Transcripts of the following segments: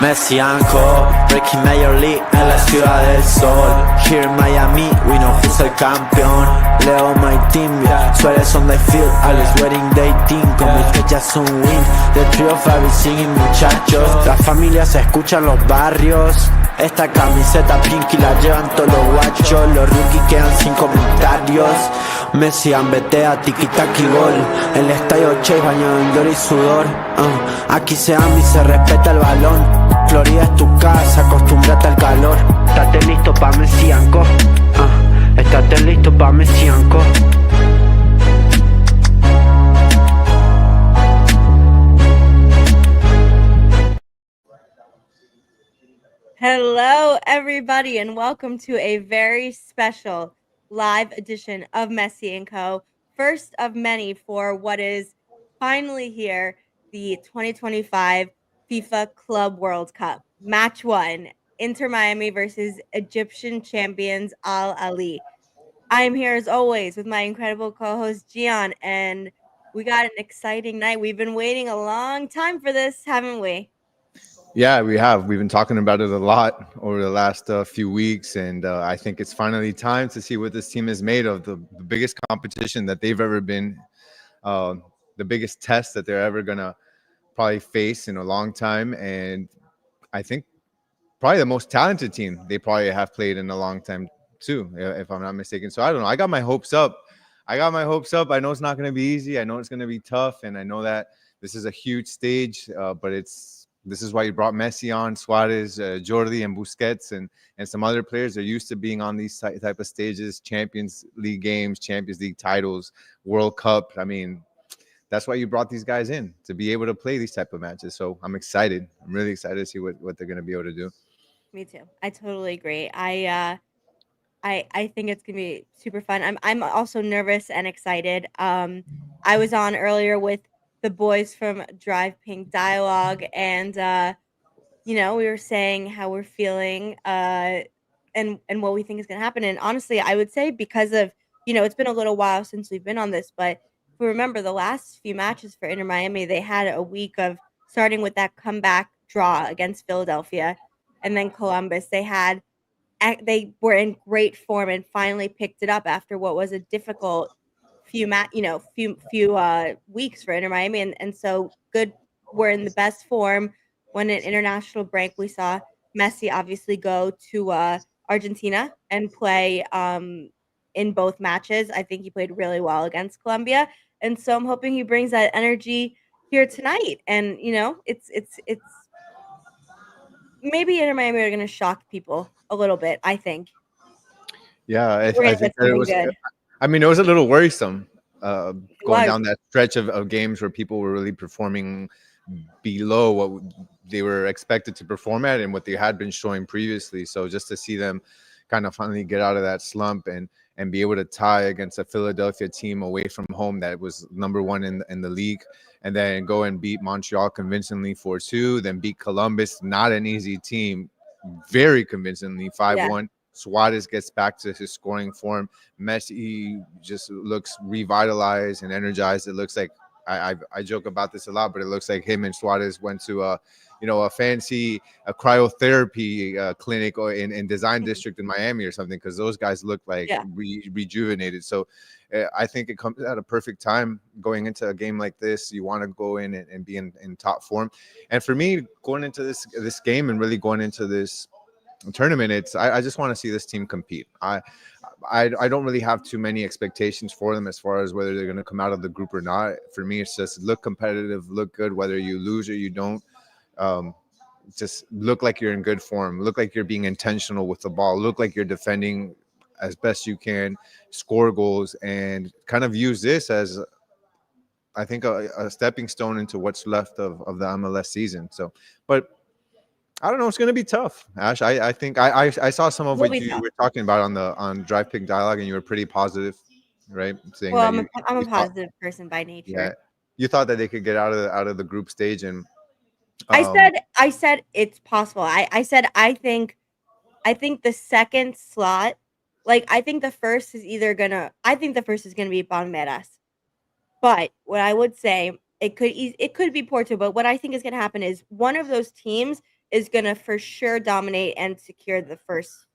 Messi Co, Breaking Major League en la ciudad del sol. Here in Miami, we know who's el campeón. Leo my team, yeah. Suárez on the field, alles wedding day team. Con mis fechas un win, the trio of singing muchachos. Las familias se escuchan los barrios. Esta camiseta pinky la llevan todos los guachos. Los rookies quedan sin comentarios. Messi ambetea, tiki-taki gol. El estadio Chase bañado en gloria y sudor. Aquí se ama y se respeta el balón. Florida es tu casa, acostúmbrate al calor. Estate listo pa' Messi Co. Estate listo pa' Messi Co. Hello, everybody, and welcome to a very special live edition of Messi Co. First of many for what is finally here, the 2025 FIFA Club World Cup. Match 1, Inter Miami versus Egyptian champions Ahly. I am here as always with my incredible co-host Gian, and we got an exciting night. We've been waiting a long time for this, haven't we? Yeah, we have. We've been talking about it a lot over the last few weeks, and I think it's finally time to see what this team is made of. The biggest competition that they've ever been, the biggest test that they're ever going to probably face in a long time, and I think probably the most talented team they probably have played in a long time too, if I'm not mistaken. So I don't know. I got my hopes up. I know it's not going to be easy. I know it's going to be tough, and I know that this is a huge stage, but this is why you brought Messi on, Suarez, Jordi, and Busquets, and some other players. They're used to being on these type of stages, Champions League games, Champions League titles, World Cup. I mean, that's why you brought these guys in, to be able to play these type of matches. So I'm excited. I'm really excited to see what they're going to be able to do. Me too. I totally agree. I think it's gonna be super fun. I'm also nervous and excited. I was on earlier with the boys from Drive Pink Dialogue, and we were saying how we're feeling and what we think is gonna happen. And honestly, I would say because of it's been a little while since we've been on this, but if we remember the last few matches for Inter Miami, they had a week of starting with that comeback draw against Philadelphia, and then Columbus. They were in great form and finally picked it up after what was a difficult few weeks for Inter Miami, and so good. We're in the best form. When an international break, we saw Messi obviously go to Argentina and play in both matches. I think he played really well against Colombia, and so I'm hoping he brings that energy here tonight. And it's maybe Inter Miami are going to shock people a little bit, I think. Yeah, I think that it was. Good. I mean, it was a little worrisome going down that stretch of games where people were really performing below what they were expected to perform at and what they had been showing previously. So just to see them kind of finally get out of that slump and be able to tie against a Philadelphia team away from home that was number one in the league, and then go and beat Montreal convincingly 4-2, then beat Columbus, not an easy team, very convincingly 5-1. Suarez gets back to his scoring form. Messi just looks revitalized and energized. It looks like I joke about this a lot, but it looks like him and Suarez went to a fancy cryotherapy clinic or in Design District in Miami or something, because those guys look like rejuvenated. So I think it comes at a perfect time going into a game like this. You want to go in and be in top form. And for me, going into this game and really going into this tournament, I just want to see this team compete. I don't really have too many expectations for them as far as whether they're going to come out of the group or not. For me, it's just look competitive, look good, whether you lose or you don't. Just look like you're in good form, look like you're being intentional with the ball, look like you're defending as best you can, score goals, and kind of use this as, I think, a stepping stone into what's left of the MLS season. So, but I don't know. It's going to be tough, Ash. I think I saw some of what you were talking about on Drive Pink Dialogue, and you were pretty positive, right? Saying I'm a positive person by nature. Yeah, you thought that they could get out of the group stage, and I said it's possible. I said I think the second slot, I think the first is gonna be Palmeiras, but what I would say it could be Porto. But what I think is gonna happen is one of those teams is gonna for sure dominate and secure the first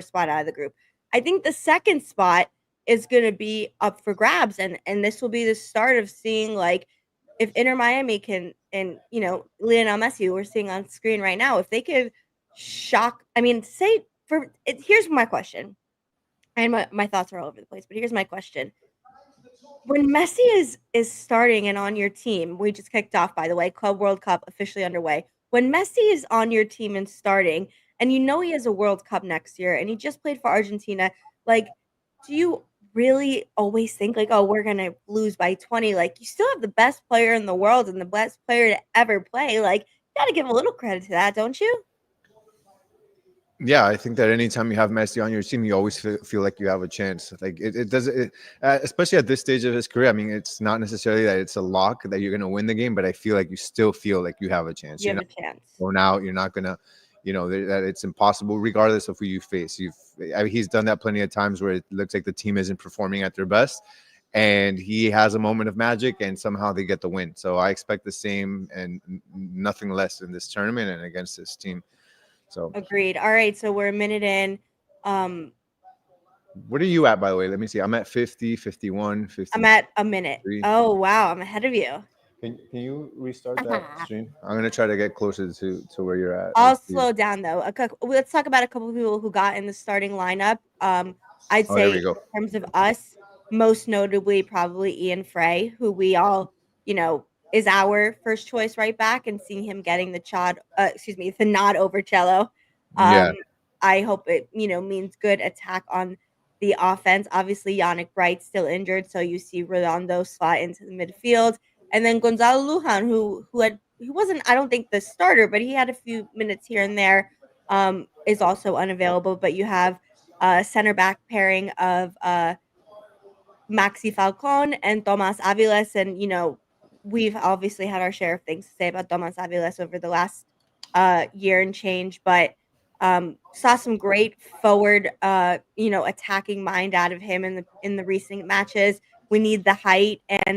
spot out of the group. I think the second spot is gonna be up for grabs, and this will be the start of seeing like if Inter Miami can, and Lionel Messi, who we're seeing on screen right now, if they could shock. I mean, say for it, here's my question, and my thoughts are all over the place, but here's my question: when Messi is starting and on your team, we just kicked off, by the way, Club World Cup officially underway. When Messi is on your team and starting, and he has a World Cup next year, and he just played for Argentina, like, do you really always think like, oh, we're gonna lose by 20? Like, you still have the best player in the world and the best player to ever play. Like, you gotta give a little credit to that, don't you? Yeah, I think that anytime you have Messi on your team, you always feel like you have a chance. Like it does, especially at this stage of his career. I mean, it's not necessarily that it's a lock that you're going to win the game, but I feel like you still feel like you have a chance. You You're have not a chance. going out. You're not going to, that it's impossible regardless of who you face. He's done that plenty of times where it looks like the team isn't performing at their best, and he has a moment of magic, and somehow they get the win. So I expect the same and nothing less in this tournament and against this team. So Agreed. All right, so we're a minute in. What are you at, by the way? Let me see. I'm at 50, 51, 50. I'm at a minute. Oh wow, I'm ahead of you. Can you restart that stream? I'm gonna try to get closer to where you're at. I'll slow down though. Let's talk about a couple of people who got in the starting lineup. I'd Oh, there say we go. in terms of us, most notably probably Ian Frey, who we all, is our first choice right back, and seeing him getting the nod over Cello. Yeah. I hope it, means good attack on the offense. Obviously, Yannick Bright's still injured, so you see Rolando slot into the midfield. And then Gonzalo Lujan, who wasn't, I don't think, the starter, but he had a few minutes here and there, is also unavailable. But you have a center back pairing of Maxi Falcon and Tomas Aviles. And, we've obviously had our share of things to say about Tomas Aviles over the last year and change, but saw some great forward, attacking mind out of him in the recent matches. We need the height, and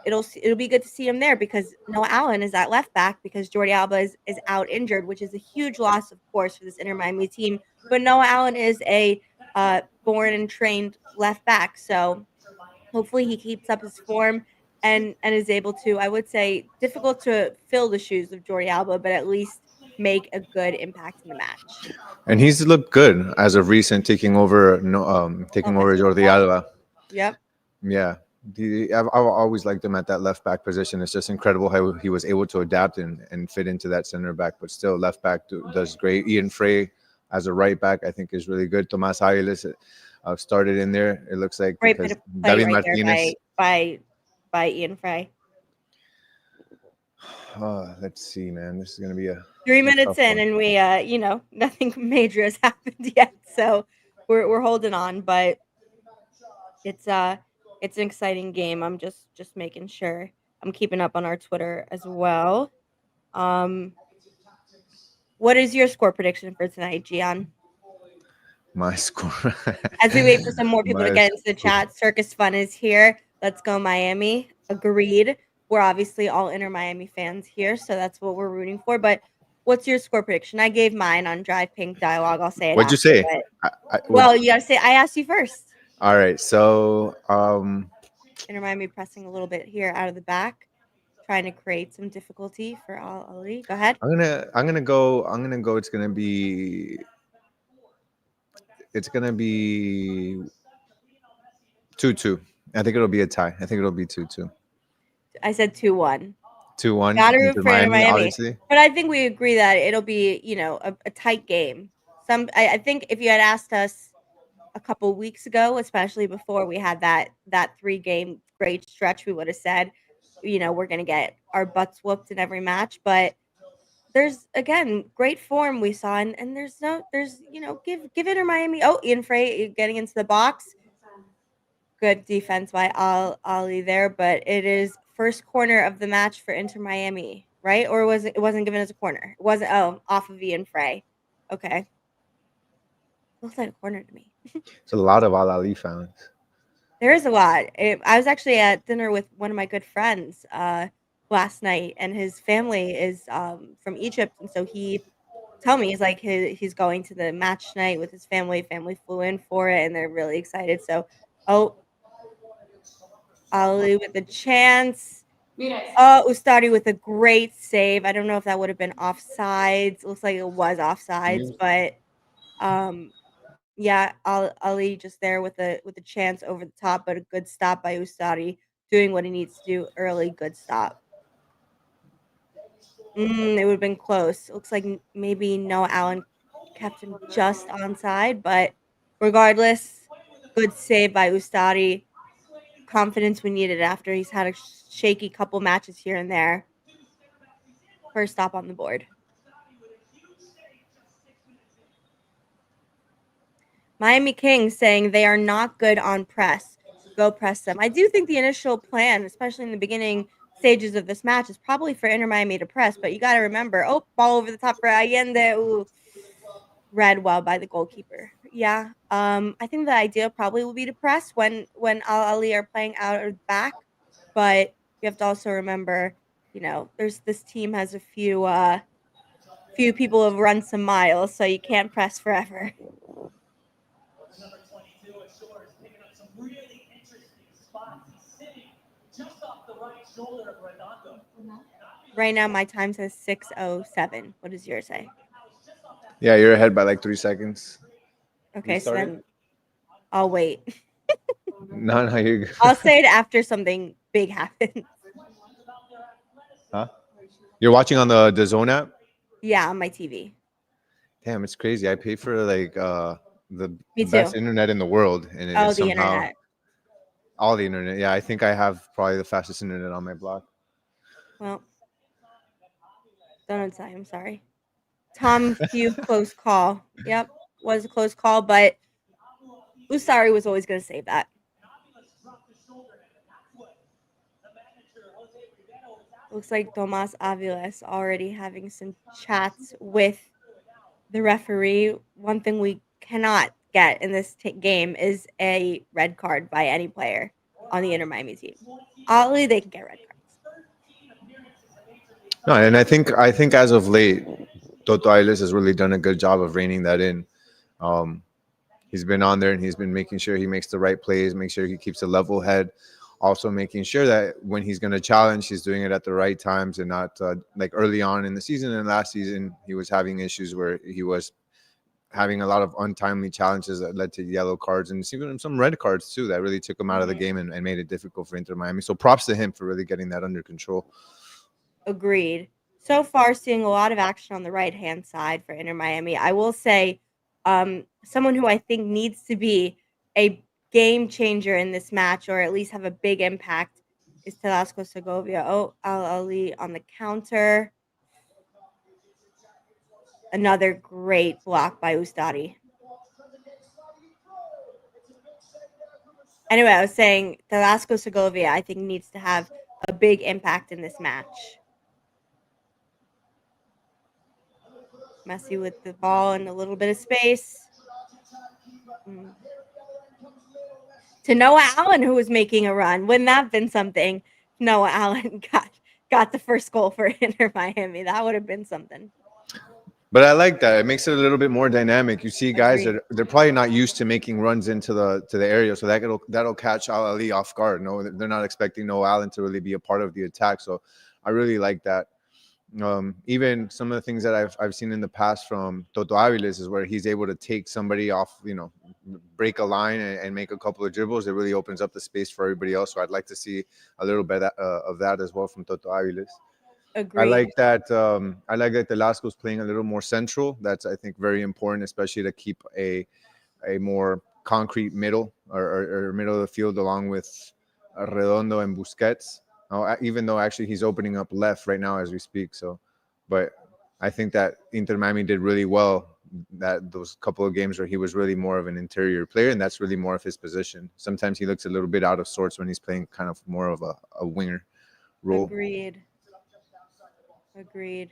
it'll be good to see him there, because Noah Allen is at left back because Jordi Alba is out injured, which is a huge loss, of course, for this Inter Miami team. But Noah Allen is a born and trained left back, so hopefully he keeps up his form and is able to, I would say, difficult to fill the shoes of Jordi Alba, but at least make a good impact in the match. And he's looked good as of recent, taking over Jordi Alba. Yep. Yeah. I've always liked him at that left back position. It's just incredible how he was able to adapt and fit into that center back, but still left back does great. Ian Frey as a right back, I think, is really good. Tomas Aviles started in there. It looks like great bit of play David right Martinez by Ian Frey. Let's see, man. This is gonna be a 3 minutes in, and we, nothing major has happened yet, so we're holding on, but it's an exciting game. I'm just making sure I'm keeping up on our Twitter as well. What is your score prediction for tonight, Gian? My score. As we wait for some more people to get into the chat, Circus Fun is here. Let's go Miami. Agreed. We're obviously all Inter Miami fans here, so that's what we're rooting for. But what's your score prediction? I gave mine on Drive Pink Dialogue. I'll say it. What'd you say? Well, you gotta say. I asked you first. All right, so Inter Miami pressing a little bit here out of the back, trying to create some difficulty for Ali. Go ahead. I'm gonna go. It's gonna be 2-2. I think it'll be a tie. I think it'll be 2-2. I said 2-1. 2-1. Gotta root for Miami. Obviously. But I think we agree that it'll be, a tight game. I think if you had asked us a couple weeks ago, especially before we had that 3-game great stretch, we would have said, we're gonna get our butts whooped in every match. But there's, again, great form we saw, and give Inter Miami. Oh, Ian Frey getting into the box. Good defense by Ali there, but it is first corner of the match for Inter Miami, right? Or it wasn't given as a corner? It wasn't. Oh, off of Ian Frey. Okay, looks like a corner to me. It's a lot of Ali fans. There is a lot. I was actually at dinner with one of my good friends last night, and his family is from Egypt, and so he told me he's like he's going to the match tonight with his family. Family flew in for it, and they're really excited. So, oh, Ali with a chance. Oh, Ustari with a great save. I don't know if that would have been offsides. Looks like it was offsides, but yeah, Ali just there with a chance over the top, but a good stop by Ustari, doing what he needs to do early. Good stop. It would have been close. It looks like maybe Noah Allen kept him just onside, but regardless, good save by Ustari. Confidence we needed after he's had a shaky couple matches here and there. First stop on the board. Miami Kings saying they are not good on press. Go press them. I do think the initial plan, especially in the beginning stages of this match, is probably for Inter Miami to press, but you got to remember, ball over the top for Allende. Ooh, read well by the goalkeeper. Yeah, I think the idea probably will be to press when Al Ali are playing out or back, but you have to also remember, this team has a few people who have run some miles, so you can't press forever. Right now, my time says 6:07. What does yours say? Yeah, you're ahead by like 3 seconds. Okay, so then I'll wait. No, you're good. I'll say it after something big happens. Huh? You're watching on the DAZN app? Yeah, on my TV. Damn, it's crazy. I pay for like the Me best too. internet in the world, and it is The somehow internet. all the internet. Yeah, I think I have probably the fastest internet on my block. Well, don't say. I'm sorry. Tom Hugh, close call. Yep, was a close call, but Usari was always going to save that. Looks like Tomas Aviles already having some chats with the referee. One thing we cannot get in this game is a red card by any player on the Inter Miami team. Only they can get red cards. No, and I think as of late, Toto Ailes has really done a good job of reining that in. He's been on there and he's been making sure he makes the right plays, make sure he keeps a level head. Also making sure that when he's going to challenge, he's doing it at the right times and not like early on in the season. And last season, he was having issues where he was having a lot of untimely challenges that led to yellow cards and even some red cards too that really took him out of the game and made it difficult for Inter Miami. So props to him for really getting that under control. Agreed. So far, seeing a lot of action on the right-hand side for Inter Miami. I will say someone who I think needs to be a game changer in this match, or at least have a big impact, is Telasco Segovia. Oh, Al Ali on the counter. Another great block by Ustadi. Anyway, I was saying Telasco Segovia, I think, needs to have a big impact in this match. Messi with the ball and a little bit of space. To Noah Allen, who was making a run. Wouldn't that have been something? Noah Allen got the first goal for Inter Miami. That would have been something. But I like that. It makes it a little bit more dynamic. You see guys that they're probably not used to making runs into the area, so that'll catch Al Ali off guard. No, they're not expecting Noah Allen to really be a part of the attack. So I really like that. Even some of the things that I've seen in the past from Toto Aviles is where he's able to take somebody off, break a line and make a couple of dribbles. It really opens up the space for everybody else. So I'd like to see a little bit of that as well from Toto Aviles. Agreed. I like that. I like that Velasco's playing a little more central. That's, I think, very important, especially to keep a more concrete middle or middle of the field along with Redondo and Busquets. Even though actually he's opening up left right now as we speak. So, but I think that Inter Miami did really well those couple of games where he was really more of an interior player, and that's really more of his position. Sometimes he looks a little bit out of sorts when he's playing kind of more of a winger role. Agreed.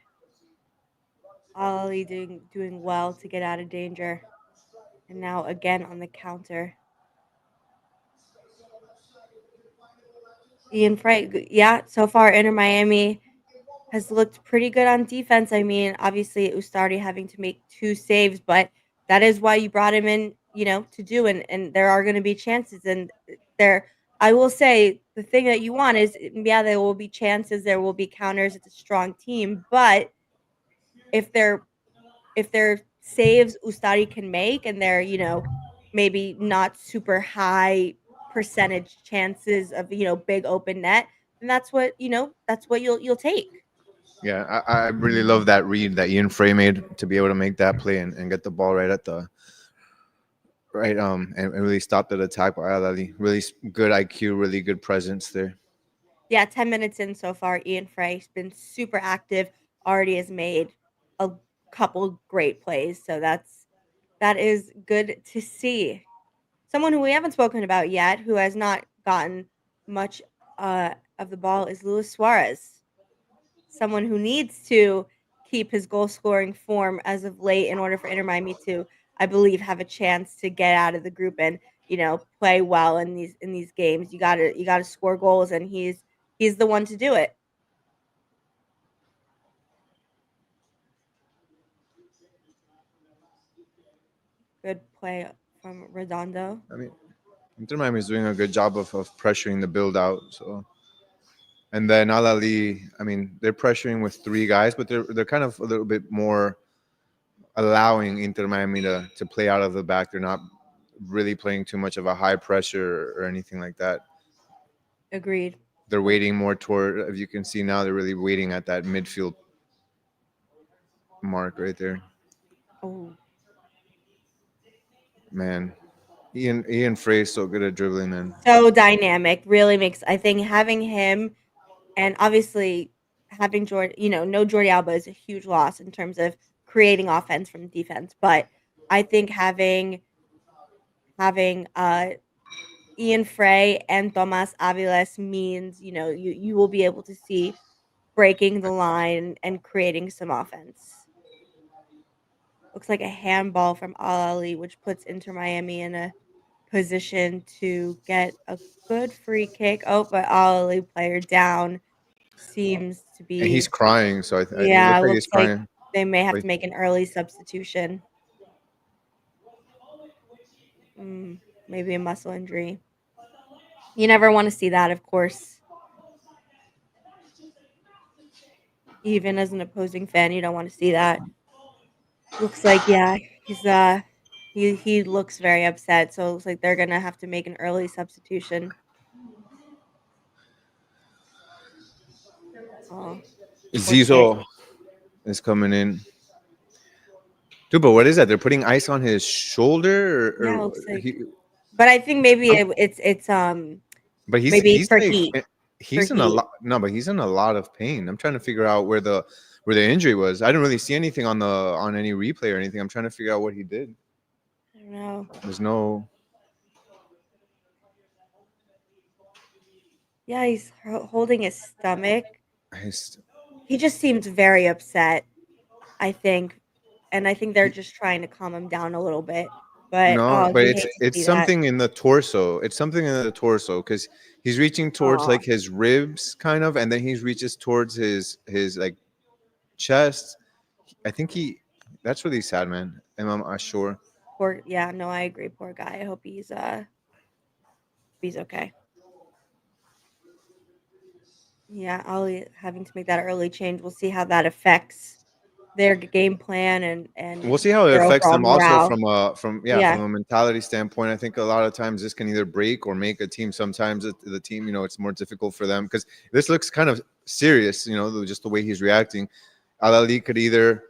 Ali doing well to get out of danger. And now again on the counter. Ian Frey, yeah, so far Inter Miami has looked pretty good on defense. I mean, obviously Ustari having to make 2 saves, but that is why you brought him in, to do, and there are gonna be chances, and there I will say the thing that you want is, yeah, there will be chances, there will be counters, it's a strong team, but if they're if they're saves Ustari can make and they're, maybe not super high percentage chances of, big open net, then that's what you'll take. Yeah, I really love that read that Ian Frey made to be able to make that play and get the ball right at the right and really stop the attack by Alali. Really good IQ, really good presence there. Yeah, 10 minutes in so far, Ian Frey's been super active, already has made a couple great plays, so that is good to see. Someone who we haven't spoken about yet, who has not gotten much of the ball, is Luis Suarez. Someone who needs to keep his goal scoring form as of late in order for Inter Miami to, I believe, have a chance to get out of the group and play well in these games. You gotta score goals, and he's the one to do it. Good play from Redondo. I mean, Inter Miami is doing a good job of pressuring the build out. So, and then Al Ali, I mean, they're pressuring with 3 guys, but they're kind of a little bit more allowing Inter Miami to play out of the back. They're not really playing too much of a high pressure or anything like that. Agreed. They're waiting more toward, if you can see now, they're really waiting at that midfield mark right there. Oh, Man, Ian Frey is so good at dribbling, man. so dynamic. Really makes, I think, having him, and obviously having Jordan, no Jordi Alba is a huge loss in terms of creating offense from defense. But I think having Ian Frey and Tomas Aviles means, you will be able to see breaking the line and creating some offense. Looks like a handball from Al Ali, which puts Inter Miami in a position to get a good free kick. Oh, but Al Ali player down seems to And he's be, crying, so it yeah, looks like looks he's like crying. they may have But to make an early substitution. Maybe a muscle injury. You never want to see that, of course. Even as an opposing fan, you don't want to see that. Looks like, yeah, he looks very upset, so it looks like they're gonna have to make an early substitution. Oh, poor kid. Zizo is coming in. Dude, but what is that? They're putting ice on his shoulder, Yeah, it or looks like, he? but I think maybe I'm, it's but maybe he's for like heat. For he's in a heat. lot. No, but he's in a lot of pain. I'm trying to figure out where the injury was. I didn't really see anything on any replay or anything. I'm trying to figure out what he did. I don't know. There's no. Yeah, he's holding his stomach. His, He just seems very upset, I think, and I think they're just trying to calm him down a little bit. But no, oh, but you it's hate to it's see that. something in the torso. It's something in the torso because he's reaching towards Oh, like his ribs, kind of, and then he reaches towards his like chest. I think he. That's really sad, man. And I'm not sure. poor. Yeah, no, I agree. Poor guy. I hope he's okay. Yeah, Ollie having to make that early change. We'll see how that affects their game plan and We'll see how it their affects overall them also morale. from Yeah, a mentality standpoint. I think a lot of times this can either break or make a team. Sometimes the team, it's more difficult for them because this looks kind of serious. Just the way he's reacting. Al Ali could either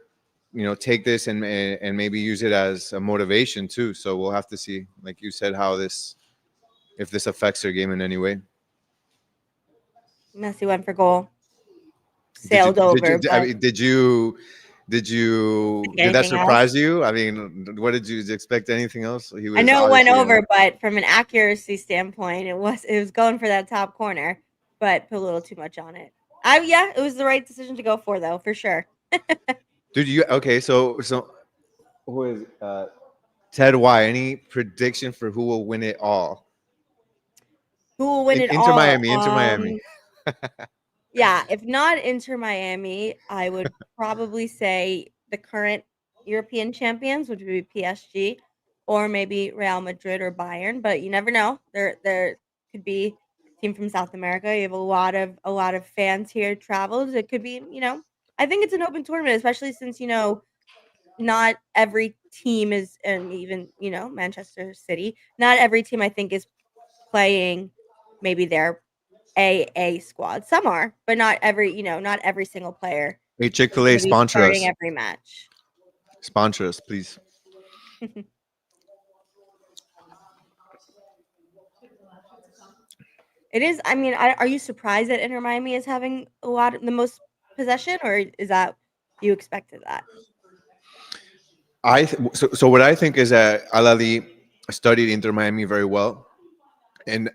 take this and maybe use it as a motivation too. So we'll have to see, like you said, how this if this affects their game in any way. Messi went for goal, Did you sailed did you over, I but mean did think did that anything else. surprise you? I mean, what did you expect? Anything else? He I was know it went obviously gonna. over, but from an accuracy standpoint, it was going for that top corner, but put a little too much on it. Yeah, it was the right decision to go for though, for sure. Dude, you okay? So who is Ted Y? Any prediction for who will win it all? Who will win it Inter all? Miami, Inter Miami. Yeah, if not Inter Miami, I would probably say the current European champions, which would be PSG, or maybe Real Madrid or Bayern. But you never know. There could be a team from South America. You have a lot of fans here traveled. It could be, I think it's an open tournament, especially since not every team is, and even Manchester City. Not every team I think is playing maybe their a squad. Some are, but not every single player Hey, is Chick-fil-A, gonna be sponsor starting us. every match. Sponsor us, please. It is. I mean, are you surprised that Inter Miami is having the most possession, or is that you expected that? So what I think is that Al-Ali studied Inter Miami very well, and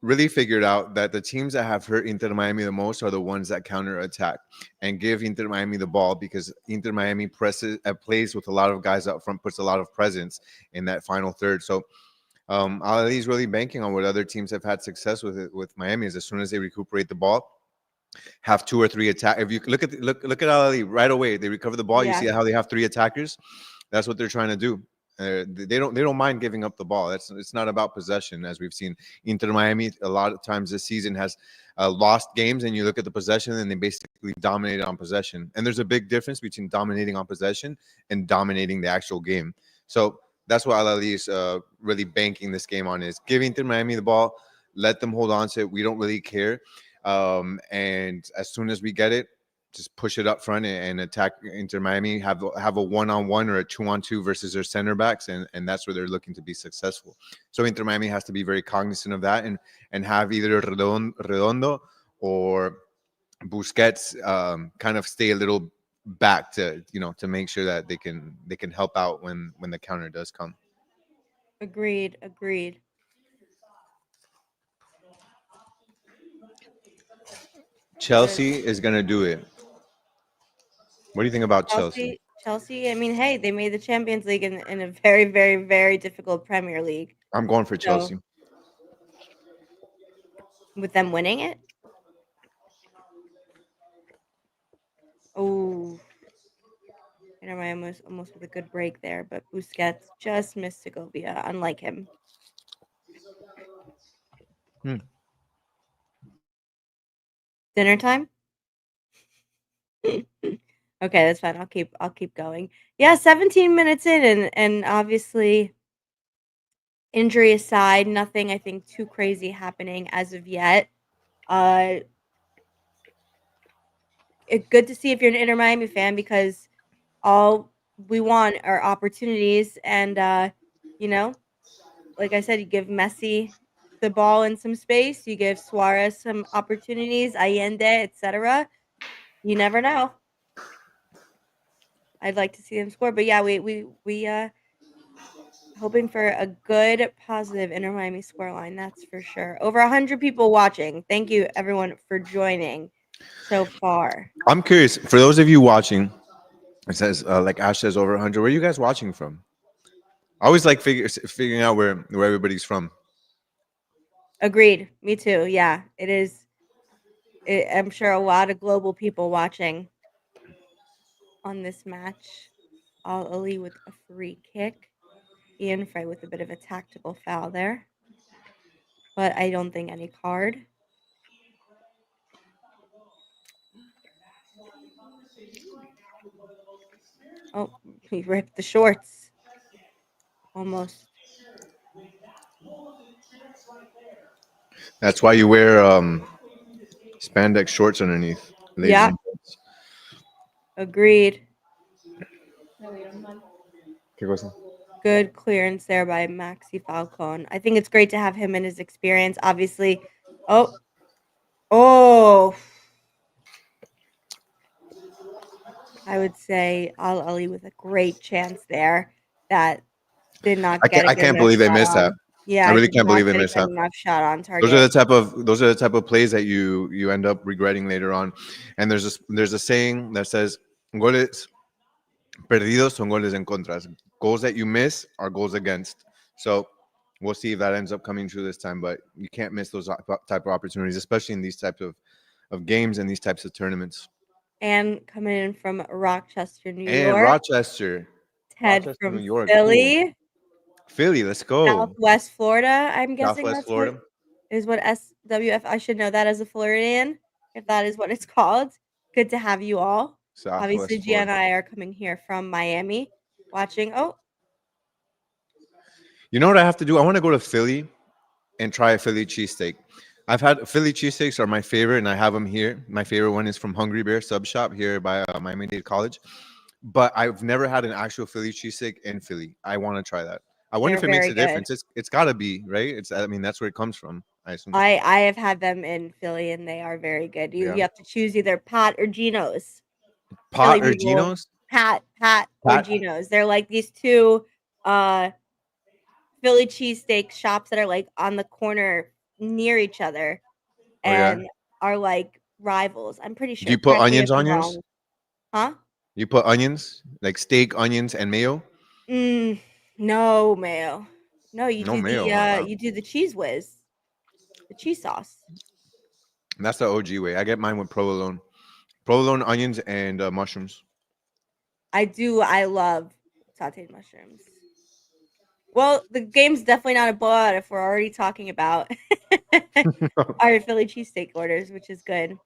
really figured out that the teams that have hurt Inter Miami the most are the ones that counter attack and give Inter Miami the ball, because Inter Miami plays with a lot of guys up front, puts a lot of presence in that final third. So Ali is really banking on what other teams have had success with Miami, is as soon as they recuperate the ball, have two or three attack. If you look at Ali right away, they recover the ball. You Yeah, see how they have three attackers. That's what they're trying to do. They don't mind giving up the ball. It's not about possession, as we've seen. Inter Miami a lot of times this season has lost games, and you look at the possession, and they basically dominated on possession. And there's a big difference between dominating on possession and dominating the actual game. So that's what Al Ali is really banking this game on, is give Inter Miami the ball, let them hold on to it. We don't really care. And as soon as we get it, just push it up front and attack Inter Miami, have a one-on-one or a two-on-two versus their center backs, and that's where they're looking to be successful. So Inter Miami has to be very cognizant of that, and have either Redondo or Busquets kind of stay a little back to make sure that they can help out when the counter does come. agreed, agreed. But Chelsea is gonna do it. What do you think about Chelsea? Chelsea. I mean, hey, they made the Champions League in a very, very, very difficult Premier League. I'm going for So Chelsea. with them winning it, oh, Inter Miami was almost with a good break there, but Busquets just missed Segovia, unlike him. Hmm. Dinner time? Okay, that's fine. I'll keep going. Yeah, 17 minutes in, and obviously injury aside, nothing I think too crazy happening as of yet. Uh it's good to see if you're an Inter Miami fan, because all we want are opportunities, and you know, like I said, you give Messi the ball and some space, you give Suarez some opportunities, Allende, etc. You never know. I'd like to see them score, but yeah, we hoping for a good, positive Inter Miami scoreline. That's for sure. Over 100 people watching. Thank you, everyone, for joining so far. I'm curious, for those of you watching, it says like Ash says over 100. Where are you guys watching from? I always like figuring out where everybody's from. Agreed. Me too. Yeah, it is. I'm sure a lot of global people watching on this match. Al Ali with a free kick. Ian Frey with a bit of a tactical foul there, but I don't think any card. Oh, he ripped the shorts. Almost. That's why you wear spandex shorts underneath, ladies Yeah, and gents. agreed. ¿Qué cosa? Good clearance there by Maxi Falcone. I think it's great to have him and his experience. Obviously, oh, oh, I would say Al Ali with a great chance there that did not get a I good can't enough believe they shot missed that. on. Yeah, I I really did can't not believe they get a missed good that. enough shot on Those are target. the type of plays that you end up regretting later on. And there's a saying that says goles perdidos son goles en contras. Goals that you miss are goals against. So we'll see if that ends up coming true this time. But you can't miss those type of opportunities, especially in these types of games and these types of tournaments. And coming in from Rochester, New And York, Rochester, Ted New from York, cool. Philly, Philly, let's go. Southwest Florida. I'm guessing Southwest that's what Florida, is what SWF. I should know that as a Floridian, if that is what it's called. Good to have you all. Obviously, Southwest Gia and Florida. I are coming here from Miami, watching. Oh, You know what I have to do? I want to go to Philly and try a Philly cheesesteak. I've had Philly cheesesteaks are my favorite, and I have them here. My favorite one is from Hungry Bear Sub Shop here by Miami-Dade College. But I've never had an actual Philly cheesesteak in Philly. I want to try that. I wonder they're if it makes very a good. difference. It's got to be right. It's I mean that's where it comes from. I assume. I have had them in Philly, and they are very good. You Yeah. you have to choose either Pat or Geno's. Philly Pot or people, Geno's? Pat or Pat. Geno's. They're like these two uh Philly cheesesteak shops that are like on the corner near each other Oh yeah. and are like rivals. I'm pretty Do sure. you put Correct me if onions I'm on yours? wrong. Huh? You put onions like steak, onions, and mayo. Mm, no mayo. No, No mayo. Oh, wow. you do the cheese whiz, the cheese sauce. That's the OG way. I get mine with provolone, provolone, onions, and mushrooms. I love sauteed mushrooms. Well, the game's definitely not a blowout if we're already talking about our Philly cheesesteak orders, which is good.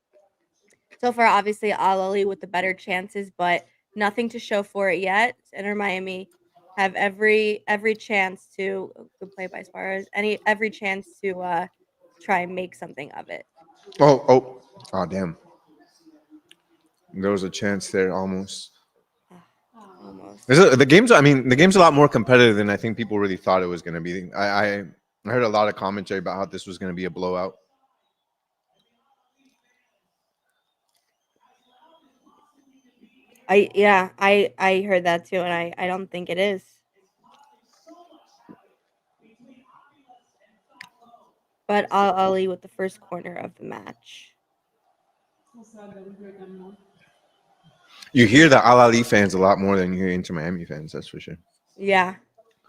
So far, obviously, Al with the better chances, but nothing to show for it yet. Inter Miami have every chance to good play by Suarez, every chance to try and make something of it. Oh, damn. There was a chance there almost. Almost. The game's. I mean, the game's a lot more competitive than I think people really thought it was going to be. I heard a lot of commentary about how this was going to be a blowout. I heard that too, and I don't think it is. But Ali with the first corner of the match. You hear the Al Ahly fans a lot more than you hear Inter Miami fans. That's for sure. Yeah.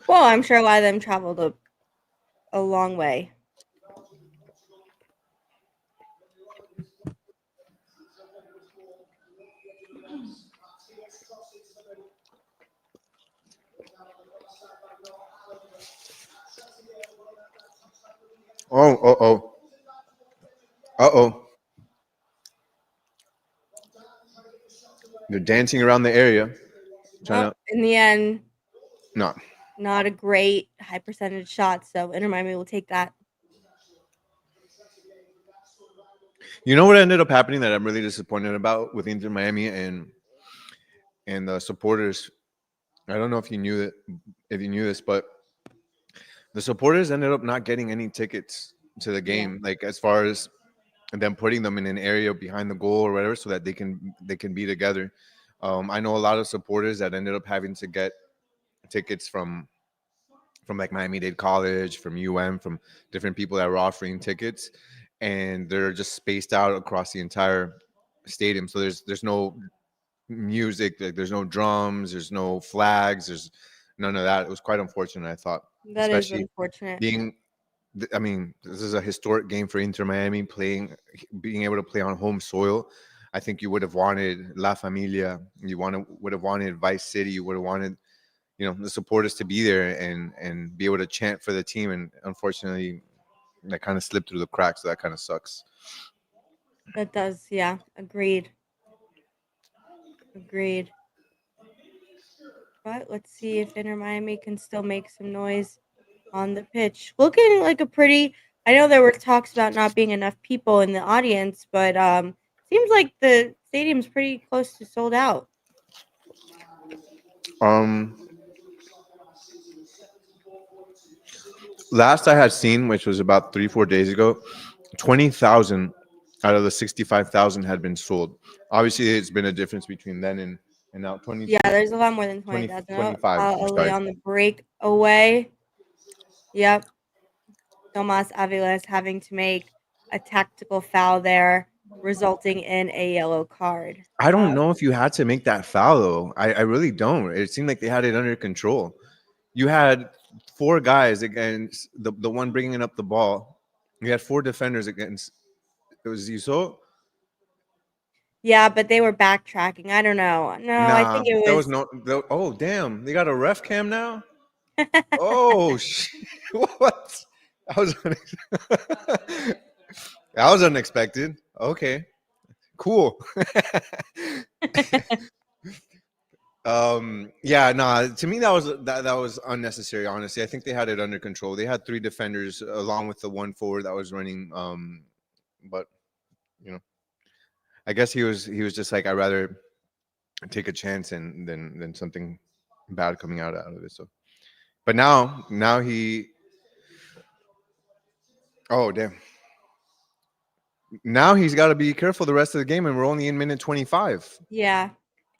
Well, I'm sure a lot of them traveled a long way. Oh. Uh-oh. They're dancing around the area. Well, in the end, No. not a great high percentage shot, so Inter Miami will take that. You know what ended up happening that I'm really disappointed about with Inter Miami and the supporters. I don't know if you knew this, but the supporters ended up not getting any tickets to the game. Like as far as them putting them in an area behind the goal or whatever, so that they can be together. I know a lot of supporters that ended up having to get tickets from like Miami-Dade College, from from different people that were offering tickets, and they're just spaced out across the entire stadium. So there's no music, like there's no drums, there's no flags, there's none of that. It was quite unfortunate, I thought, That is especially unfortunate. I mean, this is a historic game for Inter Miami, being able to play on home soil. I think you would have wanted La Familia, would have wanted Vice City, you would have wanted, the supporters to be there and be able to chant for the team. And unfortunately, that kind of slipped through the cracks. So that kind of sucks. That does, yeah. Agreed. But let's see if Inter Miami can still make some noise on the pitch. Looking like a pretty. I know there were talks about not being enough people in the audience, but seems like the stadium's pretty close to sold out. Last I had seen, which was about 3-4 days ago, 20,000 out of the 65,000 had been sold. Obviously, it's been a difference between then and now. 20. Yeah, there's a lot more than 20,000. 25. Ali on the break away. Yep. Tomas Aviles having to make a tactical foul there, resulting in a yellow card. I don't know if you had to make that foul, though. I really don't. It seemed like they had it under control. You had 4 guys against the one bringing up the ball. He had 4 defenders against. It was Yuso. Yeah, but they were backtracking. I don't know. No, I Nah, think it there was was. no. Oh damn! They got a ref cam now. Oh shit! What? That was that was unexpected. Okay, cool. Yeah, nah, to me that was unnecessary, honestly. I think they had it under control. They had 3 defenders along with the 1 forward that was running, but you know, I guess he was just like, I'd rather take a chance and than something bad coming out of it. So but now he, oh damn, now he's got to be careful the rest of the game, and we're only in minute 25. Yeah.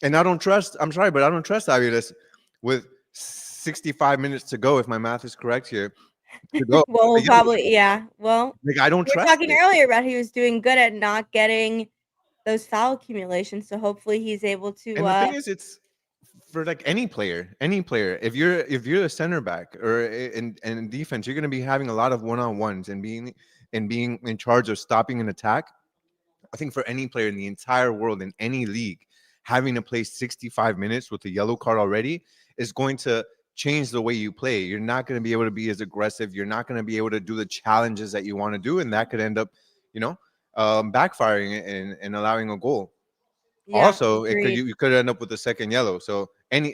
And I don't trust. I'm sorry, but I don't trust Aviles with 65 minutes to go, if my math is correct here. To go. Well, we'll probably, yeah. Well, Like, I don't we were trust talking it. earlier about he was doing good at not getting those foul accumulations, so hopefully he's able to. And the thing is, it's for like any player, any player. If you're a center back or in defense, you're going to be having a lot of one-on-ones and being in charge of stopping an attack. I think for any player in the entire world, in any league, having to play 65 minutes with a yellow card already is going to change the way you play. You're not going to be able to be as aggressive. You're not going to be able to do the challenges that you want to do, and that could end up, backfiring and allowing a goal. Yeah, Also, it could agreed. you could end up with a second yellow. So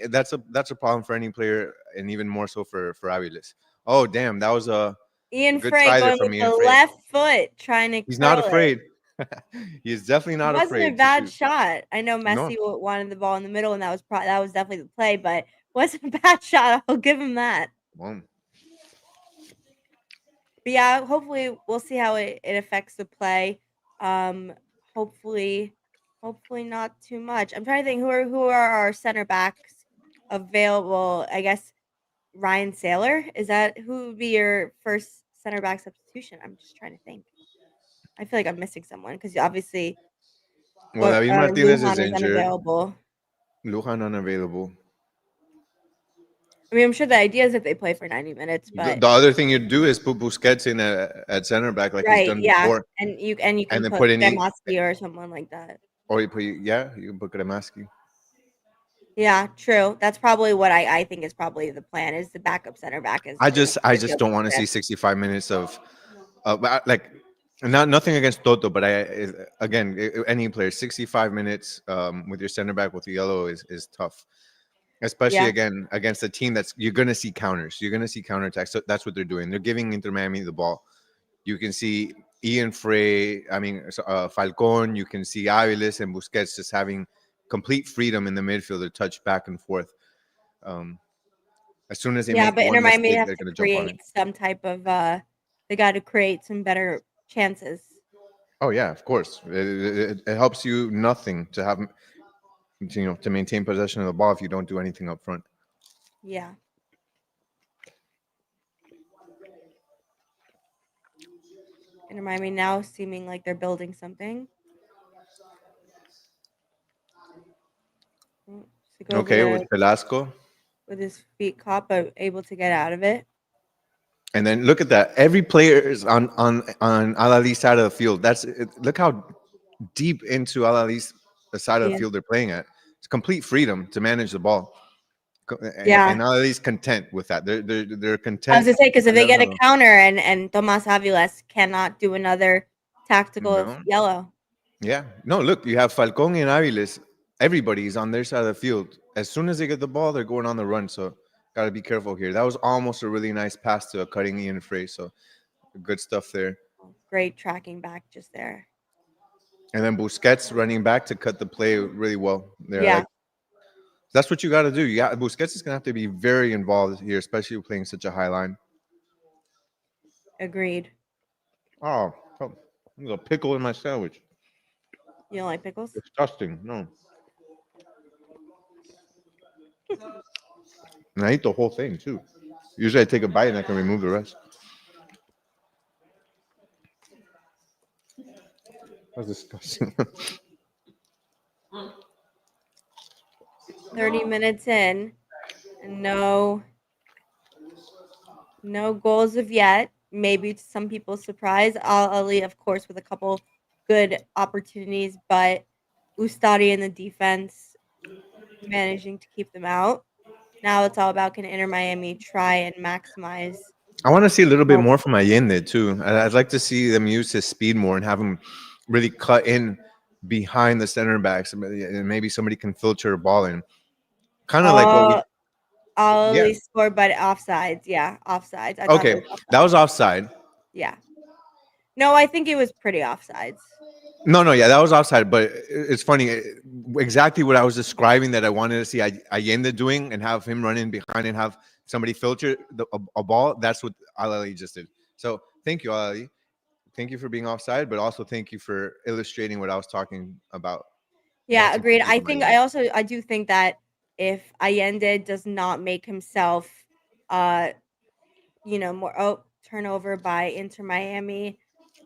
that's a problem for any player, and even more so for Aviles. Oh damn, that was a Ian good Frey try there going from with the Ian Frey. left foot, trying to He's not curl it. afraid. He is definitely It not wasn't a afraid to bad shoot. shot. I know No. Messi wanted the ball in the middle, and that was definitely the play, but wasn't a bad shot. I'll give him that. Well, But yeah, hopefully we'll see how it affects the play. Hopefully not too much. I'm trying to think who are our center backs available. I guess Ryan Saylor, is that who would be your first center back substitution? I'm just trying to think. I feel like I'm missing someone because obviously David Martinez is Lujan is injured. unavailable. Lujan unavailable. I mean, I'm sure the idea is that they play for 90 minutes, but The other thing you'd do is put Busquets in at center back like he's right, done yeah, before, and you and can then put put in Demaski or someone like that. or you can put Kremaski. Yeah, true. That's probably what I think is probably the plan is the backup center back is I is just don't want to see 65 minutes of like nothing against Toto, but any player 65 minutes with your center back with the yellow is tough. Especially yeah. again against a team that's you're gonna see counters. You're gonna see counterattacks. So that's what they're doing. They're giving Inter Miami the ball. You can see Ian Frey, Falcon. You can see Aviles and Busquets just having complete freedom in the midfield to touch back and forth. As soon as they Yeah, make but Inter one Miami mistake, have they're to gonna jump on it. create some type of they got to create some better chances. Oh yeah, of course. It helps you nothing to have to maintain possession of the ball if you don't do anything up front. Yeah. Inter Miami now seeming like they're building something. So go over Okay, there with Velasco. with his feet caught, but able to get out of it. And then look at that. Every player is on Al-Ali's side of the field. Look how deep into Al-Ali's side of the Yeah. field they're playing at. It's complete freedom to manage the ball. Yeah. And Al-Ali's content with that. They're I content. was gonna say because if they get a counter and Tomas Aviles cannot do another tactical No. yellow. Yeah. No, look, you have Falcon and Aviles. Everybody's on their side of the field. As soon as they get the ball, they're going on the run. So got to be careful here. That was almost a really nice pass to a cutting Ian Frey. So good stuff there. Great tracking back just there. And then Busquets running back to cut the play really well. There, Yeah. That's what you got to do. Busquets is gonna have to be very involved here, especially playing such a high line. Agreed. Oh, there's a pickle in my sandwich. You don't like pickles? Disgusting. No. And I eat the whole thing too. Usually I take a bite and I can remove the rest. That's disgusting. 30 minutes in and no No goals of yet. Maybe to some people's surprise. Ahly, of course, with a couple good opportunities, but Ustadi in the defense managing to keep them out. Now it's all about can Inter Miami try and maximize. I want to see a little bit Well, more from Allende too. I'd like to see them use his speed more and have him really cut in behind the center backs, and maybe somebody can filter a ball in, kind of like what we. Yeah. Ahly scored, but offsides. Yeah, offsides. I thought it Okay, was that offsides. was offside. Yeah. No, I think it was pretty offsides. No, yeah, that was offside. But it's funny, exactly what I was describing that I wanted to see Allende doing and have him run in behind and have somebody filter a ball. That's what Ali just did. So thank you, Ali. Thank you for being offside, but also thank you for illustrating what I was talking about. Yeah, Watching agreed. from I do think that if Allende does not make himself uh more turnover by Inter Miami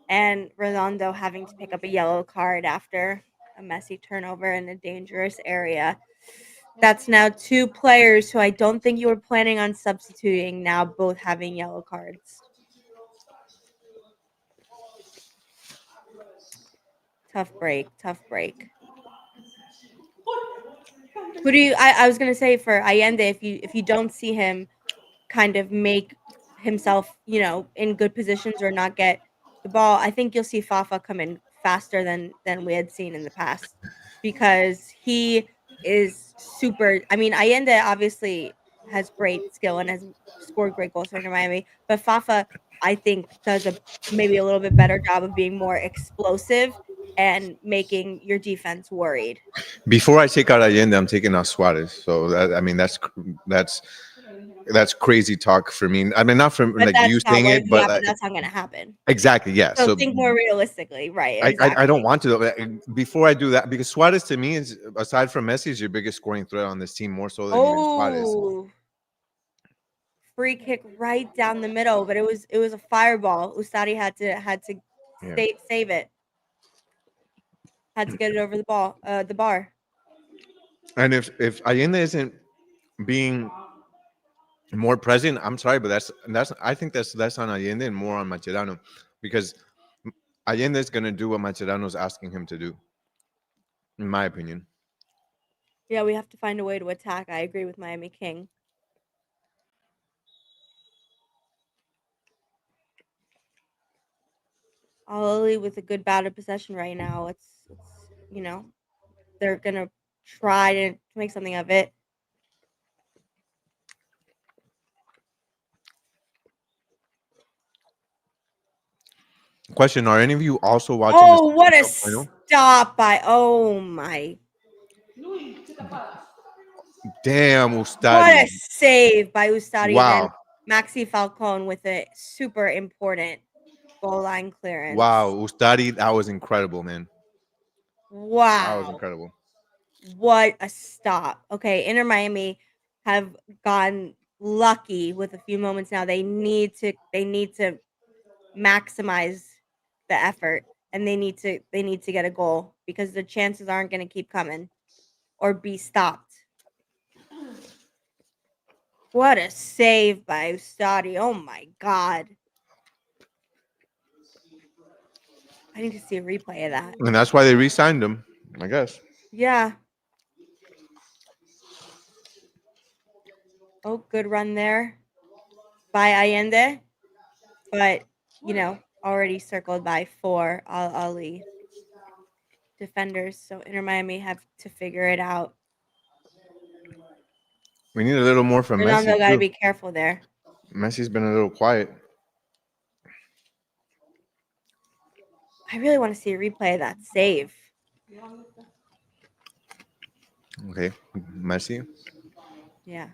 and Redondo having to pick up a yellow card after a messy turnover in a dangerous area. That's now two players who I don't think you were planning on substituting now both having yellow cards. Tough break, tough break. Who do you I was gonna say for Allende if you don't see him kind of make himself, in good positions or not get the ball, I think you'll see Fafa come in faster than we had seen in the past because he is super. I mean, Allende obviously has great skill and has scored great goals for Inter Miami, but Fafa I think does a maybe a little bit better job of being more explosive and making your defense worried. Before I take out Allende, I'm taking out Suarez. So that, I mean, that's that's crazy talk for me. I mean, not from But like that's you not saying what it, but yeah, but that's not gonna happen. exactly, yeah. So So think more realistically, right, I don't exactly. want to before I do that because Suarez to me is aside from Messi is your biggest scoring threat on this team more so than even Suarez. Oh, free kick right down the middle, but it was a fireball. Ustadi had to Yeah. save it. Had to get it over the bar. And if Allende isn't being more present, I'm sorry, but that's I think that's on Allende and more on Macherano because Allende is gonna do what Macherano's asking him to do, in my opinion. Yeah, we have to find a way to attack. I agree with Miami King. Ollie with a good bout of possession right now. It's they're gonna try to make something of it. Question: are any of you also watching this Oh, what a final? stop by oh my Damn, what Ustadi. a save by Ustadi and then Wow. Maxi Falcone with a super important goal line Wow. clearance. Ustadi, that was incredible, man. That was Wow. incredible. What a stop. Okay, Inter Miami have gotten lucky with a few moments now. They need to maximize the effort and they need to get a goal because the chances aren't going to keep coming or be stopped. What a save by Ustadi. Oh my god. I need to see a replay of that. And that's why they re-signed him, I guess. Yeah. Oh, good run there by Allende, but already circled by four Al Ali defenders. So Inter Miami have to figure it out. We need a little more from Messi Ronaldo got to too. be careful there. Messi's been a little quiet. I really want to see a replay of that save. Okay, Messi. Yeah.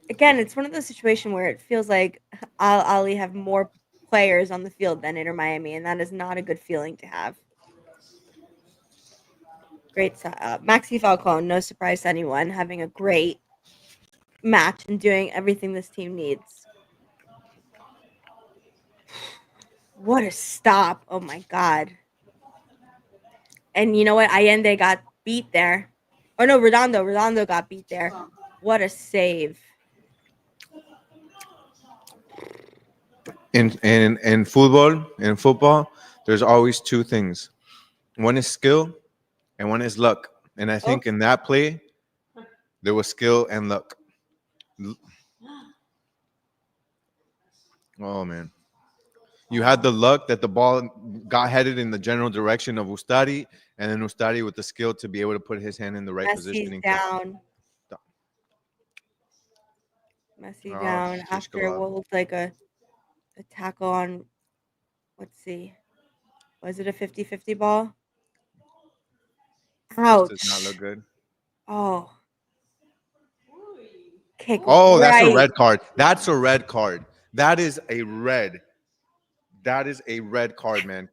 Again, it's one of those situations where it feels like Al Ali have more players on the field than Inter Miami, and that is not a good feeling to have. Great, Maxi Falcone, no surprise to anyone, having a great match and doing everything this team needs. What a stop! Oh my god! And you know what? Allende got beat there. Oh no, Redondo got beat there. What a save! In football, there's always two things. One is skill, and one is luck. And I think in that play, there was skill and luck. Oh man, you had the luck that the ball got headed in the general direction of Ustari, and then Ustari with the skill to be able to put his hand in the right positioning. Down. Messi down after what looked like a tackle on, let's see, was it a 50-50 ball? Ouch. This does not look good. Oh. Kick that's a red card. That's a red card. That is a red. That is a red card, man.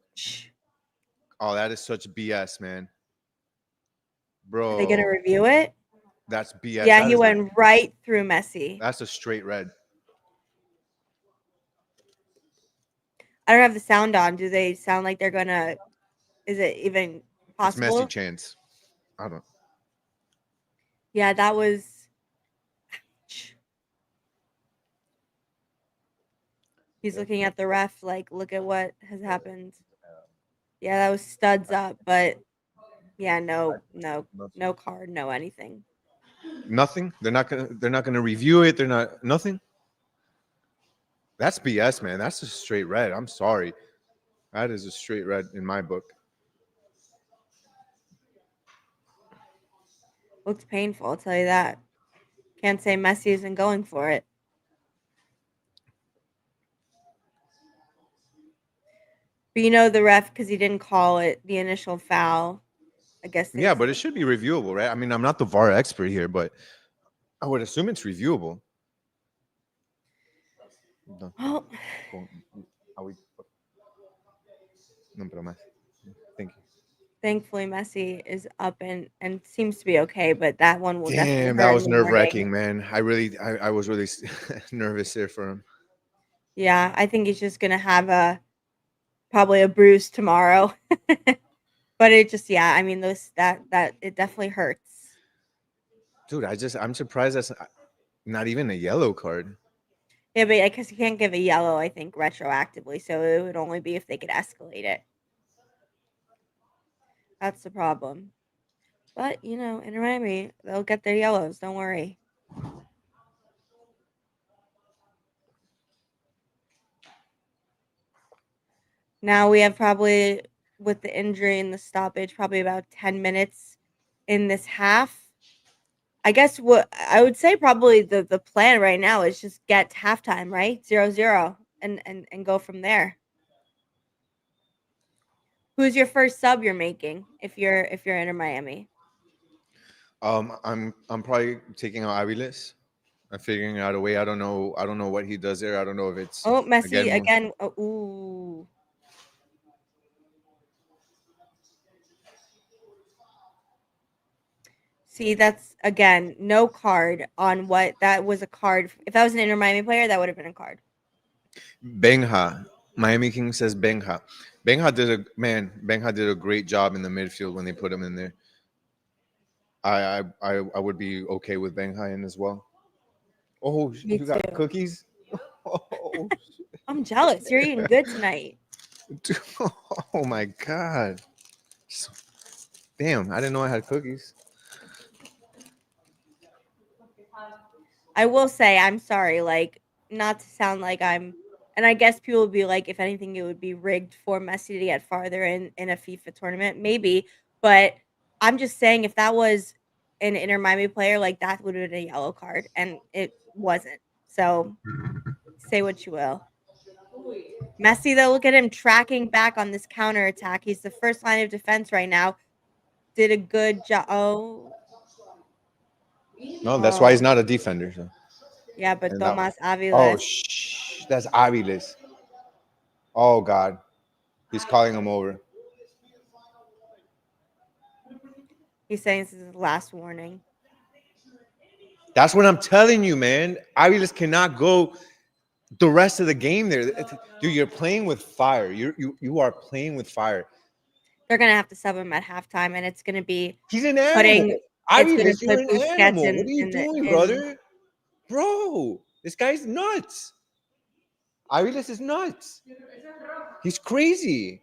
Oh, that is such BS, man. Bro. Are they going to review it? That's BS. Yeah, he went right through Messi. That's a straight red. I don't have the sound on. Do they sound like they're going to... Is it even possible? It's Messi chance. I don't... Yeah, that was... He's looking at the ref like, look at what has happened. Yeah, that was studs up, but yeah, no card, no anything. Nothing? They're not gonna review it. They're not nothing. That's BS, man. That's a straight red. I'm sorry. That is a straight red in my book. Looks painful, I'll tell you that. Can't say Messi isn't going for it. But you know the ref, because he didn't call it the initial foul. I guess. Yeah, but it should be reviewable, right? I mean, I'm not the VAR expert here, but I would assume it's reviewable. Oh. Thank you. Thankfully, Messi is up and seems to be okay, but that one will definitely hurt. That was nerve-wracking, man. I was really nervous there for him. Yeah, I think he's just gonna have probably a bruise tomorrow. But it just, yeah, I mean, that it definitely hurts. Dude, I'm surprised that's not even a yellow card. Yeah, but I guess you can't give a yellow, I think, retroactively, so it would only be if they could escalate it. That's the problem. But, you know, in Miami, they'll get their yellows, don't worry. Now we have probably, with the injury and the stoppage, probably about 10 minutes in this half. I guess what I would say probably the plan right now is just get to halftime, right? 0-0 and go from there. Who's your first sub you're making if you're in Miami? I'm probably taking out Aviles. I'm figuring out a way. I don't know what he does there. I don't know if it's Messi again. Ooh. See, that's, again, no card on what that was a card. If that was an Inter Miami player, that would have been a card. Benja. Miami King says Benja. Benja did a great job in the midfield when they put him in there. I would be okay with Benja in as well. Oh, you got cookies? Oh, I'm jealous. You're eating good tonight. Dude, oh my God. Damn, I didn't know I had cookies. I will say, I'm sorry, like, not to sound like and I guess people would be like, if anything, it would be rigged for Messi to get farther in a FIFA tournament, maybe. But I'm just saying, if that was an Inter Miami player, like, that would have been a yellow card, and it wasn't. So, say what you will. Messi, though, look at him tracking back on this counterattack. He's the first line of defense right now. Did a good job. Oh. No, that's why he's not a defender. So. Yeah, but Tomas Aviles. Oh, that's Aviles. Oh, God. He's calling him over. He's saying this is his last warning. That's what I'm telling you, man. Aviles cannot go the rest of the game there. Dude, you're playing with fire. You are playing with fire. They're going to have to sub him at halftime, and it's going to be He's an animal. It's you're an animal. What are you doing, brother? Bro, this guy's nuts. Aviles is nuts. He's crazy.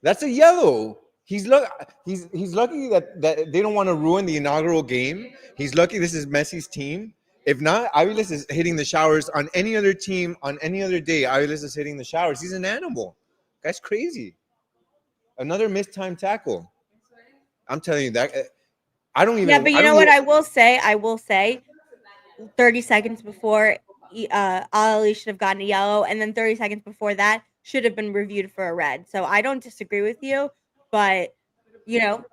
That's a yellow. He's lucky that they don't want to ruin the inaugural game. He's lucky this is Messi's team. If not, Aviles is hitting the showers on any other team on any other day. Aviles is hitting the showers. He's an animal. That's crazy. Another missed time tackle. I'm telling you that. I don't even. Yeah, but you know what? I will say, 30 seconds before Ahly should have gotten a yellow, and then 30 seconds before that should have been reviewed for a red. So I don't disagree with you, but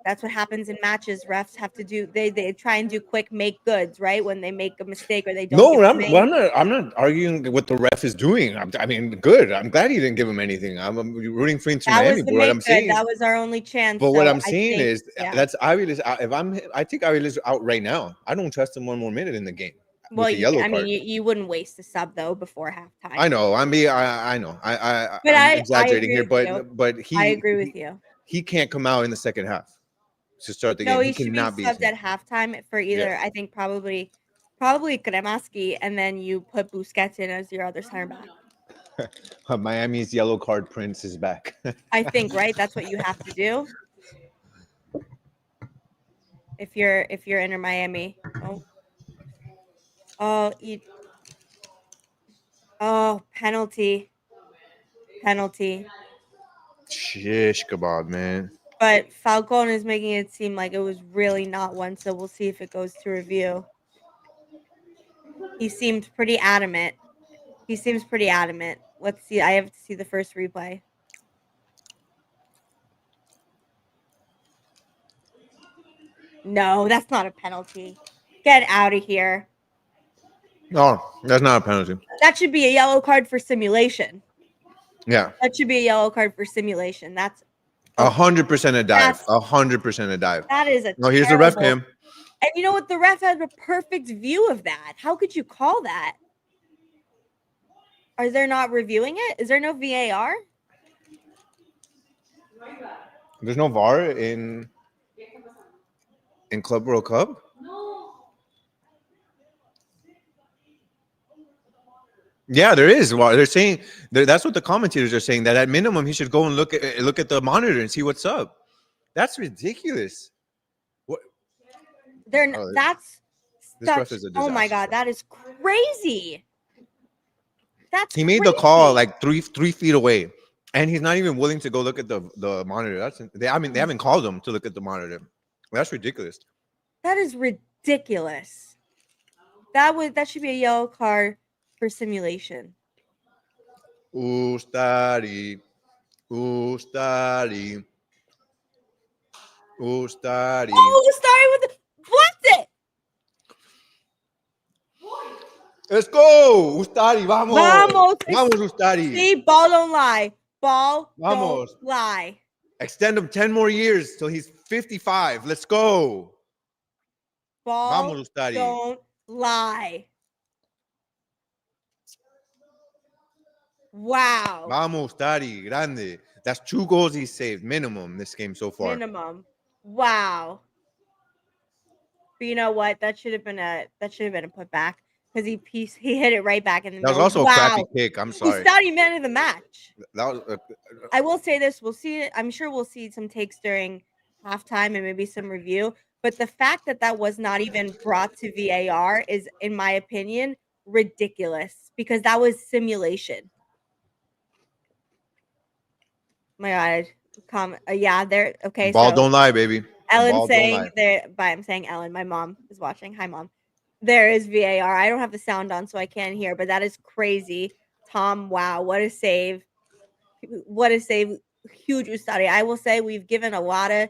that's what happens in matches. Refs have to do they try and do quick make goods, right? When they make a mistake or they don't. No, I'm not arguing what the ref is doing. I mean, good. I'm glad he didn't give him anything. I'm rooting for Inter Miami. But what I'm saying, that was our only chance. But what I'm saying is that's Aviles. I think Aviles out right now. I don't trust him one more minute in the game. Well, you wouldn't waste a sub though before halftime. I know. I know. I'm exaggerating here, but I agree with you. He can't come out in the second half to start the game. He should be subbed at halftime for either. I think probably Kremaski, and then you put Busquets in as your other center back. Miami's yellow card prince is back. I think, right? That's what you have to do. If you're in Miami. Penalty. Shish kebab, man. But Falcone is making it seem like it was really not one, so we'll see if it goes to review. He seemed pretty adamant. Let's see. I have to see the first replay. No, that's not a penalty. Get out of here. No, that's not a penalty. That should be a yellow card for simulation. Yeah. That should be a yellow card for simulation. That's 100% a dive. 100% a dive. That is a no. Here's the ref cam. And you know what? The ref had a perfect view of that. How could you call that? Are they not reviewing it? Is there no VAR? There's no VAR in Club World Cup? Yeah, there is. Well, they're saying that's what the commentators are saying. That at minimum, he should go and look at the monitor and see what's up. That's ridiculous. What? That's oh my god, that is crazy. He made the call like three feet away, and he's not even willing to go look at the monitor. They haven't called him to look at the monitor. That's ridiculous. That is ridiculous. That should be a yellow card for simulation. Ustari. Oh, Ustari with blocked it. Let's go, Ustari. Vamos, Ustari. See, ball don't lie. Don't lie. Extend him 10 more years till he's 55. Let's go. Vamos, Ustari. Don't lie. Wow. Vamos, Ustari. Grande. That's 2 goals he saved minimum this game so far. Minimum. Wow. But you know what? That should have been a putback because he hit it right back in the middle. That was also a crappy kick. I'm sorry. Ustari man of the match. That was. I will say this. We'll see it. I'm sure we'll see some takes during halftime and maybe some review. But the fact that was not even brought to VAR is, in my opinion, ridiculous because that was simulation. My God. Yeah, there. Okay. Ball don't lie, baby. Ellen saying there, but I'm saying Ellen, my mom is watching. Hi, Mom. There is VAR. I don't have the sound on, so I can't hear, but that is crazy. Tom, wow, what a save. What a save. Huge Ustari. I will say we've given a lot of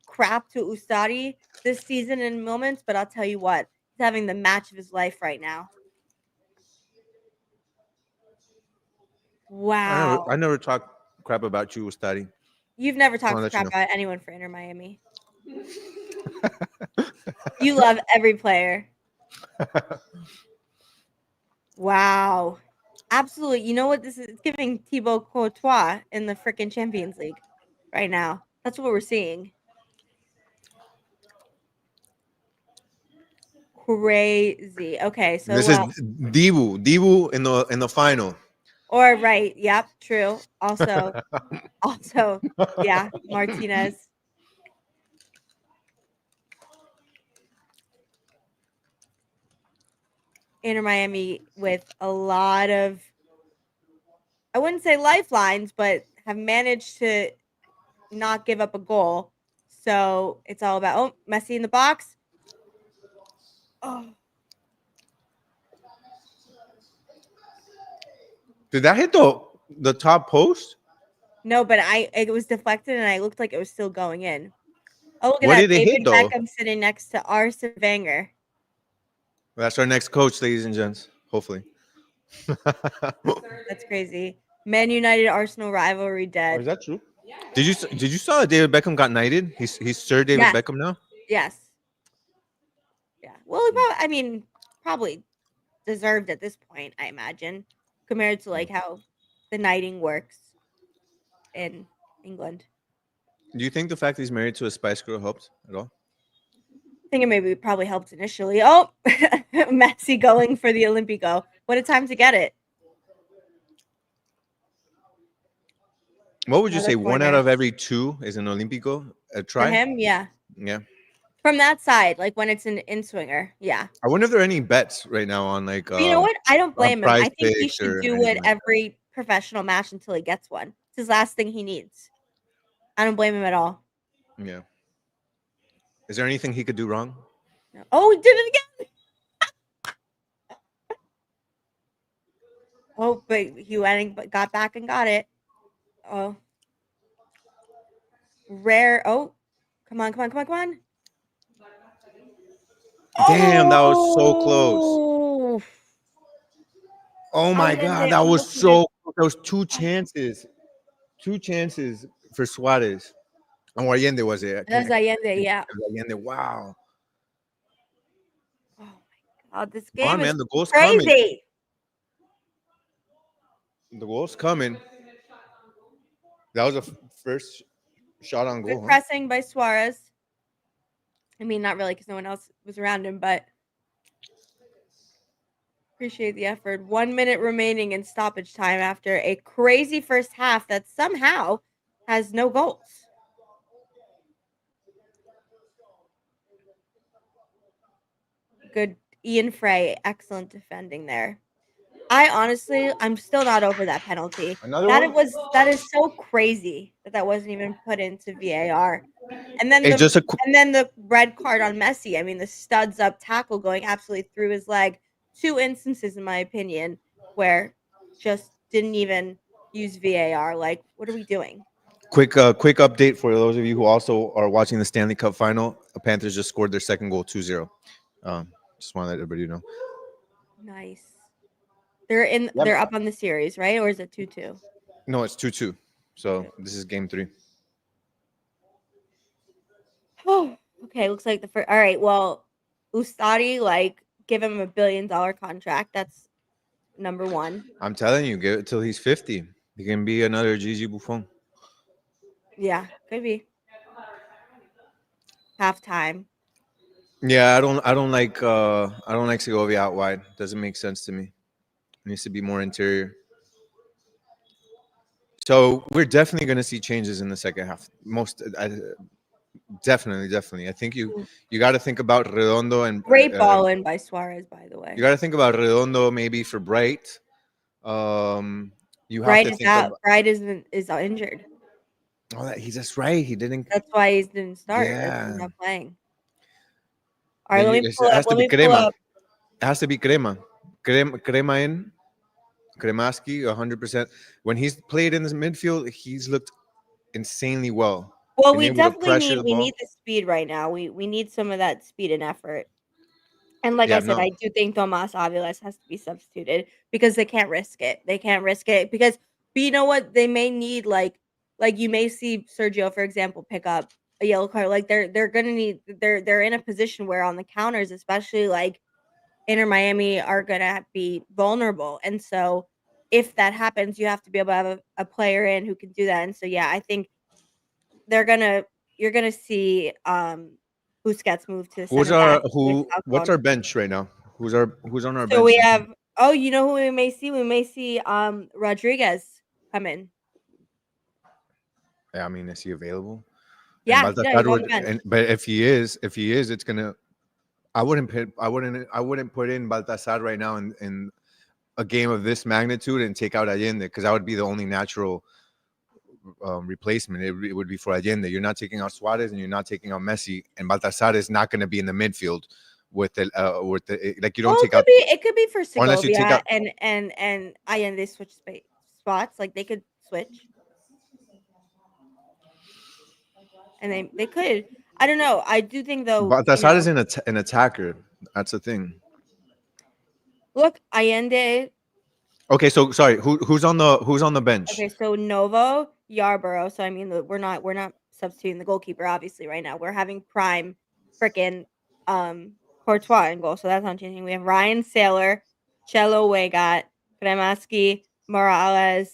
crap to Ustari this season in moments, but I'll tell you what, he's having the match of his life right now. Wow. I never talked crap about you, Ustari. You've never talked crap about anyone for Inter Miami. You love every player. Wow. Absolutely. You know what this is? It's giving Thibaut Courtois in the freaking Champions League right now. That's what we're seeing. Crazy. Okay, so this is Dibu in the final. Or right. Yep. True. Also, yeah. Martinez. Inter Miami with a lot of, I wouldn't say lifelines, but have managed to not give up a goal. So it's all about Messi in the box. Oh, Did that hit the top post? no, but it was deflected and I looked like it was still going in. Oh, look at What that. did it hit David though? Beckham sitting next to Arsene Wenger. That's our next coach, ladies and gents. Hopefully. That's crazy. Man United Arsenal rivalry dead. Is that true? Did you saw that David Beckham got knighted? He's Sir David Yes. Beckham now. Yes. Yeah. Well, I mean, probably deserved at this point, I imagine, compared to like how the knighting works in England. Do you think the fact that he's married to a Spice Girl helped at all? I think it maybe probably helped initially. Oh, Messi going for the Olympico. What a time to get it. What would you Another say? One out corner. of every two is an Olympico. A try For him, yeah. Yeah. From that side, like when it's an in-swinger, yeah. I wonder if there are any bets right now on like. But you know what? I don't blame him. Prize I think he Picks should or do anything it like that. every professional match until he gets one. It's his last thing he needs. I don't blame him at all. Yeah. Is there anything he could do wrong? No. Oh, he did it again. Oh, but he went and got back and got it. Oh. Rare. Oh, come on. Damn, that was so close. Oh, Oh my God, that was so. There was two chances for Suarez. And Allende was it? That's Allende, yeah. Allende, wow. Oh my God, this Come on, game is man, the goal's coming. crazy. The goal's coming. That was a first shot on goal. Good pressing by Suarez. I mean, not really because no one else was around him, but appreciate the effort. 1 minute remaining in stoppage time after a crazy first half that somehow has no goals. Good Ian Frey, excellent defending there. I'm still not over that penalty. Another one? That is so crazy that wasn't even put into VAR. And then It's just the red card on Messi. I mean, the studs up tackle going absolutely through his leg. 2 instances, in my opinion, where just didn't even use VAR. Like, what are we doing? quick update for those of you who also are watching the Stanley Cup final. The Panthers just scored their second goal, 2-0. Just want to let everybody know. Nice. They're up on the series, right? Or is it 2-2? No, it's 2-2. So this is game 3. Oh, okay. Looks like the first. All right. Well, Ustadi, like, give him $1 billion contract. That's number one. I'm telling you, give it till he's 50. He can be another Gigi Buffon. Yeah, could be. Halftime. Yeah, I don't like Segovia out wide. Doesn't make sense to me. It needs to be more interior. So we're definitely going to see changes in the second half. Definitely. I think you got to think about Redondo and Great ball in by Suarez, by the way. You got to think about Redondo maybe for Bright. You have Bright to is think out. Bright is injured. Oh, he's just right. He didn't. That's why he didn't start. Yeah. He's not playing. All right, let me It pull has up. to be Crema. It has to be Crema. Crema in. Kremaski, 100%. When he's played in the midfield, he's looked insanely well. Well, we definitely need the speed right now. We need some of that speed and effort. And like I said, I do think Tomas Aviles has to be substituted because they can't risk it. Because, but you know what? They may need like you may see Sergio, for example, pick up a yellow card. Like they're gonna need they're in a position where on the counters, especially like Inter Miami, are gonna be vulnerable. And so if that happens, you have to be able to have a player in who can do that. And so yeah, I think you're gonna see Busquets move to the center back. What's our bench right now? Who's on our bench? So we have Oh, you know who we may see? We may see Rodriguez come in. Yeah, I mean, is he available? And Yeah, no, he's Baltasar on the would, bench. but if he is, it's gonna. I wouldn't put in Baltasar right now in a game of this magnitude and take out Allende, because that would be the only natural replacement. It would be for Allende. You're not taking out Suarez and you're not taking out Messi, and Baltasar is not going to be in the midfield with the like, you Well, don't take out it could be for unless you take Segovia out. and Allende switch spots. Like they could switch, and they could. I don't know. I do think though, Baltasar is an attacker. That's the thing. look, Allende. Okay, so sorry. Who's on the bench? Okay, so Novo, Yarborough. So I mean, we're not substituting the goalkeeper obviously right now. We're having prime freaking Courtois in goal. So that's not changing. We have Ryan Sailor, Cello Wegat, Kremaski, Morales,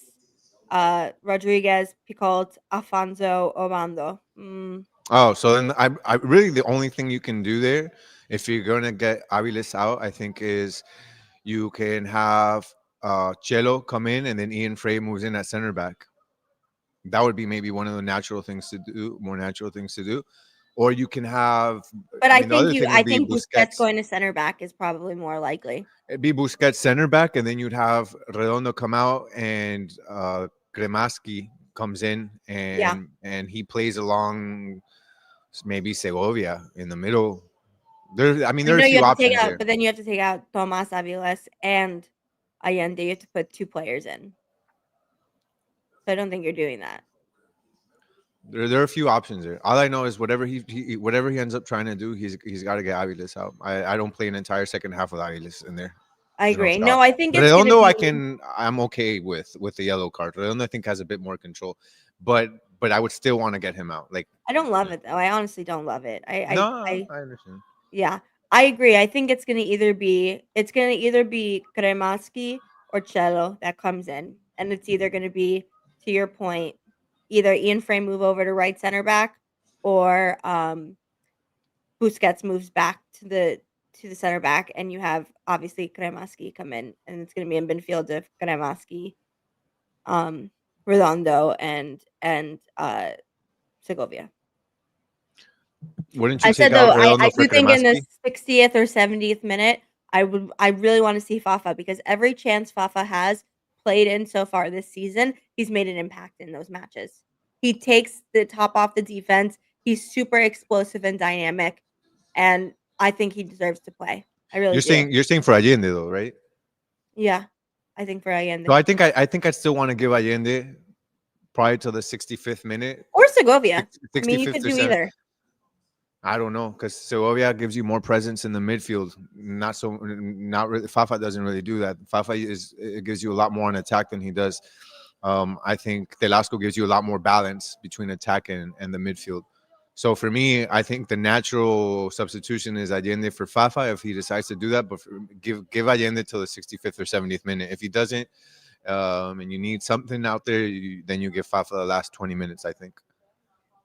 Rodriguez, Picolt, Afonso, Obando. Oh, so then I really, the only thing you can do there, if you're gonna get Aviles out, I think is you can have Chelo come in and then Ian Frey moves in at center back. That would be maybe one of the natural things to do, more natural things to do. Or you can have, But I mean, the other thing I would be think Busquets Busquets. going to center back is probably more likely. It'd be Busquets center back, and then you'd have Redondo come out, and Kremaski comes in, Yeah. and he plays along maybe Segovia in the middle. I mean, there are a No, you few have to take options out, there. but then you have to take out Tomas Aviles and Allende. You have to put 2 players in. So I don't think you're doing that. There are a few options there. All I know is whatever he ends up trying to do, he's got to get Aviles out. I don't play an entire second half with Aviles in there. I There's no agree. shot. No, I think it's gonna Redondo, be. I'm okay with the yellow card. Redondo, I think, has a bit more control, but I would still want to get him out. Like, I don't love it though. I honestly don't love it. no, I understand. Yeah, I agree. I think it's gonna either be Kremaski or Cello that comes in, and it's either gonna be, to your point, either Ian Frey move over to right center back, or Busquets moves back to the center back, and you have obviously Kremaski come in, and it's gonna be in midfield of Kremaski, um, Redondo, and Segovia. Wouldn't you I take said out though, Redondo I for do think in the Kremaski? 60th or 70th minute, I really want to see Fafa, because every chance Fafa has played in so far this season, he's made an impact in those matches. He takes the top off the defense. He's super explosive and dynamic, and I think he deserves to play. I really do. You're saying for Allende though, right? Yeah, I think for So Allende I think I still want to give Allende prior to the 65th minute, or Segovia. I mean, you 65th could or do 7th. either. I don't know, because Segovia gives you more presence in the midfield. Not really. Fafa doesn't really do that. Fafa it gives you a lot more on attack than he does. I think Telasco gives you a lot more balance between attack and the midfield. So for me, I think the natural substitution is Allende for Fafa if he decides to do that. But give Allende till the 65th or 70th minute. If he doesn't, and you need something out there, then you give Fafa the last 20 minutes, I think.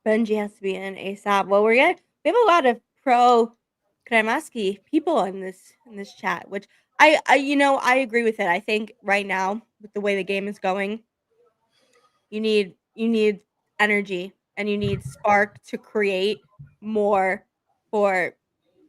Benji has to be in ASAP. Well, we have a lot of pro Kremaski people in this chat, which I agree with it. I think right now, with the way the game is going, you need energy and you need spark to create more for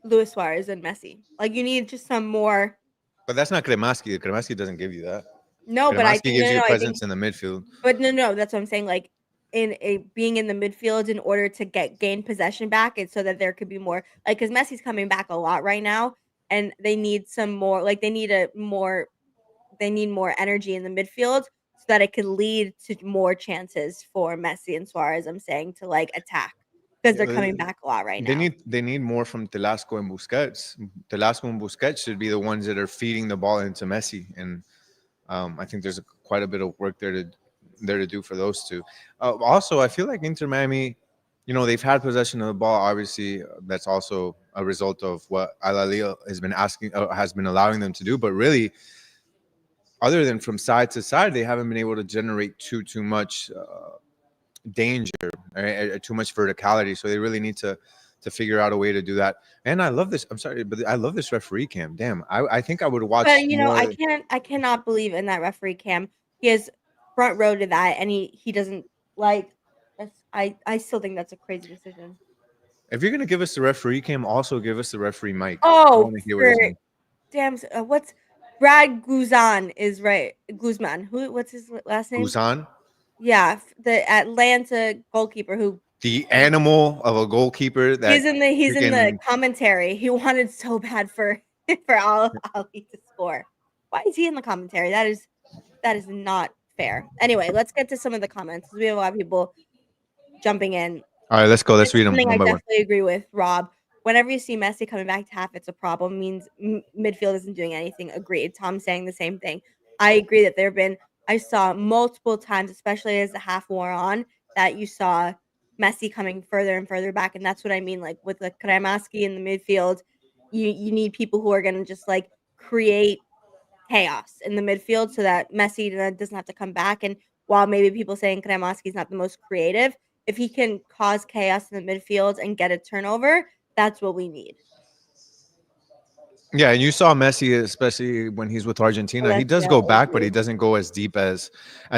Luis Suarez and Messi. Like you need just some more. But that's not Kremaski. Kremaski doesn't give you that. No, but I Kremaski think gives you no, I think presence in the midfield. But no, that's what I'm saying. Like being in the midfield in order to gain possession back, and so that there could be more. Like because Messi's coming back a lot right now, and they need some more. Like they need more energy in the midfield so that it could lead to more chances for Messi and Suarez. I'm saying to like attack because they're Yeah, coming back a lot right They now. need more from Telasco and Busquets. Telasco and Busquets should be the ones that are feeding the ball into Messi, and I think there's quite a bit of work there to do for those two. Also, I feel like Inter Miami, they've had possession of the ball. Obviously, that's also a result of what Al Ahly has been allowing them to do. But really, other than from side to side, they haven't been able to generate too much danger, right? Too much verticality. So they really need to to figure out a way to do that. And I love this. I'm sorry, but I love this referee cam. Damn, I think I would watch But you know, more. I cannot believe in that referee cam. He has front row to that, and he doesn't like. I still think that's a crazy decision. If you're gonna give us the referee cam, also give us the referee mic. I Oh, want to hear what for he's saying. damn! What's Brad Guzan is right? Guzman. Who? What's his last name? Guzan, Yeah, the Atlanta goalkeeper who the animal of a goalkeeper that he's in the freaking. commentary. He wanted so bad for Ali to score. Why is he in the commentary? That is not fair. Anyway, let's get to some of the comments. We have a lot of people jumping in. All right, let's go. Let's This is read them something one I by one. definitely agree with Rob. Whenever you see Messi coming back to half, it's a problem. Means midfield isn't doing anything. Agreed. Tom saying the same thing. I agree that there have been. I saw multiple times, especially as the half wore on, that you saw Messi coming further and further back, and that's what I mean. Like with the Kremaski in the midfield, you need people who are going to just like create chaos in the midfield so that Messi doesn't have to come back. And while maybe people saying Kremaski is not the most creative, if he can cause chaos in the midfield and get a turnover, that's what we need. Yeah, and you saw Messi, especially when he's with Argentina. He does go back, but he doesn't go as deep as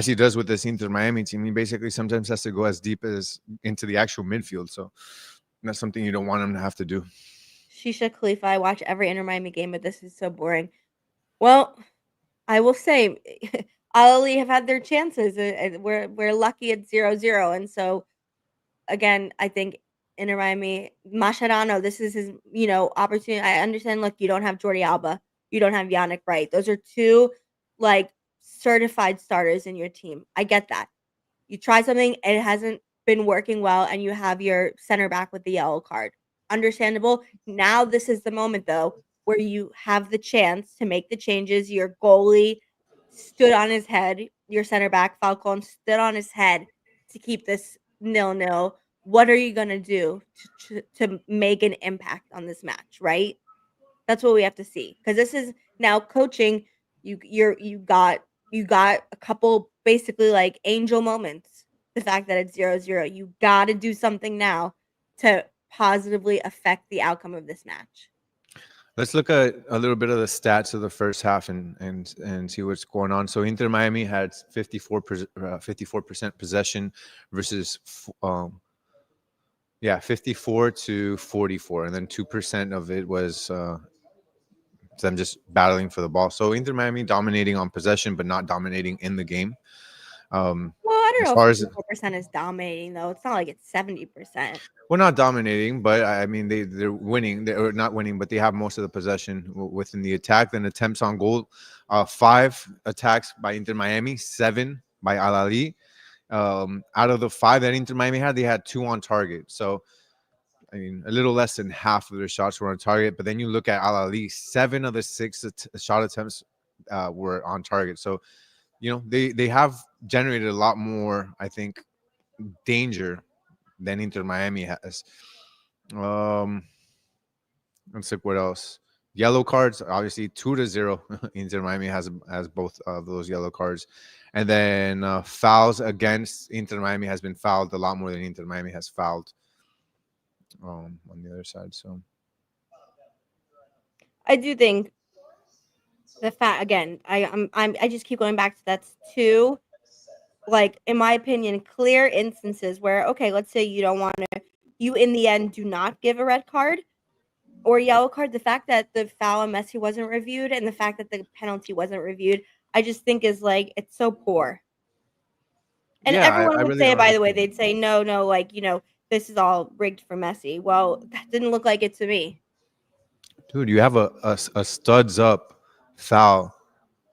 he does with this Inter Miami team. He basically sometimes has to go as deep as into the actual midfield. So that's something you don't want him to have to do. Shisha Khalifa, I watch every Inter Miami game, but this is so boring. Well, I will say, Ahly have had their chances. We're lucky at 0-0, and so again, I think Inter Miami, Mascherano, this is his, opportunity. I understand. Look, you don't have Jordi Alba, you don't have Yannick Wright. Those are two like certified starters in your team. I get that. You try something, it hasn't been working well, and you have your center back with the yellow card. Understandable. Now this is the moment though where you have the chance to make the changes. Your goalie stood on his head. Your center back Falcon stood on his head to keep this 0-0. What are you gonna do to make an impact on this match? Right. That's what we have to see, because this is now coaching. You got a couple basically like angel moments. The fact that it's 0-0, you got to do something now to positively affect the outcome of this match. Let's look at a little bit of the stats of the first half and see what's going on. So Inter Miami had 54% possession versus 54 to 44, and then 2% of it was them just battling for the ball. So Inter Miami dominating on possession, but not dominating in the game. Well, I don't as know far if as 54% is dominating though. It's not like it's 70%. well, not dominating, but I mean they're winning. They're not winning, but they have most of the possession within the attack. Then attempts on goal, 5 attacks by Inter Miami, 7 by Ahly. Out of the 5 that Inter Miami had, they had 2 on target. So I mean, a little less than half of their shots were on target. But then you look at Ahly, 7 of the 6 shot attempts were on target. So they have generated a lot more, I think, danger than Inter Miami has. Let's look what else. Yellow cards, obviously 2-0. Inter Miami has both of those yellow cards, and then fouls against Inter Miami has been fouled a lot more than Inter Miami has fouled on the other side. So I do think the fact again, I just keep going back to that's 2, like in my opinion, clear instances where okay, let's say you don't want to, you in the end do not give a red card or yellow card. The fact that the foul on Messi wasn't reviewed and the fact that the penalty wasn't reviewed, I just think is like it's so poor. And yeah, everyone I would really say, don't by the way, understand. they'd say no, like this is all rigged for Messi. Well, that didn't look like it to me. Dude, you have a studs up foul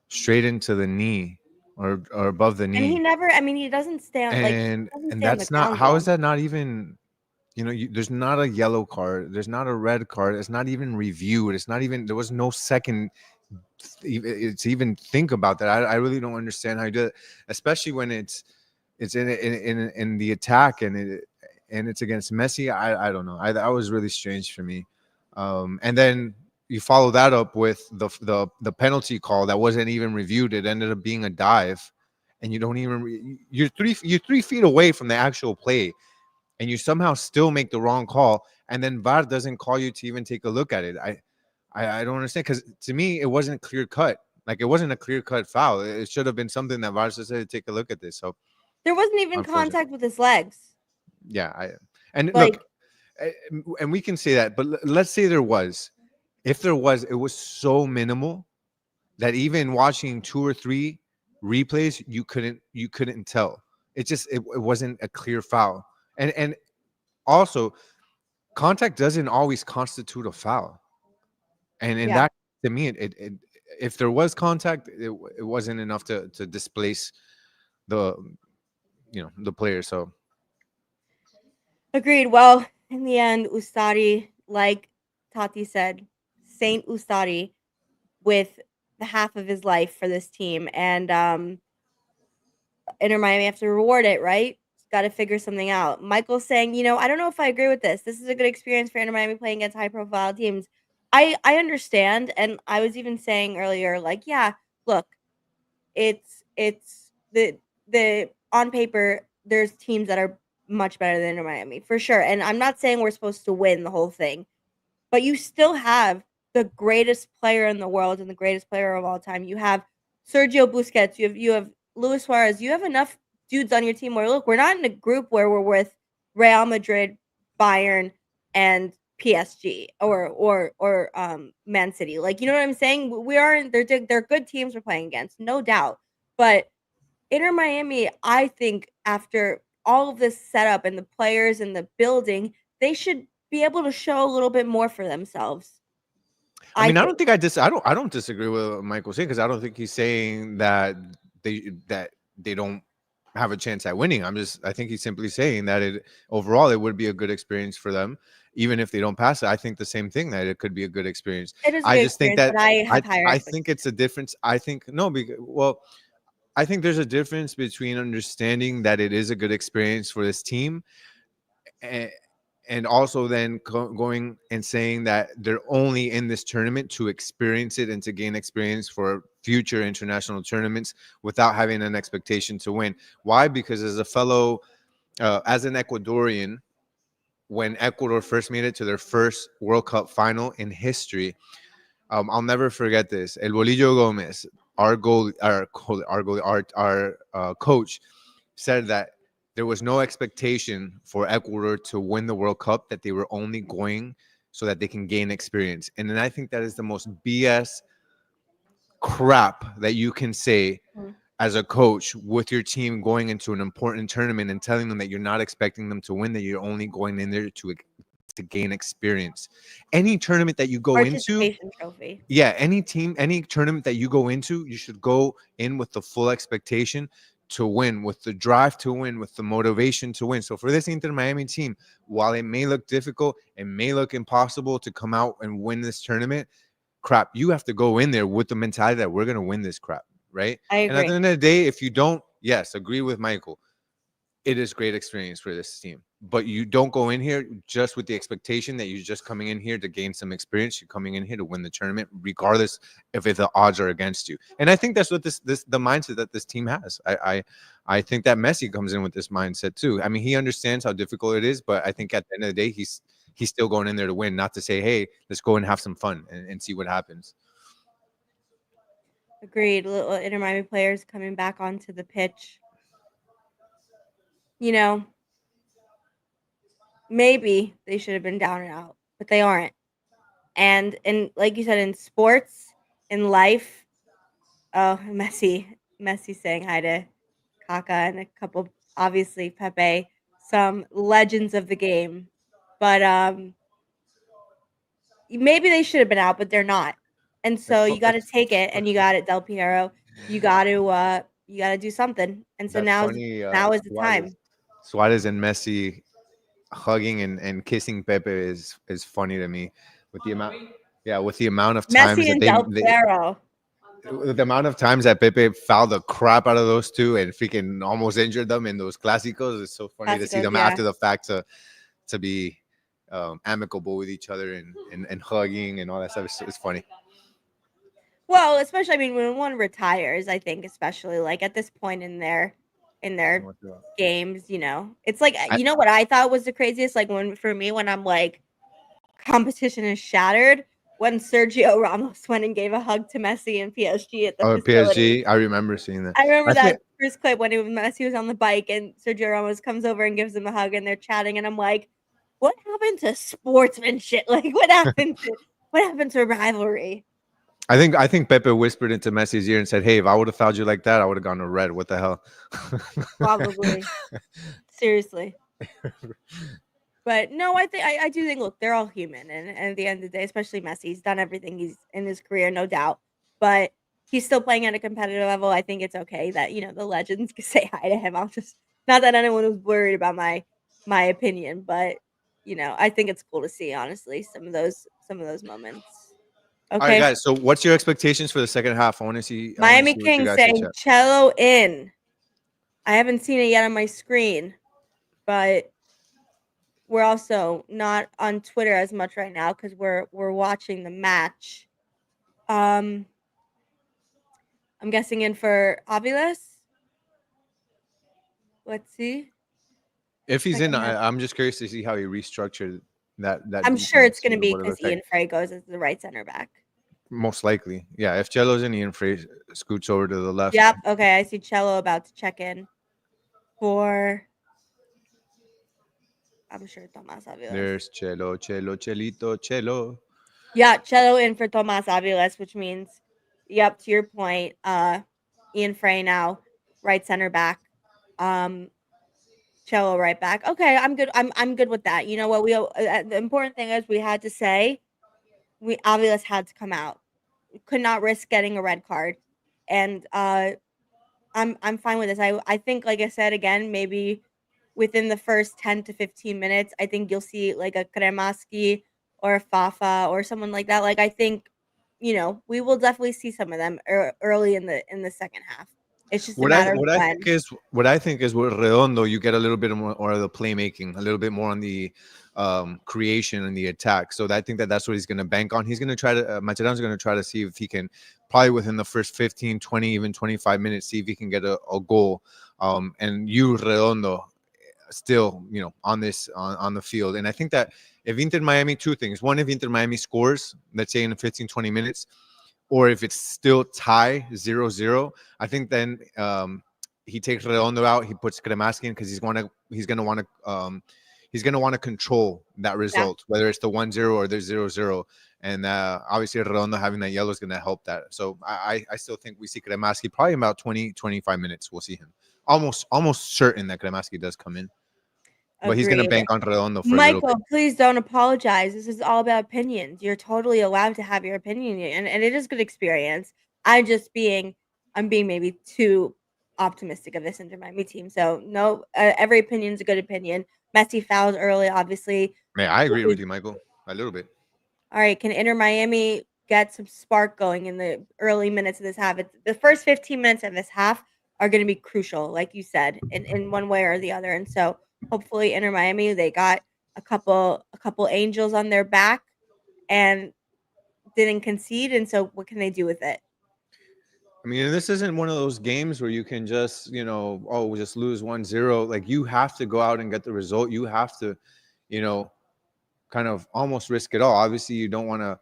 straight into the knee or above the And he knee, never, I mean, he doesn't stand like he and doesn't stay on the that's not, ground how is long. that not even, there's not a yellow card, there's not a red card, it's not even reviewed, it's not even, there was no second it's even think about that. I really don't understand how you do it, especially when it's in the attack and it's against Messi. I don't know. That was really strange for me. And then you follow that up with the penalty call that wasn't even reviewed. It ended up being a dive, and you don't even you're 3 feet away from the actual play, and you somehow still make the wrong call, and then VAR doesn't call you to even take a look at it. I don't understand, because to me it wasn't clear cut. Like, it wasn't a clear cut foul. It should have been something that VAR said, take a look at this. So There wasn't even unfortunate. contact with his legs. Yeah, and Like, look, and we can say that, but let's say there was. If there was, it was so minimal that even watching 2 or 3 replays, you couldn't tell. It wasn't a clear foul. And also, contact doesn't always constitute a foul. And in yeah, that, to me, it if there was contact, it wasn't enough to displace the the player. So agreed. Well, in the end, Ustari, like Tati said, Saint Ustari with the half of his life for this team, and Inter Miami have to reward it, right? Got to figure something out. Michael's saying, I don't know if I agree with this. This is a good experience for Inter Miami playing against high profile teams. I understand, and I was even saying earlier, like, yeah, look, it's the on paper, there's teams that are much better than Inter Miami for sure. And I'm not saying we're supposed to win the whole thing, but you still have the greatest player in the world and the greatest player of all time. You have Sergio Busquets. You have Luis Suarez. You have enough dudes on your team where, look, we're not in a group where we're with Real Madrid, Bayern, and PSG or Man City. Like, you know what I'm saying? We aren't. They're good teams we're playing against, no doubt. But Inter Miami, I think, after all of this setup and the players and the building, they should be able to show a little bit more for themselves. I I mean, I think. don't think I don't disagree with what Michael saying, because I don't think he's saying that they don't have a chance at winning. I think he's simply saying that it overall it would be a good experience for them, even if they don't pass it. I think the same thing, that it could be a good experience. It is a I good just think experience, that but I I have higher I think expectations. it's a difference. I think no, because, well, I think there's a difference between understanding that it is a good experience for this team, and, and also then going and saying that they're only in this tournament to experience it and to gain experience for future international tournaments without having an expectation to win. Why? Because as an Ecuadorian, when Ecuador first made it to their first World Cup final in history, I'll never forget this. El Bolillo Gomez, our coach, said that there was no expectation for Ecuador to win the World Cup, that they were only going so that they can gain experience. And then I think that is the most BS crap that you can say Mhm. as a coach with your team going into an important tournament and telling them that you're not expecting them to win, that you're only going in there to gain experience. Any tournament that you go into, Participation trophy. yeah, any tournament that you go into, you should go in with the full expectation to win, with the drive to win, with the motivation to win. So for this Inter Miami team, while it may look difficult, it may look impossible to come out and win this tournament, crap, you have to go in there with the mentality that we're going to win this crap, right? I And at the agree. end of the day, if you don't, yes, agree with Michael, it is great experience for this team. But you don't go in here just with the expectation that you're just coming in here to gain some experience. You're coming in here to win the tournament, regardless if the odds are against you. And I think that's what the mindset that this team has. I think that Messi comes in with this mindset too. I mean, he understands how difficult it is, but I think at the end of the day, he's still going in there to win, not to say, hey, let's go and have some fun and see what happens. Agreed. Little Inter Miami players coming back onto the pitch. You know, maybe they should have been down and out, but they aren't. And like you said, in sports, in life, oh, Messi saying hi to Kaka and a couple, obviously Pepe, some legends of the game. But maybe they should have been out, but they're not. And so you got to It's take it, and you got it, Del Piero. You got to do something. And so that funny now is the time. Suarez and Messi hugging and kissing Pepe is funny to me, with the amount yeah with the amount of times Messi that and Del they Piero. with the amount of times that Pepe fouled the crap out of those two and freaking almost injured them in those clásicos. It's so funny to see Clásicos, them yeah. after the fact to be amicable with each other and hugging and all that stuff. It's funny. Well, especially, I mean, when one retires, I think, especially like at this point in their in their games. You know, it's like you know what I thought was the craziest. Like when I'm like competition is shattered when Sergio Ramos went and gave a hug to Messi and PSG at the facility. PSG. I remember seeing that. I remember that first clip when Messi was on the bike and Sergio Ramos comes over and gives him a hug and they're chatting and I'm like, what happened to sportsmanship? Like what happened to rivalry? I think Pepe whispered into Messi's ear and said, "Hey, if I would have fouled you like that, I would have gone to red. What the hell?" Probably. Seriously. But no, I do think look, they're all human and at the end of the day, especially Messi, he's done everything he's in his career, no doubt. But he's still playing at a competitive level. I think it's okay that, you know, the legends can say hi to him. I'll just not that anyone was worried about my opinion, but you know, I think it's cool to see, honestly, some of those moments. Okay. All right, guys. So, what's your expectations for the second half? I want to see Miami King saying cello in. I haven't seen it yet on my screen, but we're also not on Twitter as much right now because we're watching the match. I'm guessing in for Aviles. Let's see. If he's in, I'm just curious to see how he restructured that. I'm sure it's going to be because Ian Frey goes as the right center back. Most likely, yeah. If Cello's in, Ian Frey scoots over to the left. Yep. Okay, I see Cello about to check in for. I'm sure Tomas Aviles. There's Chelito. Yeah, Cello in for Tomas Aviles, which means, yep, to your point, Ian Frey now, right center back. Cello right back. Okay, I'm good. I'm good with that. You know what? The important thing is we had to say, Aviles had to come out. We could not risk getting a red card, and I'm fine with this. I think, like I said again, maybe within the first 10 to 15 minutes, I think you'll see like a Kremaski or a Fafa or someone like that. Like I think, you know, we will definitely see some of them early in the second half. It's just a matter of when. What I think is with Redondo, you get a little bit more or the playmaking, a little bit more on the creation and the attack. So I think that's what he's going to bank on. He's going to try to Macherano's going to try to see if he can probably within the first 15, 20, even 25 minutes, see if he can get a goal. And you Redondo still, you know, on the field. And I think that if Inter Miami, two things. One, if Inter Miami scores, let's say in 15, 20 minutes, or if it's still tie 0-0, I think then he takes Redondo out, he puts Kremaski in because he's gonna want to control that result, whether it's the 1-0 or the 0-0. And obviously Redondo having that yellow is gonna help that. So I still think we see Kremaski probably in about 20-25 minutes. We'll see him. Almost certain that Kremaski does come in. But he's going to bank on Redondo for Michael, please don't apologize. This is all about opinions. You're totally allowed to have your opinion, and it is good experience. I'm being maybe too optimistic of this Inter Miami team. So no, every opinion is a good opinion. Messi fouls early, obviously. Man, I agree with you, Michael, a little bit. All right, can Inter Miami get some spark going in the early minutes of this half? The first 15 minutes of this half are going to be crucial, like you said, in one way or the other, and so. Hopefully, Inter Miami, they got a couple angels on their back and didn't concede. And so, what can they do with it? I mean, this isn't one of those games where you can just, you know, just lose 1-0. Like you have to go out and get the result. You have to, you know, kind of almost risk it all. Obviously, you don't want to,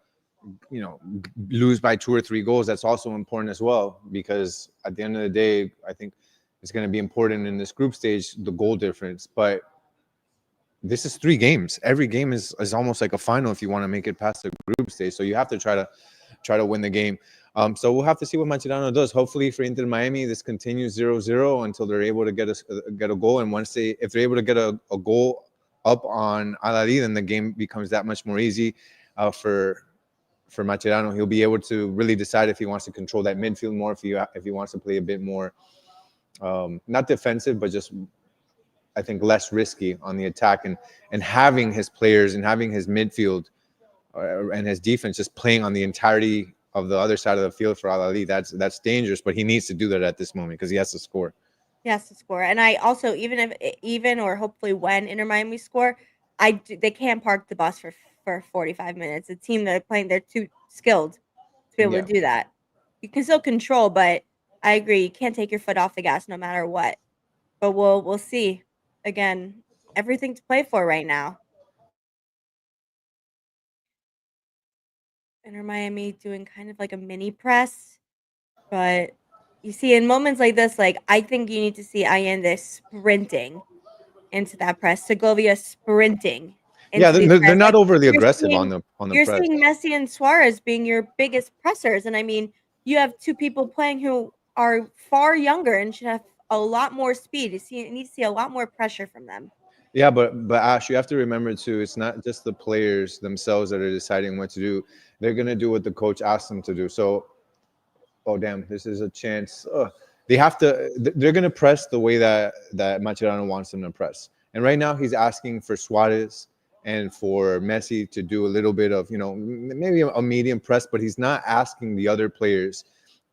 you know, lose by 2 or 3 goals. That's also important as well, because at the end of the day, I think it's going to be important in this group stage, the goal difference. But this is 3 games. Every game is almost like a final if you want to make it past the group stage. So you have to try to win the game. So we'll have to see what Macherano does. Hopefully for Inter Miami, this continues 0-0 until they're able to get a goal. And if they're able to get a goal up on Ahly, then the game becomes that much more easy for Macherano. He'll be able to really decide if he wants to control that midfield more, if he wants to play a bit more. Not defensive, but just I think less risky on the attack, and having his players and having his midfield and his defense just playing on the entirety of the other side of the field for Ahly. That's dangerous, but he needs to do that at this moment because he has to score. He has to score, and I also even or hopefully when Inter Miami score, they can't park the bus for 45 minutes. The team that are playing, they're too skilled to be able to do that. You can still control, but I agree. You can't take your foot off the gas no matter what. but we'll see. Again, everything to play for right now. Inter Miami doing kind of like a mini press, but you see in moments like this, like I think you need to see Allende sprinting into that press, Segovia sprinting Yeah, into these they're press. not Like overly you're aggressive seeing, on the you're press. seeing Messi and Suarez being your biggest pressers, and I mean you have two people playing who are far younger and should have a lot more speed. You need to see a lot more pressure from them. Yeah, but Ash, you have to remember too, it's not just the players themselves that are deciding what to do. They're gonna do what the coach asks them to do. So, oh damn, this is a chance. Ugh. They have to. They're gonna press the way that Mascherano wants them to press. And right now, he's asking for Suarez and for Messi to do a little bit of, maybe a medium press, but he's not asking the other players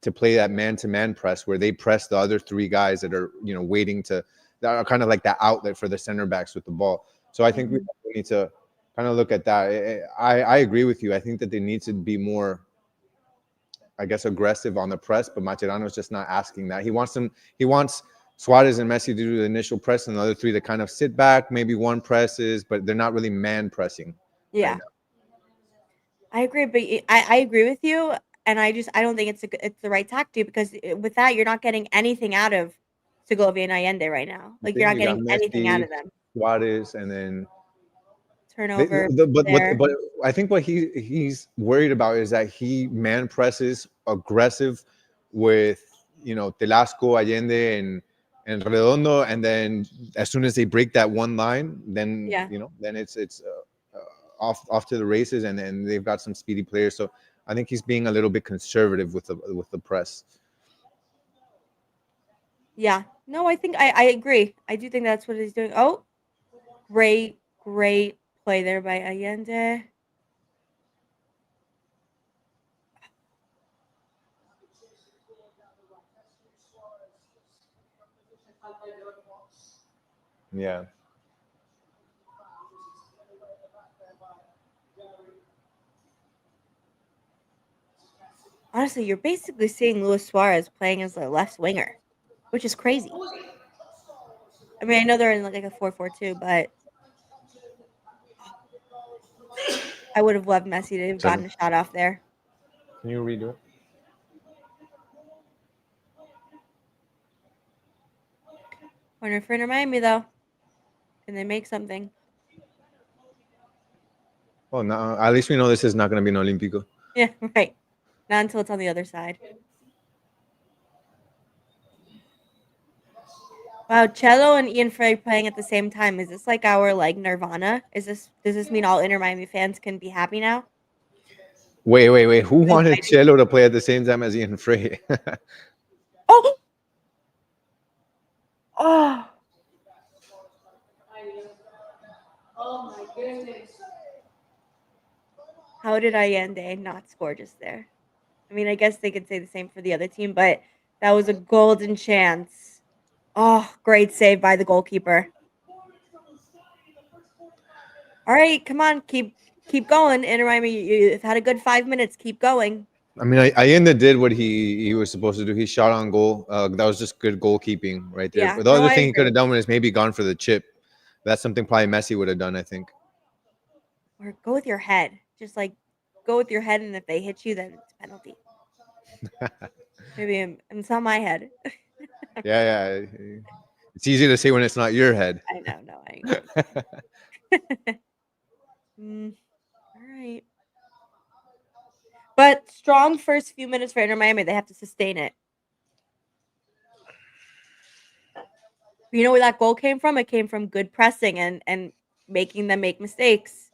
to play that man-to-man press where they press the other three guys that are, waiting to, that are kind of like that outlet for the center backs with the ball. So I think we need to kind of look at that. I agree with you. I think that they need to be more, I guess, aggressive on the press, but Mascherano's just not asking that. He wants Suarez and Messi to do the initial press and the other three to kind of sit back, maybe one presses, but they're not really man pressing. Yeah, right I agree, but I agree with you, and I don't think it's the right tactic because with that you're not getting anything out of Segovia and Allende right now. Like you're not You got getting anything out Messi, of them. Suarez, and then Turnover but there. I think what he's worried about is that he man presses aggressive with Telasco, Allende, and Redondo, and then as soon as they break that one line, then Yeah. then it's off to the races, and then they've got some speedy players. So I think he's being a little bit conservative with the press. Yeah. No, I think I agree. I do think that's what he's doing. Oh, great play there by Allende. Yeah. Honestly, you're basically seeing Luis Suarez playing as a left winger, which is crazy. I mean, I know they're in like a 4-4-2, but I would have loved Messi to have gotten a shot off there. Can you redo it? Corner for Inter Miami, though. Can they make something? Well, now at least we know this is not going to be an Olímpico. Yeah, right. Not until it's on the other side. Wow, Cello and Ian Frey playing at the same time. Is this like our Nirvana? Does this mean all Inter Miami fans can be happy now? Wait. Who No wanted fighting. Cello to play at the same time as Ian Frey? Oh! Oh! Oh my goodness. How did Allende not score just there? I mean, I guess they could say the same for the other team, but that was a golden chance. Oh, great save by the goalkeeper. All right, come on, keep going. Inter Miami, you've had a good 5 minutes. Keep going. I mean, Allende did what he was supposed to do. He shot on goal. That was just good goalkeeping right there. Yeah, But the no, other I thing he could agree. have done was maybe gone for the chip. That's something probably Messi would have done, I think. Or go with your head. Just go with your head, and if they hit you, then it's a penalty. Maybe it's not my head. Yeah. It's easy to say when it's not your head. I know, no, I know. All right. But strong first few minutes for Inter Miami. They have to sustain it. You know where that goal came from? It came from good pressing and making them make mistakes.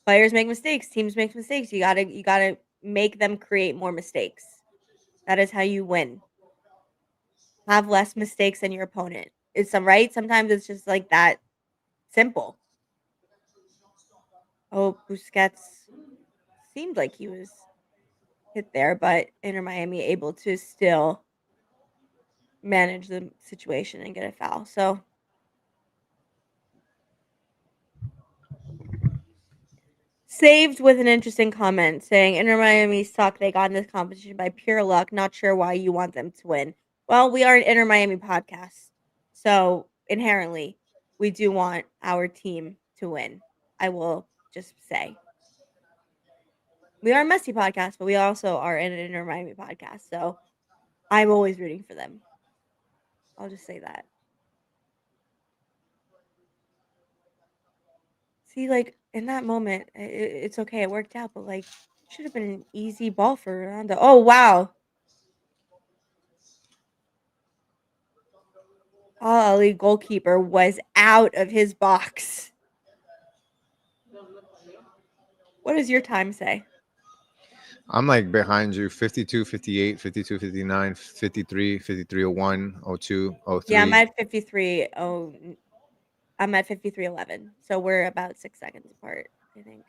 Players make mistakes, teams make mistakes. You gotta make them create more mistakes. That is how you win. Have less mistakes than your opponent. It's right. Sometimes it's just like that simple. Oh, Busquets seemed like he was hit there, but Inter Miami able to still manage the situation and get a foul. So saved with an interesting comment saying Inter Miami suck. They got in this competition by pure luck. Not sure why you want them to win. Well, we are an Inter Miami podcast, So inherently, we do want our team to win. I will just say. We are a Messi podcast, but we also are an Inter Miami podcast. So I'm always rooting for them. I'll just say that. See, like in that moment, it's okay. It worked out, but like should have been an easy ball for Ronaldo. Oh wow, Ahly goalkeeper was out of his box. What does your time say? I'm like behind you 52, 58, 52, 59, 53, 53, 01, 02, Yeah, I'm 03. at 53. Oh, I'm at 53:11. So we're about 6 seconds apart, I think.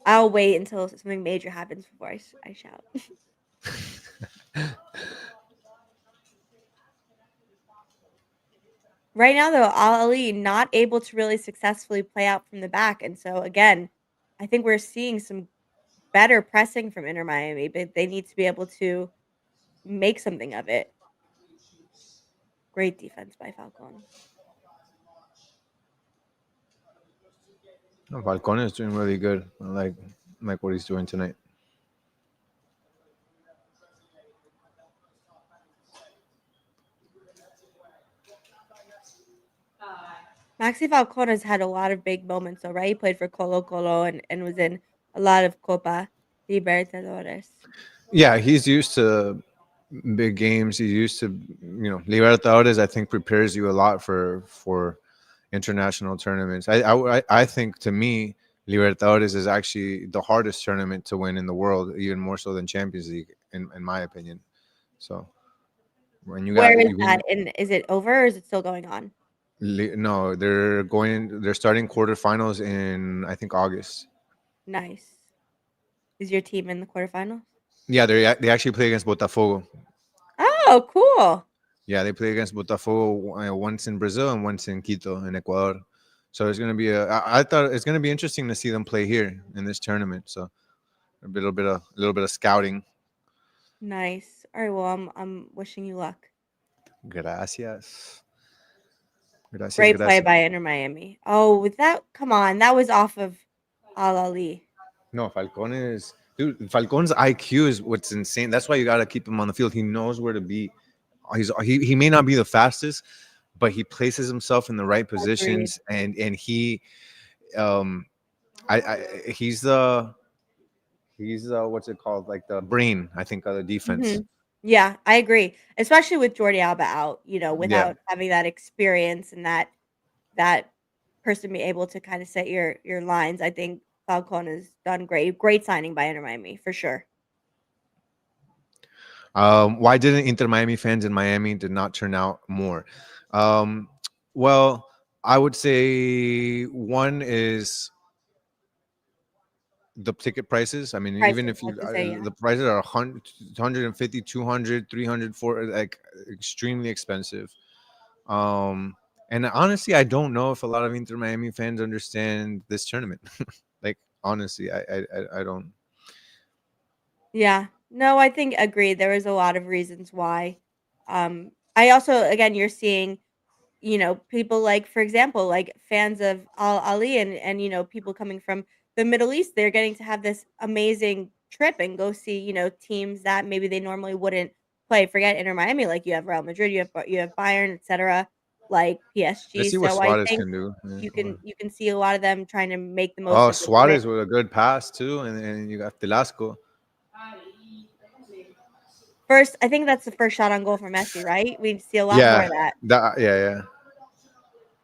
I'll wait until something major happens before I shout. Right now, though, Ali not able to really successfully play out from the back, and so again, I think we're seeing some better pressing from Inter Miami, but they need to be able to make something of it. Great defense by Falcone. Falcone is doing really good. I like what he's doing tonight. Maxi Falcone has had a lot of big moments, though, right? He played for Colo Colo and was in a lot of Copa Libertadores. Yeah, he's used to big games. He's used to, Libertadores. I think prepares you a lot for international tournaments. I think, to me, Libertadores is actually the hardest tournament to win in the world, even more so than Champions League, in my opinion. So when you got Where is you that? can, And is it over or is it still going on? no, they're starting quarterfinals in, I think, August. Nice. Is your team in the quarterfinals? Yeah, they actually play against Botafogo. Oh, cool. Yeah, they play against Botafogo once in Brazil and once in Quito in Ecuador. So it's gonna be I thought it's gonna be interesting to see them play here in this tournament. So a little bit of scouting. Nice. All right, well, I'm wishing you luck. Gracias. Gracias, Great play gracias. by Inter Miami. Oh, with that, come on, that was off of Al Ali. No, Falcon's IQ is what's insane. That's why you gotta keep him on the field. He knows where to be. He may not be the fastest, but he places himself in the right Agreed. positions, and he um he's the what's it called, like the brain, I think, of the defense. Yeah, I agree. Especially with Jordi Alba out, Yeah. without having that experience and that person be able to kind of set your lines. I think Falcone has done great. Great signing by Inter Miami for sure. Why didn't Inter Miami fans in Miami did not turn out more? Um, well, I would say one is the ticket prices. I mean, even Prices, if I you was gonna say, yeah. the prices are 150, 200, 300, 400, like extremely expensive. And honestly, I don't know if a lot of Inter Miami fans understand this tournament. Like, honestly, I don't. Yeah. No, I think agreed. There was a lot of reasons why. I also again you're seeing, people like, for example, like fans of Al Ali and people coming from the Middle East, they're getting to have this amazing trip and go see, teams that maybe they normally wouldn't play. Forget Inter Miami, like you have Real Madrid, you have Bayern, etc., like Let's PSG. see what So I Suarez think can do. you can see a lot of them trying to make the most Oh, of the tournament. Suarez with a good pass too, and you got Velasco. First, I think that's the first shot on goal for Messi, right? We see a lot more Yeah, of that. yeah.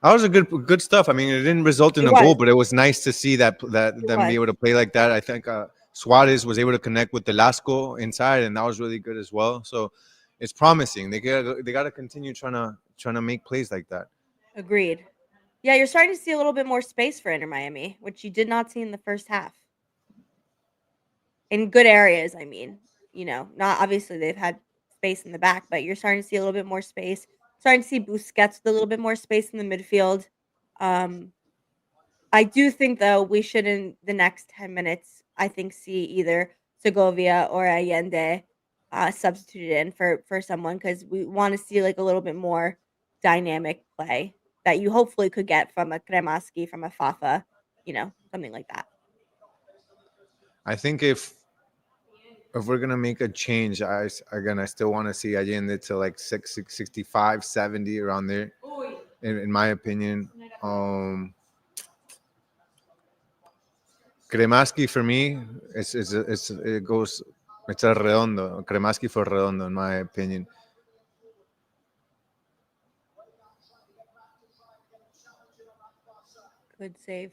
That was a good stuff. I mean, it didn't result in It a goal, was. but it was nice to see that It them be was. able to play like that. I think Suarez was able to connect with Velasco inside, and that was really good as well. So it's promising. They got to continue trying to make plays like that. Agreed. Yeah, you're starting to see a little bit more space for Inter Miami, which you did not see in the first half. In good areas, I mean. Not obviously they've had space in the back, but you're starting to see a little bit more space. Starting to see Busquets with a little bit more space in the midfield. Um, I do think though we should in the next 10 minutes, I think, see either Segovia or Allende substituted in for someone because we want to see like a little bit more dynamic play that you hopefully could get from a Kremaski, from a Fafa, something like that. I think if we're gonna make a change, again I still want to see Allende to like 65, 70 around there. In my opinion, Kremaski for me it goes. It's a redondo. Kremaski for redondo, in my opinion. Good save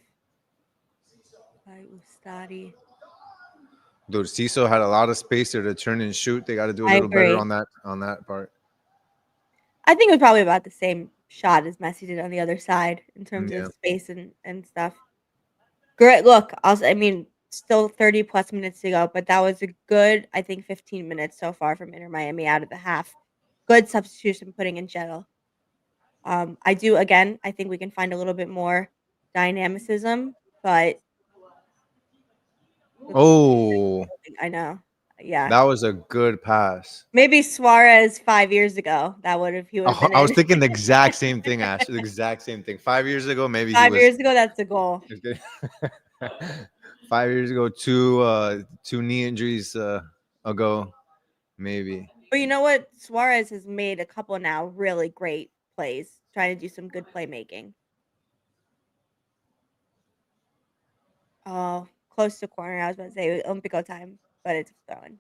by Ustadi. Dude, Ciso had a lot of space there to turn and shoot. They got to do a I little better agree. on that part. I think it was probably about the same shot as Messi did on the other side in terms of Yeah. space and stuff. Great look. Also, I mean, still 30 plus minutes to go, but that was a good, I think, 15 minutes so far from Inter Miami out of the half. Good substitution putting in Jettle. I think we can find a little bit more dynamicism, but Oh, I know. Yeah. that was a good pass. Maybe Suarez 5 years ago, he would have been I was in. thinking the exact same thing, Ash. The exact same thing. 5 years ago, maybe he 5 was. years ago, that's a goal. 5 years ago, two knee injuries ago, maybe. But you know what? Suarez has made a couple now really great plays, trying to do some good playmaking. Oh, close to corner. I was about to say Olympico time, but it's throwing.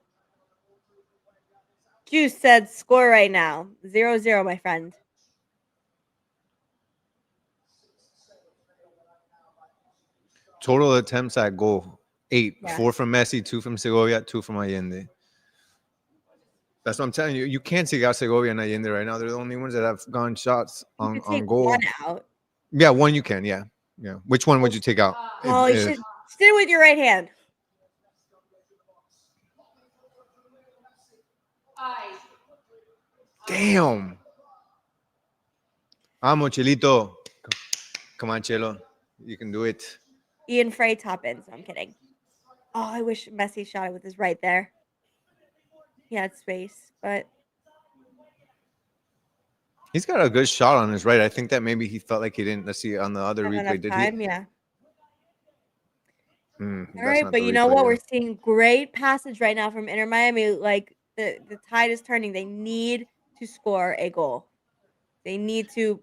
Juice said score right now. 0-0, my friend. Total attempts at goal 8, Yeah. 4 from Messi, 2 from Segovia, 2 from Allende. That's what I'm telling you. You can't take out Segovia and Allende right now. They're the only ones that have gone shots on goal. One out. Yeah, one you can. Yeah. Which one would you take out? Oh, you should sit with your right hand. Damn. Vamos, Chelito. Come on, Chelo. You can do it. Ian Frey top ends. No, I'm kidding. Oh, I wish Messi shot it with his right there. He had space, but He's got a good shot on his right. I think that maybe he felt like he didn't. Let's see on the other replay. Did time, he? yeah. All Right, but you know what? We're seeing great passage right now from Inter Miami. Like the tide is turning. They need to score a goal. They need to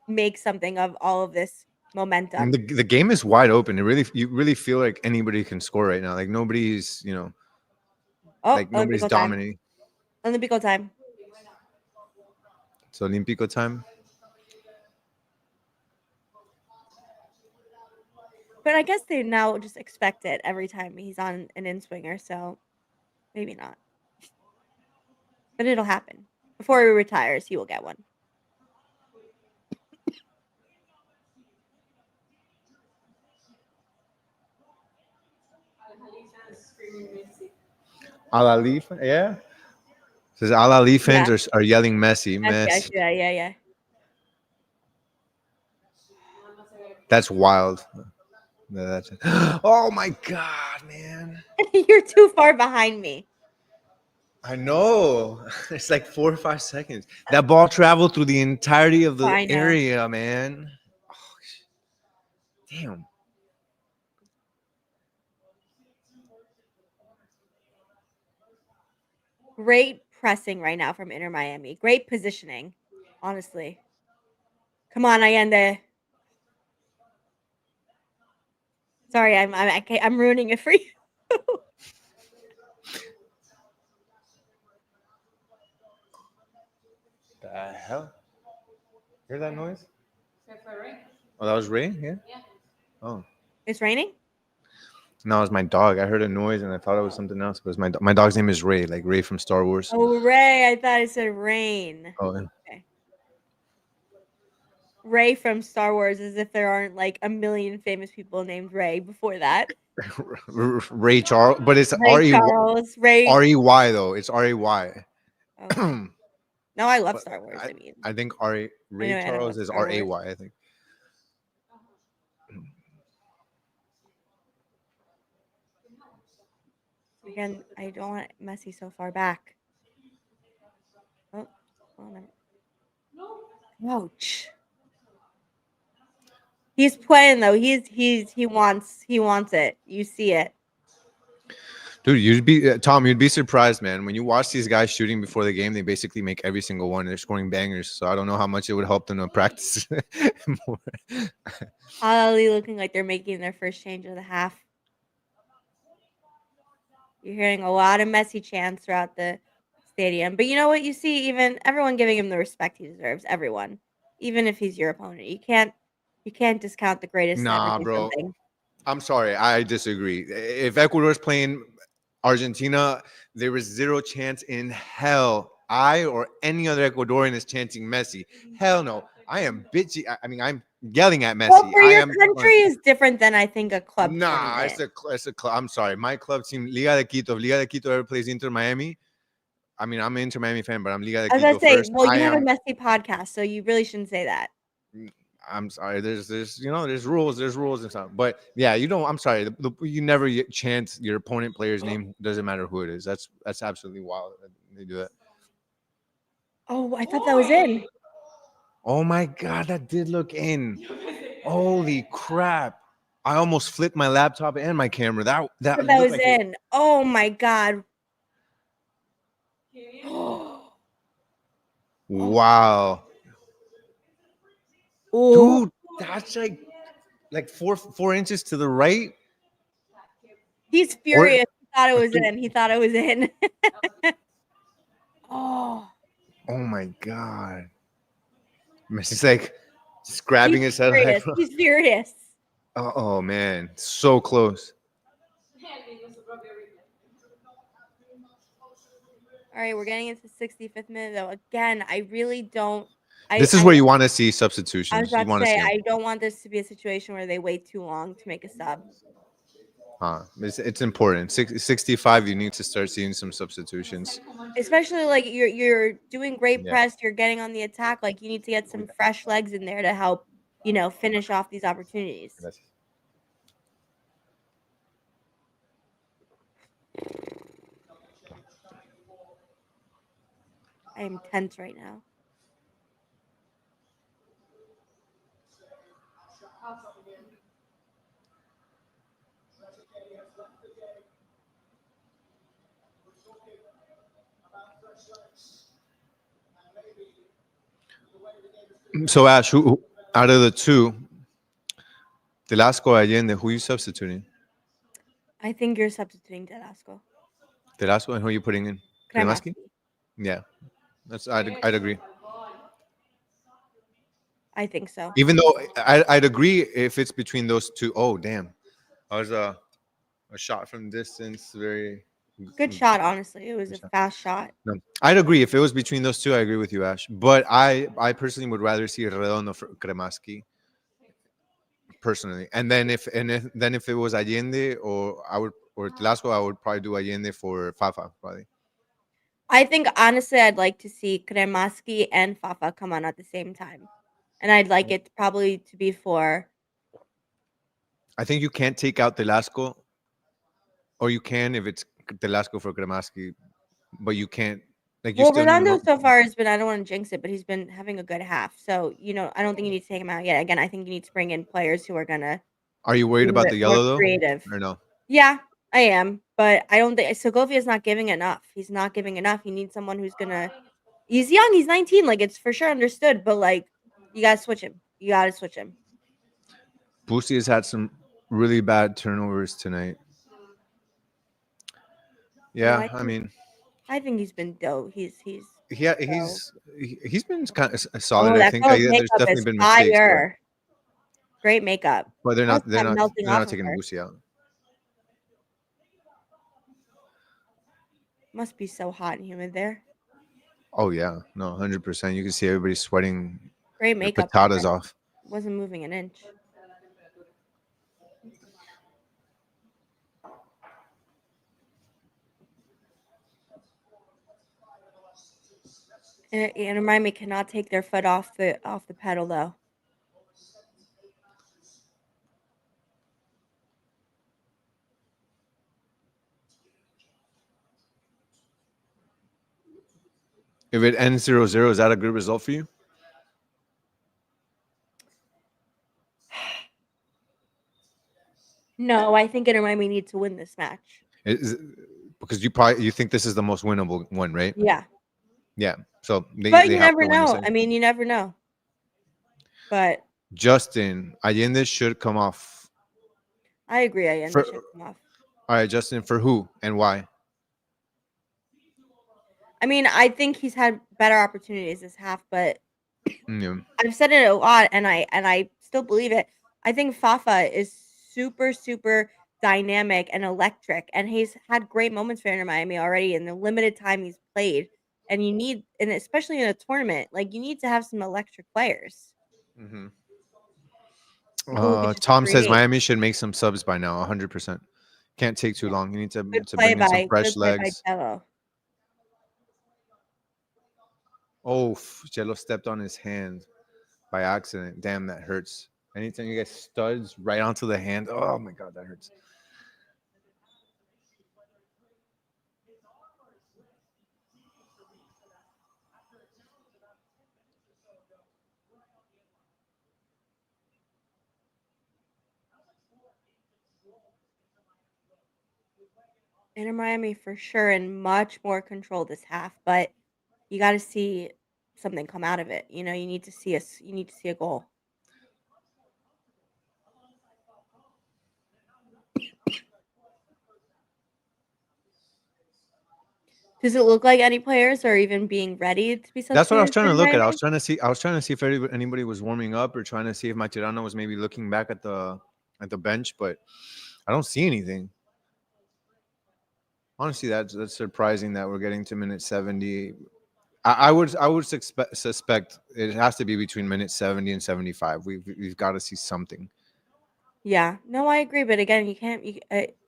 make something of all of this momentum. And the game is wide open. You really feel like anybody can score right now. Like nobody's, nobody's dominating. Olympico time. It's Olympico time. But I guess they now just expect it every time he's on an in-swinger, so maybe not. But it'll happen. Before he retires, he will get one. Ahly, yeah. Says Ahly fans are yelling Messi. Messi. Yeah. That's wild. Oh my god, man! You're too far behind me. I know. It's like 4 or 5 seconds. That ball traveled through the entirety of the area, man. Oh, damn. Great pressing right now from Inter Miami. Great positioning, honestly. Come on, Allende. Sorry, I'm ruining it for you. The hell? Hear that noise? Oh, that was Ray? Yeah. Oh. It's raining? No, it was my dog. I heard a noise and I thought it was something else. But it was my dog's name is Ray, like Ray from Star Wars. Oh, Ray. I thought I said rain. Oh, yeah. Okay. Ray from Star Wars, as if there aren't like a million famous people named Ray before that. Ray Charles, but it's R-E-Y though. It's R-A-Y. Okay. No, I love Star Wars. I think Ray Charles is R-A-Y, I think. Again, I don't want Messi so far back. Ouch. He's playing though. He wants it. You see it. Dude, you'd be Tom. You'd be surprised, man. When you watch these guys shooting before the game, they basically make every single one. They're scoring bangers. So I don't know how much it would help them to practice more. Ahly looking like they're making their first change of the half. You're hearing a lot of Messi chants throughout the stadium. But you know what? You see even everyone giving him the respect he deserves. Everyone. Even if he's your opponent. You can't discount the greatest to ever Nah, do bro. something. I'm sorry. I disagree. If Ecuador's playing Argentina, there is zero chance in hell I or any other Ecuadorian is chanting Messi. Hell no. I am bitchy. I mean, I'm yelling at Messi. Well, for I your am country is different than I think a club Nah, tournament. it's a club. I'm sorry. My club team, Liga de Quito. If Liga de Quito ever plays Inter Miami, I mean, I'm an Inter Miami fan, but I'm Liga de I was gonna Quito say, first. well, you have a Messi podcast, so you really shouldn't say that. I'm sorry. There's there's rules and stuff. But yeah, I'm sorry. You never chant your opponent player's name. Doesn't matter who it is. That's absolutely wild. They do that. Oh, I thought that was in. Oh my god, that did look in. Holy crap! I almost flipped my laptop and my camera. That That looked was like in. Oh my god. Wow, Ooh. dude, that's like 4 inches to the right. He's Or furious. He thought it was in. He thought it was in. Oh. oh my god, Messi's like just grabbing his head. Furious. He's furious. Oh man, so close. All right, we're getting into the 65th minute though. Again, I really don't. This is where you want to see substitutions. I was You about to want to say see them. I don't want this to be a situation where they wait too long to make a sub. It's important. 65, you need to start seeing some substitutions. Especially like you're doing great Yeah. press, you're getting on the attack. Like you need to get some fresh legs in there to help, finish off these opportunities. I am tense right now. So Ash, who out of the two, Velasco Allende, who are you substituting? I think you're substituting Delasco. Velasco, and who are you putting in? Kremaski? Yeah, I'd agree. I think so. Even though I'd agree if it's between those two. Oh damn, that was a shot from distance. Very Good shot, honestly. It was a fast shot. No, I'd agree if it was between those two. I agree with you, Ash. But I personally would rather see Redondo for Kremaski personally. And then if it was Allende or Telasco, I would probably do Allende for Fafa probably. I think honestly I'd like to see Kremaski and Fafa come on at the same time. And I'd like it probably to be for I think you can't take out Telasco, or you can if it's Telasco for Kremaski, but you can't. Like you well, still need. Redondo so far has been, I don't want to jinx it, but he's been having a good half. So, I don't think you need to take him out yet. Again, I think you need to bring in players who are gonna Are you worried be a about bit the more yellow though, creative. or no? Yeah, I am, but I don't think Segovia's not giving enough. He's not giving enough. He needs someone who's gonna. He's young. He's 19. Like it's for sure understood, but like you gotta switch him. You gotta switch him. Boosie has had some really bad turnovers tonight. Yeah, I think he's been dope. He's he's been kind of solid. oh, I that think girl's there's makeup definitely is been mistakes, fire. Great makeup. but they're How's not that melting they're off not of taking her? Boosie out. Must be so hot and humid there. Oh yeah, no, 100%. You can see everybody sweating Great their makeup. On patatas her. off. Wasn't moving an inch. And Miami cannot take their foot off the pedal though. If it ends 0-0, is that a good result for you? No, I think Inter Miami need to win this match. Because you think this is the most winnable one, right? Yeah. Yeah. So But they you have never to win the know. second. I mean, you never know. But Justin Allende should come off. I agree. Allende should come off. All right, Justin, for who and why? I mean, I think he's had better opportunities this half, but Yeah. I've said it a lot, and I still believe it. I think Fafa is super, super dynamic and electric, and he's had great moments for Inter Miami already in the limited time he's played. And you need, and especially in a tournament, like you need to have some electric players. Mm-hmm. Who could just Tom says create. Miami should make some subs by now. 100%. Can't take too long. You need to Good bring in some fresh good play by legs. Jello. Oh, Jello stepped on his hand by accident. Damn, that hurts. Anytime you get studs right onto the hand, oh my god, that hurts. Inter Miami for sure in much more control this half, but you got to see something come out of it. You know, you need to see a goal. Does it look like any players are even being ready to be That's what I was substituted trying for to Inter look at. I Miami? was trying to see. I was trying to see if anybody was warming up or trying to see if Macherano was maybe looking back at the bench, but I don't see anything. Honestly, that's surprising that we're getting to minute 70. I would suspect it has to be between minute 70 and 75. We've got to see something. Yeah, no, I agree. But again,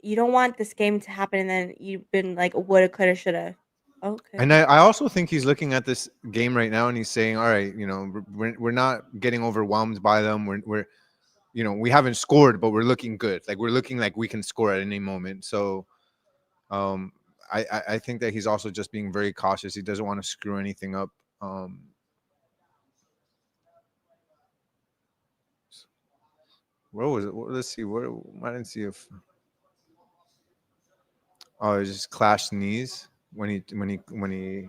you don't want this game to happen and then you've been like woulda, coulda, shoulda. Okay. And I also think he's looking at this game right now and he's saying, all right, you know, we're not getting overwhelmed by them. We're you know, we haven't scored, but we're looking good. Like we're looking like we can score at any moment. So um I think that he's also just being very cautious. He doesn't want to screw anything up. Where was it? Let's see. Where I didn't see if it just clashed knees when he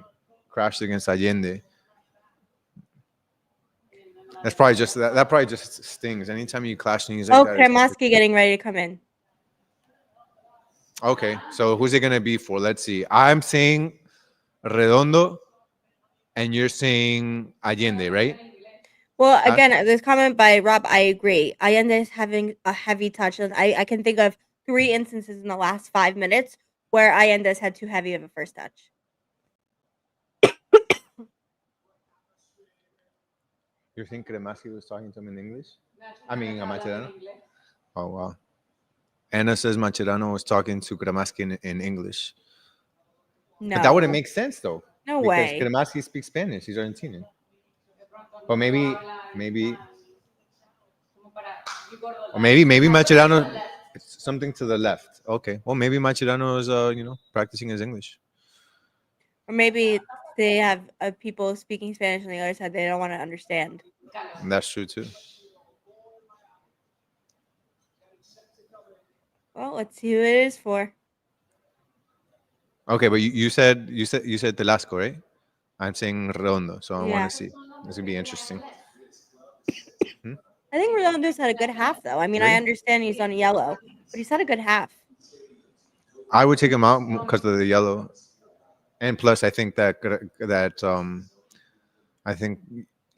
crashed against Allende. That's probably just that probably just stings. Anytime you clash knees like that. Kremaski getting ready to come in. Okay, so who's it gonna be for? Let's see. I'm saying Redondo, and you're saying Allende, right? Well, again, this comment by Rob, I agree. Allende is having a heavy touch. And I can think of 3 instances in the last 5 minutes where Allende's had too heavy of a first touch. You think Kremaski was talking to him in English? I mean, Macherano. Oh wow. Anna says Macherano was talking to Kremaski in English. No. But that wouldn't make sense though. No because way. Kremaski speaks Spanish. He's Argentinian. Or maybe Macherano something to the left. Okay. Well, maybe Macherano is practicing his English. Or maybe they have people speaking Spanish on the other side they don't want to understand. And that's true too. Well, let's see who it is for. Okay, but you said Telasco, right? I'm saying Redondo, so I want to see. This would be interesting. I think Redondo's had a good half, though. I mean, Really? I understand he's on yellow, but he's had a good half. I would take him out because of the yellow, and plus, I think that I think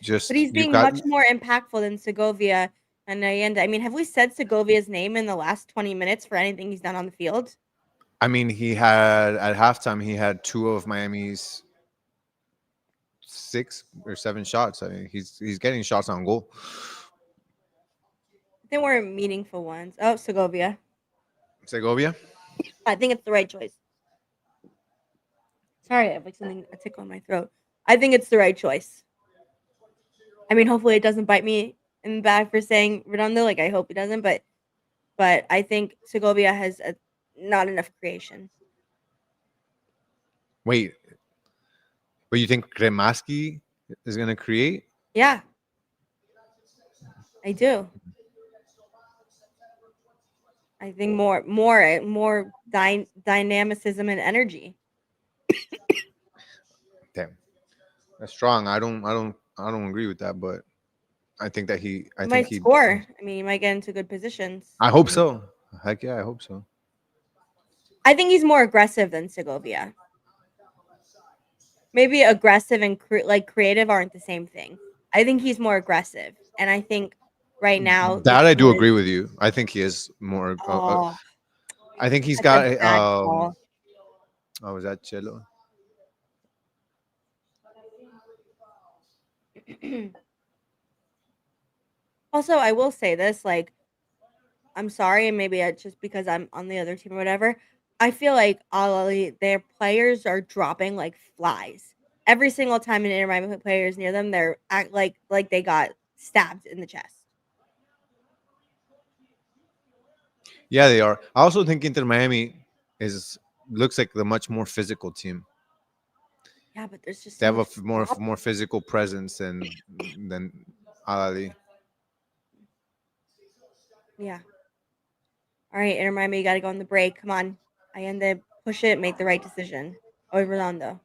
just. But he's being much more impactful than Segovia and Allende. I mean, have we said Segovia's name in the last 20 minutes for anything he's done on the field? I mean, he had at halftime. He had 2 of Miami's 6 or 7 shots. I mean, he's getting shots on goal. They weren't meaningful ones. Oh, Segovia. I think it's the right choice. Sorry, I have like something a tickle in my throat. I think it's the right choice. I mean, hopefully it doesn't bite me in the back for saying Redondo. Like I hope it doesn't, but I think Segovia has not enough creation. Wait, But you think Kremaski is going to create? Yeah, I do. I think more dynamicism and energy. Damn, that's strong. I don't agree with that, but I think that he. I He think might he. score. I mean, he might get into good positions. I hope so. Heck yeah, I hope so. I think he's more aggressive than Segovia. Maybe aggressive and creative aren't the same thing. I think he's more aggressive, and I think right now the That I do team agree is. with you. I think he is more. Oh, I think he's that's a got. bad call. Oh, was that Chelo? Also, I will say this, like, I'm sorry, and maybe it's just because I'm on the other team or whatever. I feel like Ahly, their players are dropping like flies. Every single time an Inter Miami player is near them, they're act like they got stabbed in the chest. Yeah, they are. I also think Inter Miami is looks like the much more physical team. Yeah, but there's just They so have a much more stop. physical presence than Ali. Yeah. All right, Inter Miami, you got to go on the break. Come on. I end to push it, make the right decision. Oh, Rolando.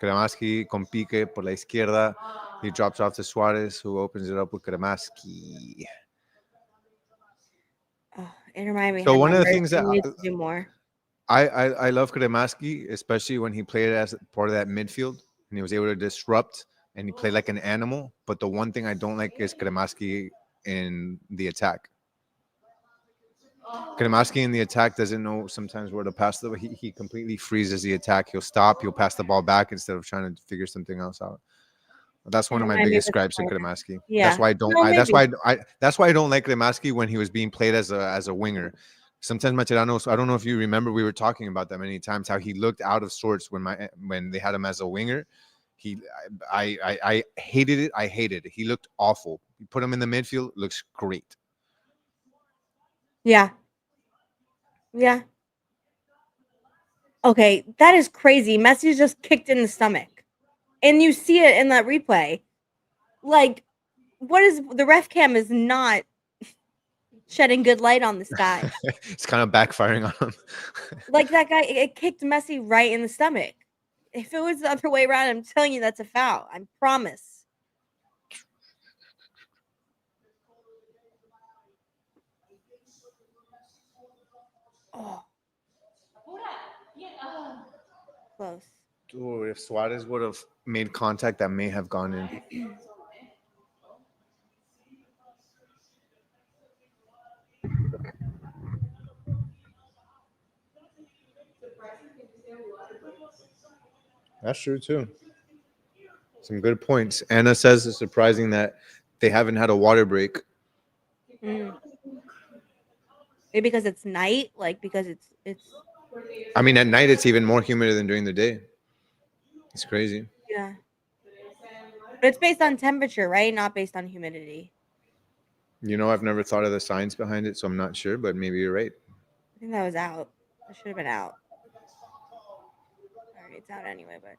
Kremaski con pique por la izquierda. He drops off to Suarez, who opens it up with Kremaski. Oh, Inter Miami So had one of the numbers. things They that need to do more. I love Kremaski, especially when he played as part of that midfield and he was able to disrupt and he played like an animal. But the one thing I don't like is Kremaski in the attack. Kremaski in the attack doesn't know sometimes where to pass the. He completely freezes the attack. He'll stop. He'll pass the ball back instead of trying to figure something else out. That's one Inter of my Miami biggest was gripes in playing. Kremaski. That's Yeah. why I don't. No, That's maybe. why That's why I don't like Kremaski when he was being played as a winger. Sometimes Macherano. I don't know if you remember. We were talking about that many times. How he looked out of sorts when they had him as a winger. He, I hated it. I hated it. He looked awful. You put him in the midfield, looks great. Yeah. Yeah. Okay, that is crazy. Messi just kicked in the stomach. And you see it in that replay. Like, what is the ref cam is not shedding good light on this guy. It's kind of backfiring on him. Like that guy, it kicked Messi right in the stomach. If it was the other way around, I'm telling you that's a foul. I promise. Oh, close. Dude, if Suarez would have made contact, that may have gone in. That's true too. Some good points. Anna says it's surprising that they haven't had a water break. Mm. Maybe because it's night, like because it's I mean, at night it's even more humid than during the day. It's crazy. yeah. But it's based on temperature, right? Not based on humidity. I've never thought of the science behind it, so I'm not sure, but maybe you're right. I think that was out. That should have been out. All right, it's out anyway, but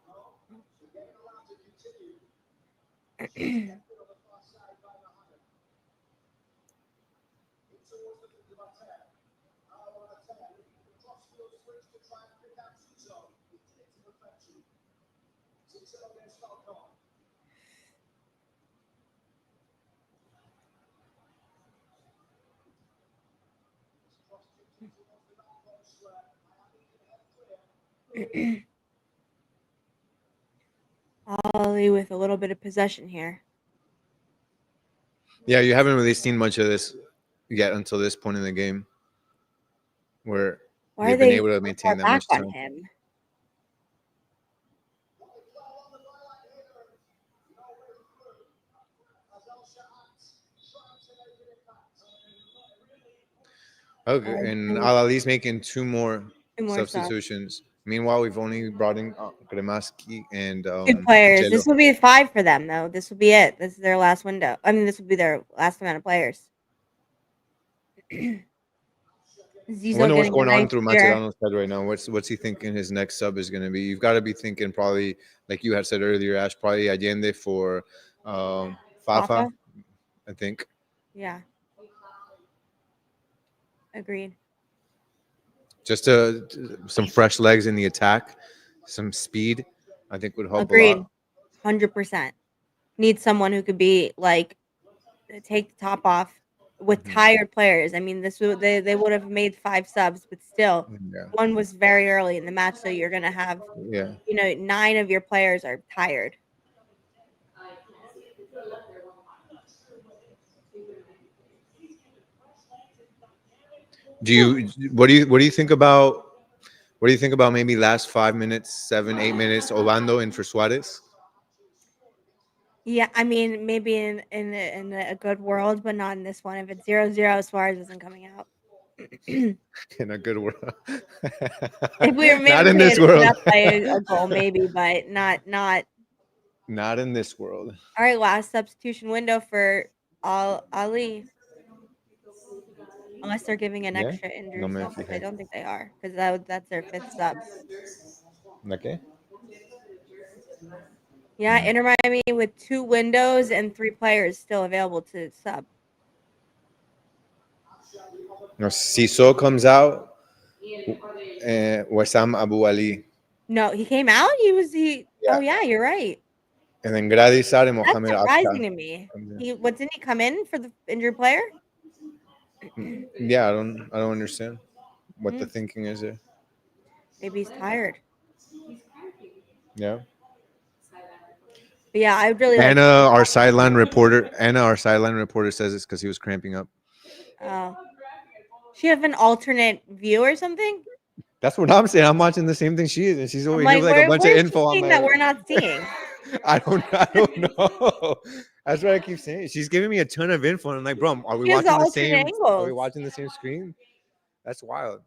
Ollie with a little bit of possession here. Yeah, you haven't really seen much of this yet until this point in the game, where Why are they've been they able to so far maintain that back much on time. him? Okay, and Al-Ali's making two more More subs. substitutions. Meanwhile, we've only brought in Kremaski and Two players. Jello. This will be 5 for them, though. This will be it. This is their last window. I mean, this will be their last amount of players. I Zizo wonder what's getting a going on nice through year. Mascherano's head right now. What's he thinking his next sub is going to be? You've got to be thinking probably, like you had said earlier, Ash, probably Allende for Fafa, Fafa? I think. Yeah. Agreed. Just some fresh legs in the attack, some speed, I think would help a Agreed. lot. 100%. Need someone who could be like take the top off with tired players. I mean, they would have made 5 subs, but still, Yeah, one was very early in the match, so you're gonna have yeah. 9 of your players are tired. Do you what do you think about maybe last 5 minutes, 7, 8 minutes, Orlando and for Suarez? Yeah, I mean, maybe in a good world, but not in this one. If it's 0-0, Suarez isn't coming out. In a good world. If we were Not maybe in this playing it world. up by a goal, maybe, but not. Not in this world. All right, last substitution window for Ali. Unless they're giving an Yeah. extra No injury me sub, which I fijé. don't think they are, because that's their 5th sub. ¿De qué? Yeah, Inter Miami with 2 windows and 3 players still available to sub. No, Siso comes out. Wessam Abu Ali. No, he came out. Oh yeah, you're right. And then Gradisar and That's Mohamed surprising Afka. to me. Didn't he come in for the injured player? Yeah, I don't understand what the thinking is there. Maybe he's tired. Yeah. But yeah, I would really like. Anna, our sideline reporter says it's because he was cramping up. Oh, she have an alternate view or something. That's what I'm saying. I'm watching the same thing she is, and she's over I'm here like, with like a bunch of where's info. she I'm that like, we're not seeing. I don't know. That's what I keep saying. She's giving me a ton of info. And I'm like, bro, are we She has watching the alternate same? Are we angles. watching the same screen? That's wild.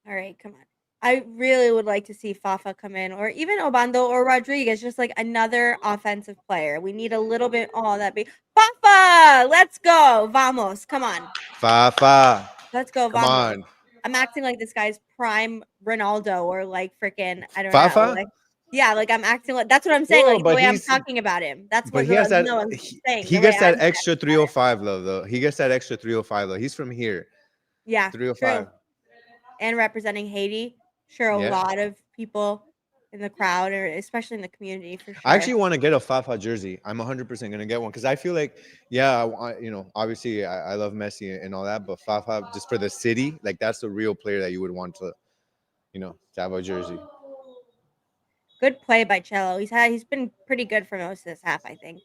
All right, come on. I really would like to see Fafa come in, or even Obando or Rodriguez, just like another offensive player. We need a little bit. Oh, that'd be Fafa. Let's go, vamos! Come on, Fafa. let's go, Come vamos! on. I'm acting like this guy's prime Ronaldo, or like freaking I don't know. Fafa? Like, yeah, like I'm acting like that's what I'm saying. No, Like the but way I'm he's talking about him. That's but what he has that no, I'm saying he the way gets that I'm extra talking about it. 305 love though. He gets that extra 305 though. He's from here. Yeah, 305. true. And representing Haiti. Sure, a Yeah. lot of people in the crowd, or especially in the community, for sure. I actually want to get a Fafa jersey. I'm 100% gonna get one because I feel like, yeah, obviously I love Messi and all that, but Fafa just for the city, like that's the real player that you would want to, to have a jersey. Good play by Cello. He's been pretty good for most of this half, I think.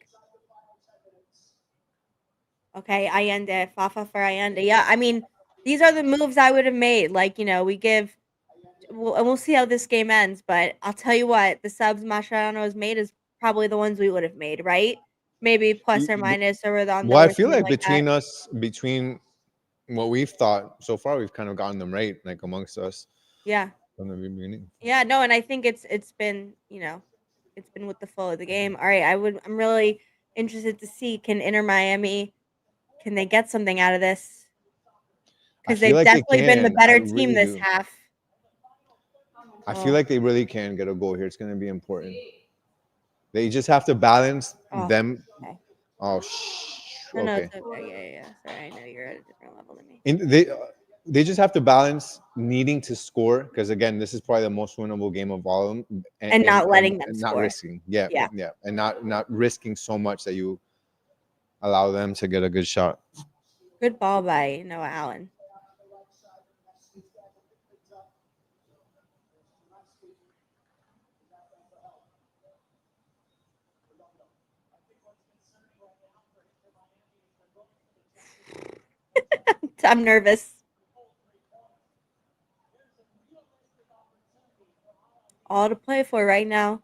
Okay, Allende, Fafa for Allende. Yeah, I mean, these are the moves I would have made. Like, we give, and we'll see how this game ends. But I'll tell you what, the subs Mascherano has made is probably the ones we would have made, right? Maybe plus or minus or Redondo. Well, I Or feel like that. between what we've thought so far, we've kind of gotten them right, like amongst us. Yeah. From the beginning. Yeah, no, and I think it's been, it's been with the flow of the game. All right, I'm really interested to see, can Inter Miami, can they get something out of this? Because they've definitely been the better team this half. I feel like they really can get a goal here. It's going to be important. They just have to balance them. Okay. No, it's okay. Yeah. Sorry, I know you're at a different level than me. They just have to balance needing to score, because again, this is probably the most winnable game of all of them, and not letting them score. Not risking. Yeah, and not risking so much that you allow them to get a good shot. Good ball by Noah Allen. I'm nervous. All to play for right now.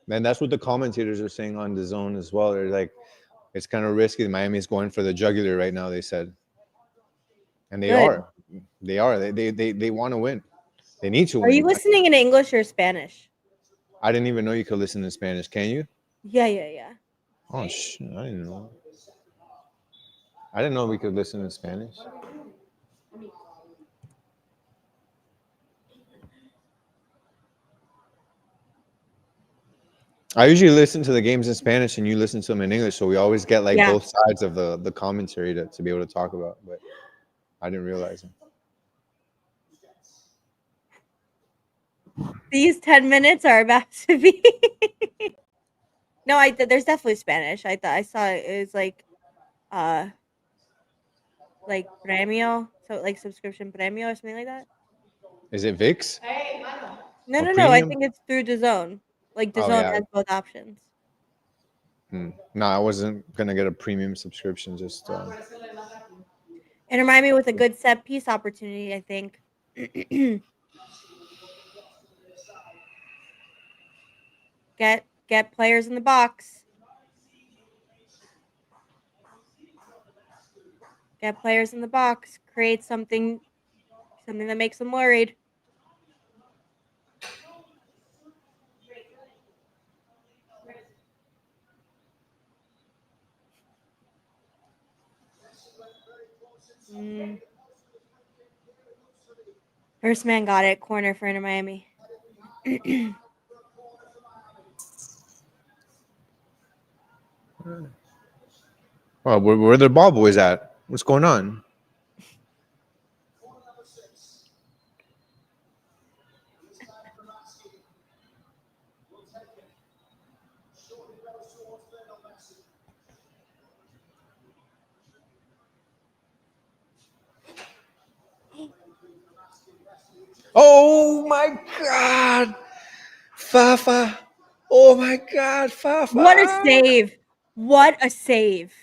Man, that's what the commentators are saying on the zone as well. They're like, it's kind of risky. Miami's going for the jugular right now, they said. And they are. They are. They want to win. They need to win. Are you listening in English or Spanish? I didn't even know you could listen in Spanish. Can you? Yeah. Oh, shit. I didn't know. I didn't know we could listen in Spanish. I usually listen to the games in Spanish and you listen to them in English, so we always get like Yeah. both sides of the commentary to be able to talk about. But I didn't realize it. These 10 minutes are about to be. No, there's definitely Spanish. I thought I saw it was like premio, so like subscription premio or something like that. Is it VIX No, or no, no. I premium? think it's through DAZN. Like Oh DAZN yeah. has both options. No, I wasn't gonna get a premium subscription. Just It reminded me with a good set piece opportunity, I think. Get players in the box. Get players in the box. Create something that makes them worried. First man got it. Corner for Inter Miami. well, where the ball boys at? What's going on? Oh my God, Fafa! Oh my God, Fafa! What a save! What a save!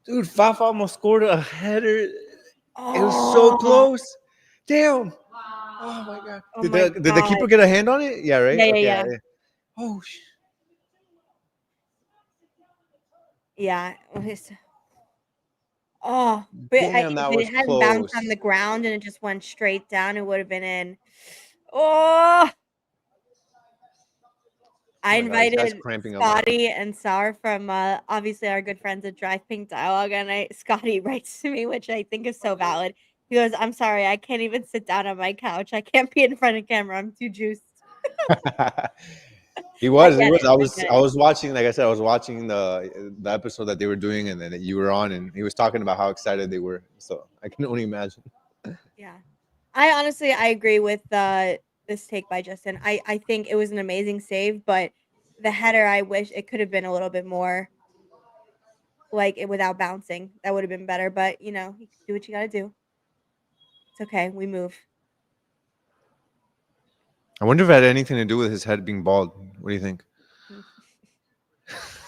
Dude, Fafa almost scored a header. Oh, It was so close. Damn. Oh my God. Oh Did my the God. keeper get a hand on it? Yeah, right? Yeah, Okay. yeah. Oh, Yeah. Oh, but damn, that if was it hadn't bounced close. on the ground and it just went straight down, it would have been in. Oh, I Oh my God, this guy's invited cramping up. Scotty and Sar from obviously our good friends at Drive Pink Dialogue, and Scotty writes to me, which I think is so valid. He goes, "I'm sorry, I can't even sit down on my couch. I can't be in front of camera. I'm too juiced." He was. Get it. I I was. get I it. was watching. Like I said, I was watching the episode that they were doing, and then you were on, and he was talking about how excited they were. So I can only imagine. Yeah. I agree with this take by Justin. I think it was an amazing save, but the header, I wish it could have been a little bit more like it without bouncing. That would have been better, but you do what you got to do. It's okay. We move. I wonder if it had anything to do with his head being bald. What do you think?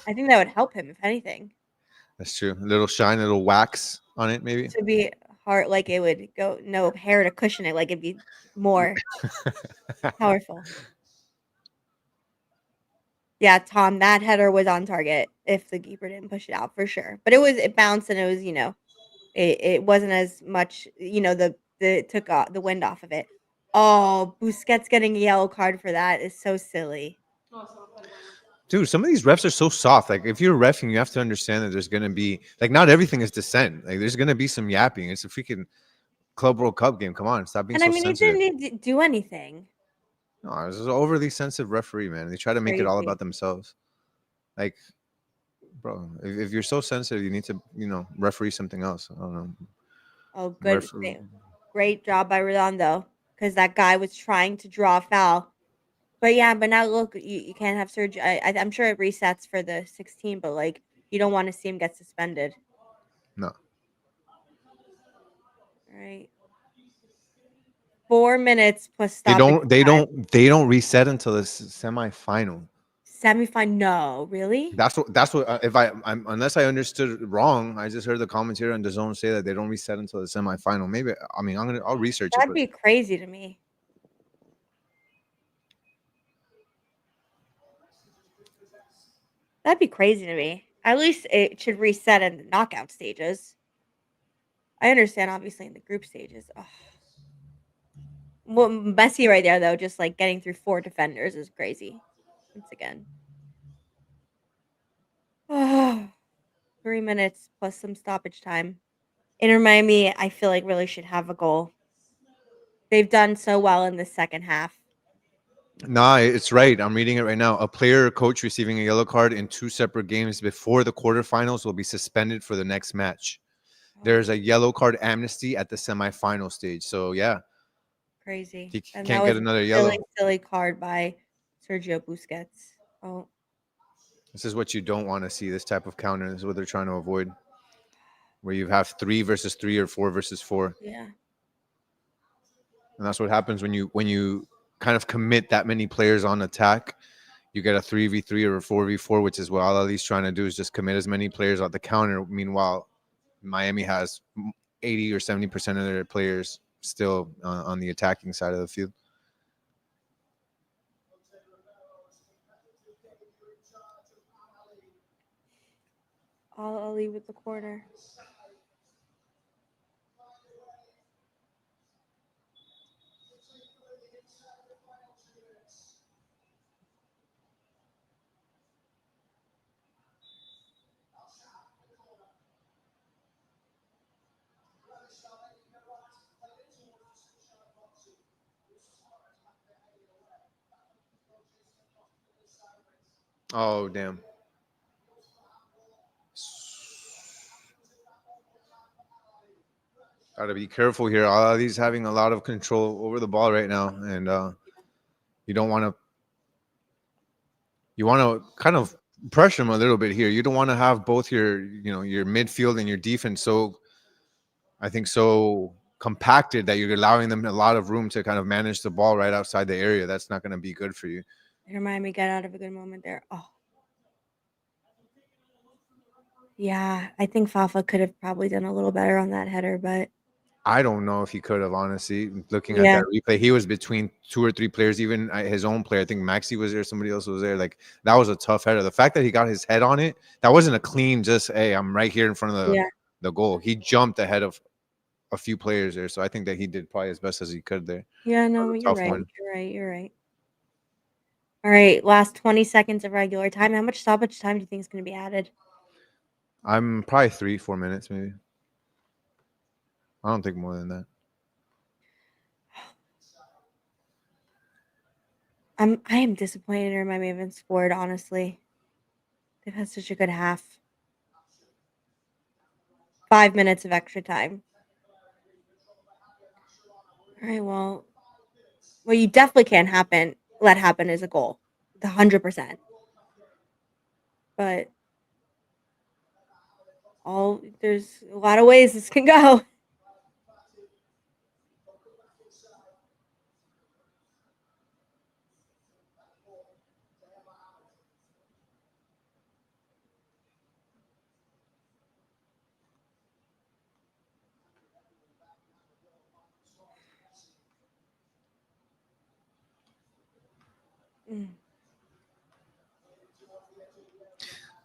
I think that would help him if anything. That's true. A little shine, a little wax on it, maybe. To be hard, like it would go no hair to cushion it, like it'd be more powerful. Yeah, Tom, that header was on target if the keeper didn't push it out for sure. But it bounced and it was, it wasn't as much, it took the wind off of it. Oh, Busquets getting a yellow card for that is so silly. Dude, some of these refs are so soft. Like, if you're refing, you have to understand that there's gonna be like not everything is dissent. Like, there's gonna be some yapping. It's a freaking Club World Cup game. Come on, stop being And I so mean, he sensitive. didn't need to do anything. No, this is an overly sensitive referee, man. They try to make it all Crazy. about themselves. Like, bro, if you're so sensitive, you need to, referee something else. I don't know. Oh, good. Referee. Great job by Redondo because that guy was trying to draw a foul. But yeah, but now look, you can't have surgery. I'm sure it resets for the 16, but like you don't want to see him get suspended. No. All right. 4 minutes plus They stoppage don't. They time. don't. They don't reset until the semifinal. Semifinal? No, really? That's what. That's what. If I'm unless I understood wrong, I just heard the commentary on the zone say that they don't reset until the semifinal. Maybe. I mean, I'll research it. That'd But be crazy to me. That'd be crazy to me. At least it should reset in the knockout stages. I understand, obviously, in the group stages. Ugh. Well, Messi right there, though, just like getting through 4 defenders is crazy. Once again. Oh, 3 minutes plus some stoppage time. Inter Miami, I feel like really should have a goal. They've done so well in the second half. Nah, it's right. I'm reading it right now. A player or coach receiving a yellow card in 2 separate games before the quarterfinals will be suspended for the next match. There's a yellow card amnesty at the semifinal stage. So yeah, Crazy. he And that can't was get another a yellow. silly, silly card by Sergio Busquets. Oh, This is what you don't want to see. This type of counter. This is what they're trying to avoid, where you have 3 versus 3 or 4 versus 4. yeah. And that's what happens when you kind of commit that many players on attack. You get a 3v3 or a 4v4, which is what Al Ahly's trying to do, is just commit as many players on the counter. Meanwhile, Miami has 80 or 70% of their players still on the attacking side of the field. I'll leave with the corner. Oh, damn. Got to be careful here. He's having a lot of control over the ball right now, and you don't want to. You want to kind of pressure him a little bit here. You don't want to have both your midfield and your defense so compacted that you're allowing them a lot of room to kind of manage the ball right outside the area. That's not going to be good for you. Inter Miami got out of a good moment there. Oh. Yeah, I think Fafa could have probably done a little better on that header, but I don't know if he could have, honestly. Looking at that replay, he was between 2 or 3 players, even his own player. I think Maxi was there, somebody else was there. Like, that was a tough header. The fact that he got his head on it, that wasn't a clean, just, hey, I'm right here in front of the goal. He jumped ahead of a few players there, so I think that he did probably as best as he could there. Yeah, no, you're right. You're right. All right, last 20 seconds of regular time. How much stoppage time do you think is going to be added? I'm probably 3-4 minutes, maybe. I don't think more than that. I am disappointed in Miami haven't scored, honestly. They've had such a good half. 5 minutes of extra time. All right, well, what you definitely can't let happen is a goal. 100%. But there's a lot of ways this can go.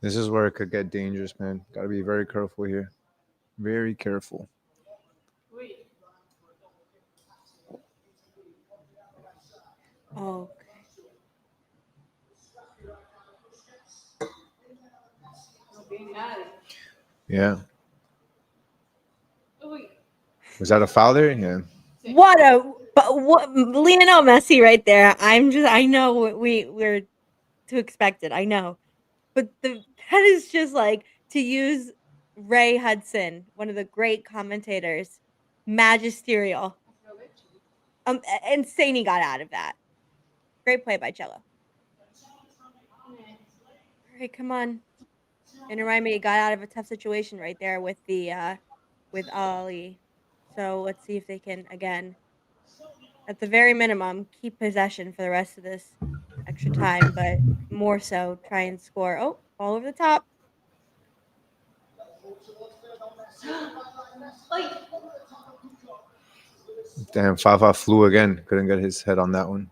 This is where it could get dangerous, man. Got to be very careful here. Very careful. Oh. Yeah. Was that a foul there? Yeah. What Lionel Messi right there. I know we're to expect it. I know. But that is just like, to use Ray Hudson, one of the great commentators, magisterial. Insane he got out of that. Great play by Cello. All right, come on. Inter Miami got out of a tough situation right there with Ahly. So let's see if they can, again, at the very minimum, keep possession for the rest of this extra time, but more so try and score. Oh, ball over the top. Damn, Fafa flew again. Couldn't get his head on that one.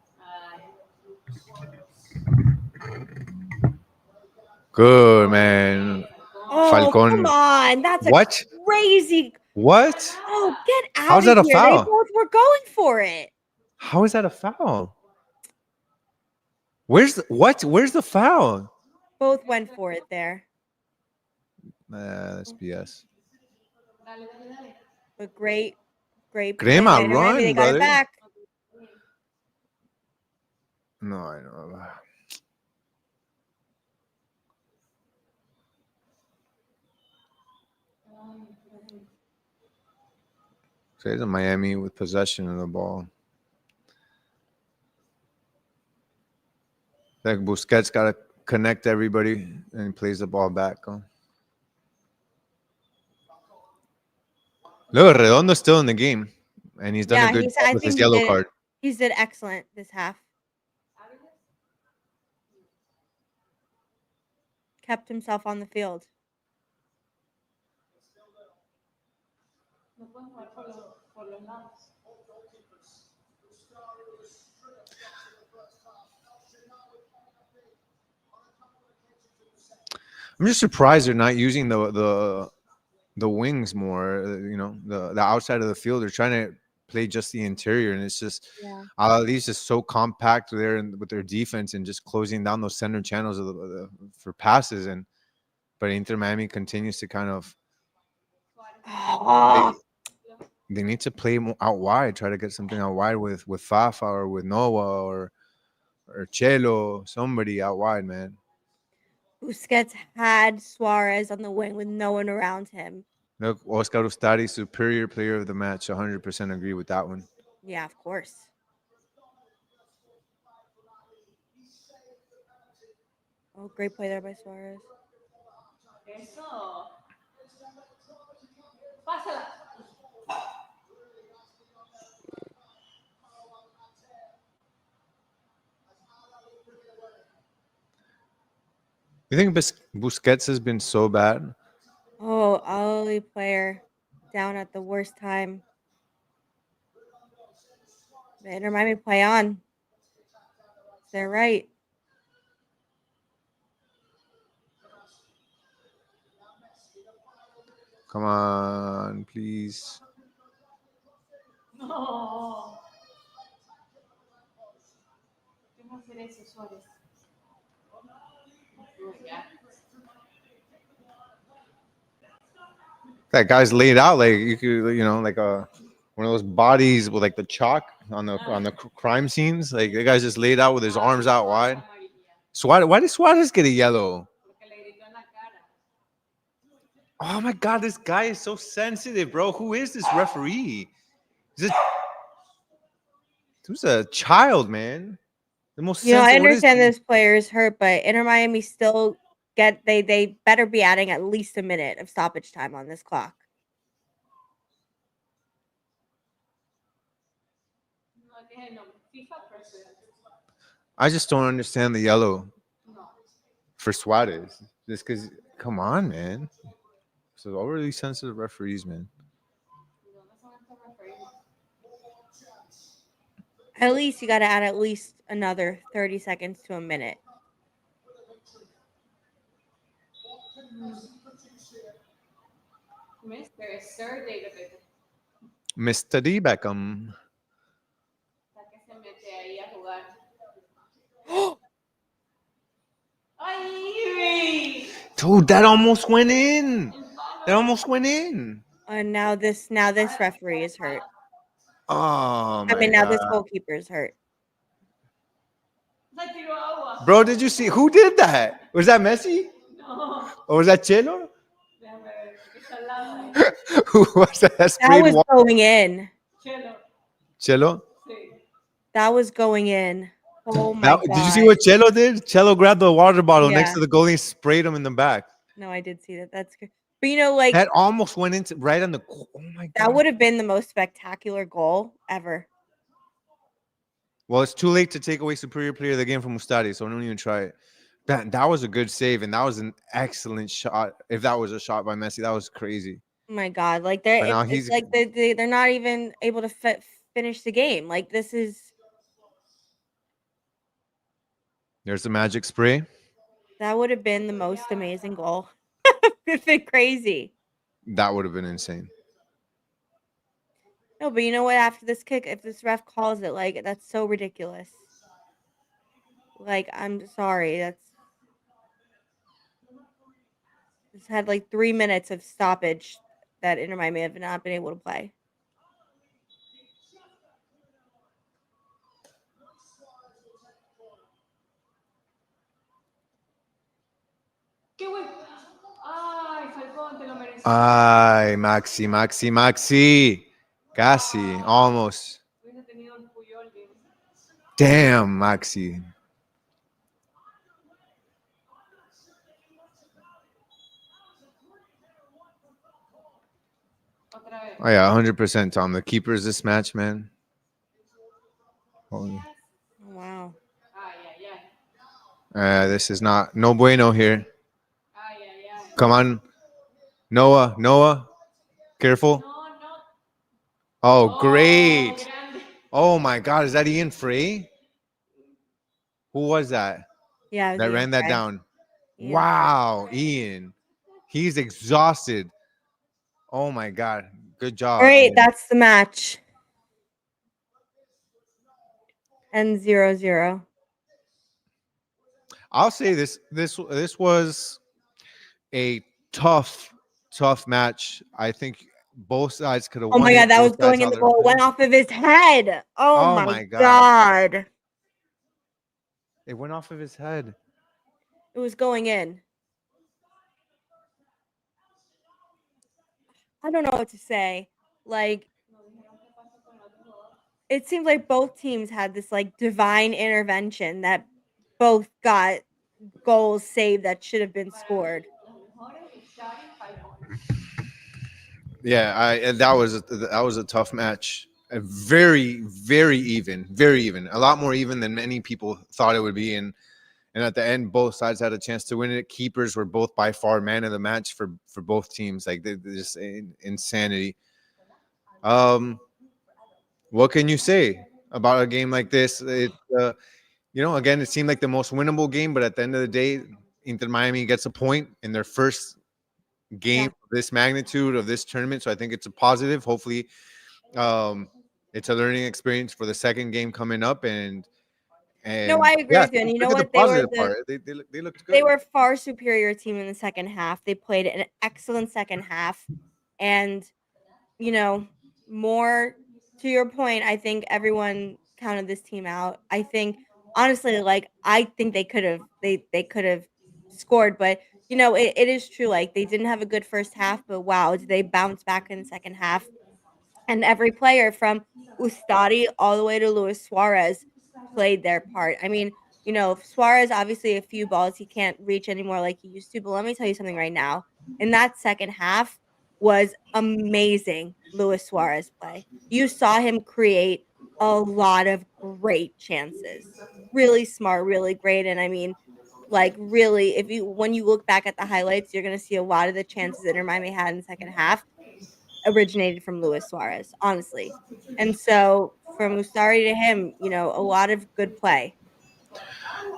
Good, man. Oh, Falcon. come on. That's what? Crazy. What? Oh, get out How's of that here. A foul? They both were going for it. How is that a foul? Where's the foul? Both went for it there. That's BS. But great play Crema, by Miami. They run, got it brother. back. No, I know. So it's Miami with possession of the ball. Like Busquets got to connect everybody and he plays the ball back. Huh? Look, Redondo's still in the game, and he's done a Yeah, good job I with think his yellow card. He's did excellent this half. Kept himself on the field. I'm just surprised they're not using the wings more. You know, the outside of the field. They're trying to play just the interior, and it's just at least just so compact there and with their defense and just closing down those center channels for passes. And but Inter Miami continues to kind of they need to play out wide, try to get something out wide with Fafa or with Noah or Chelo, somebody out wide, man. Busquets had Suarez on the wing with no one around him. Look, Oscar Ustari, superior player of the match. 100% agree with that one. Yeah, of course. Oh, great play there by Suarez. You think Busquets has been so bad? Oh, Ahly player down at the worst time. It remind me play on. They're right. Come on, please. That guy's laid out like you could, like one of those bodies with like the chalk on the crime scenes. Like the guy's just laid out with his arms out wide. Suarez, why did Suarez get a yellow? Oh my god, this guy is so sensitive, bro. Who is this referee? Who's a child, man? The most I sensitive. understand this player is hurt, but Inter Miami still they better be adding at least a minute of stoppage time on this clock. I just don't understand the yellow for Suarez. Just because, come on, man. So overly sensitive referees, man. At least you got to add at least another 30 seconds to a minute. Mr. D Beckham. Dude, that almost went in. That almost went in. And now this referee is hurt. Oh my now god. this goalkeeper is hurt. Bro, did you see who did that? Was that Messi? No. Or was that Chelo? Who was that? That was going in. Chelo? That was going in. Oh my god. Did you see what Chelo did? Chelo grabbed the water bottle next to the goalie and sprayed him in the back. No, I did see that. That's good. But like that almost went into right on the. Oh my god! That would have been the most spectacular goal ever. Well, it's too late to take away superior player of the game from Mustadi, so don't even try it. That was a good save, and that was an excellent shot. If that was a shot by Messi, that was crazy. Oh my god! Like it's like they're not even able to finish the game. Like this is. There's the magic spray. That would have been the most amazing goal. It's been crazy. That would have been insane. No, but you know what? After this kick, if this ref calls it, like that's so ridiculous. Like I'm sorry, that's. Just had like 3 minutes of stoppage that Inter Miami have not been able to play. Ay, Maxi. Casi, almost. Damn, Maxi. Oh yeah, 100%, Tom. The keepers this match, man. Holy. Oh, wow. This is not no bueno here. Come on, Noah, careful. Oh, great. Oh my God, is that Ian Frey? Who was that? Yeah, That ran that Frey. down. Ian Wow, Ian. He's exhausted. Oh my God. Good job. All right, that's the match. And 0-0. I'll say this was a tough match. I think both sides could have Oh won my it. God, that was Both sides going in how the they're goal. It playing. went off of his head. Oh Oh my my God. God. It went off of his head. It was going in. I don't know what to say. Like, it seems like both teams had this like divine intervention that both got goals saved that should have been scored. Yeah, that was a tough match. Very even. A lot more even than many people thought it would be. And at the end, both sides had a chance to win it. Keepers were both by far man of the match for both teams. Like they're just insanity. What can you say about a game like this? Again, it seemed like the most winnable game, but at the end of the day, Inter Miami gets a point in their first game of this magnitude of this tournament. So I think it's a positive. Hopefully, it's a learning experience for the second game coming up. And No, I agree with you. And you know look at what? the positive part. They looked good. They were far superior team in the second half. They played an excellent second half. And, more to your point, I think everyone counted this team out. I think honestly, like I think they could have scored, but it is true. Like they didn't have a good first half, but wow, did they bounce back in the second half? And every player from Ustadi all the way to Luis Suarez played their part. I mean, Suarez obviously a few balls he can't reach anymore like he used to, but let me tell you something right now. In that second half was amazing Luis Suarez play. You saw him create a lot of great chances. Really smart, really great. And I mean, like really, when you look back at the highlights, you're gonna see a lot of the chances that Miami had in the second half originated from Luis Suarez, honestly. And so from Ustari to him, a lot of good play.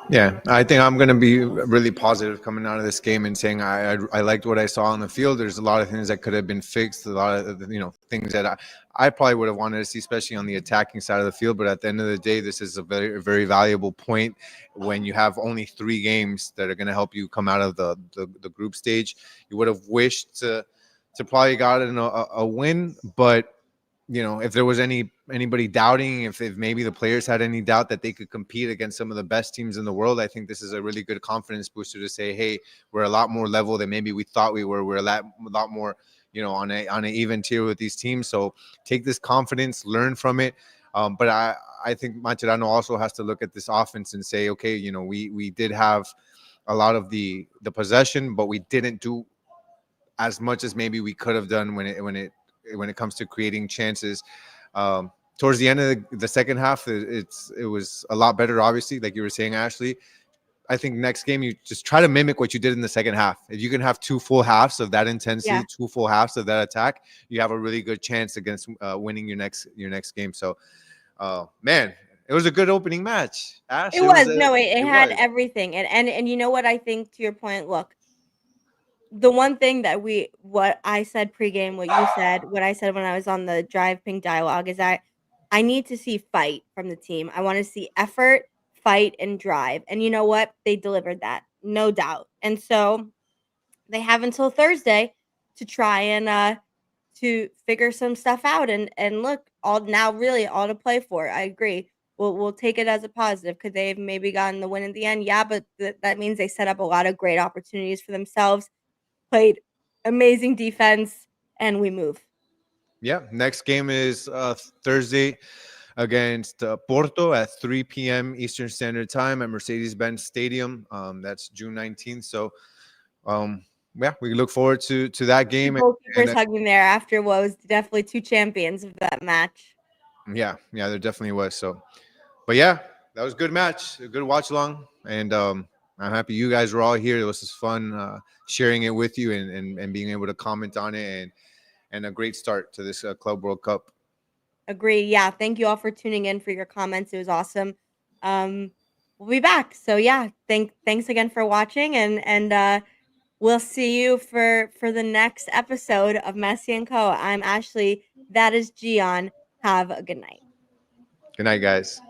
Yeah, I think I'm going to be really positive coming out of this game and saying I liked what I saw on the field. There's a lot of things that could have been fixed, a lot of things that I probably would have wanted to see, especially on the attacking side of the field. But at the end of the day, this is a very very valuable point when you have only 3 games that are going to help you come out of the group stage. You would have wished to probably got a win, but if there was anybody doubting, if maybe the players had any doubt that they could compete against some of the best teams in the world, I think this is a really good confidence booster to say, hey, we're a lot more level than maybe we thought we were. We're a lot more, on an even tier with these teams. So take this confidence, learn from it. But I think Mascherano also has to look at this offense and say, okay, we did have a lot of the possession, but we didn't do as much as maybe we could have done when it comes to creating chances. Towards the end of the second half, it was a lot better, obviously, like you were saying, Ashley. I think next game you just try to mimic what you did in the second half. If you can have 2 full halves of that intensity, 2 full halves of that attack, you have a really good chance against winning your next game. So, man, it was a good opening match. Ash, It was. It had everything. And you know what I think, to your point, look, the one thing that what I said pregame, what you said, what I said when I was on the Drive Pink dialogue is that I need to see fight from the team. I want to see effort, fight, and drive. And you know what? They delivered that, no doubt. And so they have until Thursday to try and to figure some stuff out and look all to play for. I agree. We'll take it as a positive. Could they've maybe gotten the win in the end? Yeah, but that means they set up a lot of great opportunities for themselves. Played amazing defense, and we move. Yeah, next game is Thursday against Porto at 3 p.m. Eastern Standard Time at Mercedes-Benz Stadium. That's June 19th. So, yeah, we look forward to that game. Goalkeepers hugging there after what was definitely two champions of that match. Yeah, there definitely was. So, but yeah, that was a good match, a good watch along, and I'm happy you guys were all here. It was just fun sharing it with you and being able to comment on it and a great start to this Club World Cup. Agree. Yeah, thank you all for tuning in for your comments. It was awesome. We'll be back. So yeah, thanks again for watching and we'll see you for the next episode of Messi Co. I'm Ashley. That is Gian. Have a good night. Good night, guys.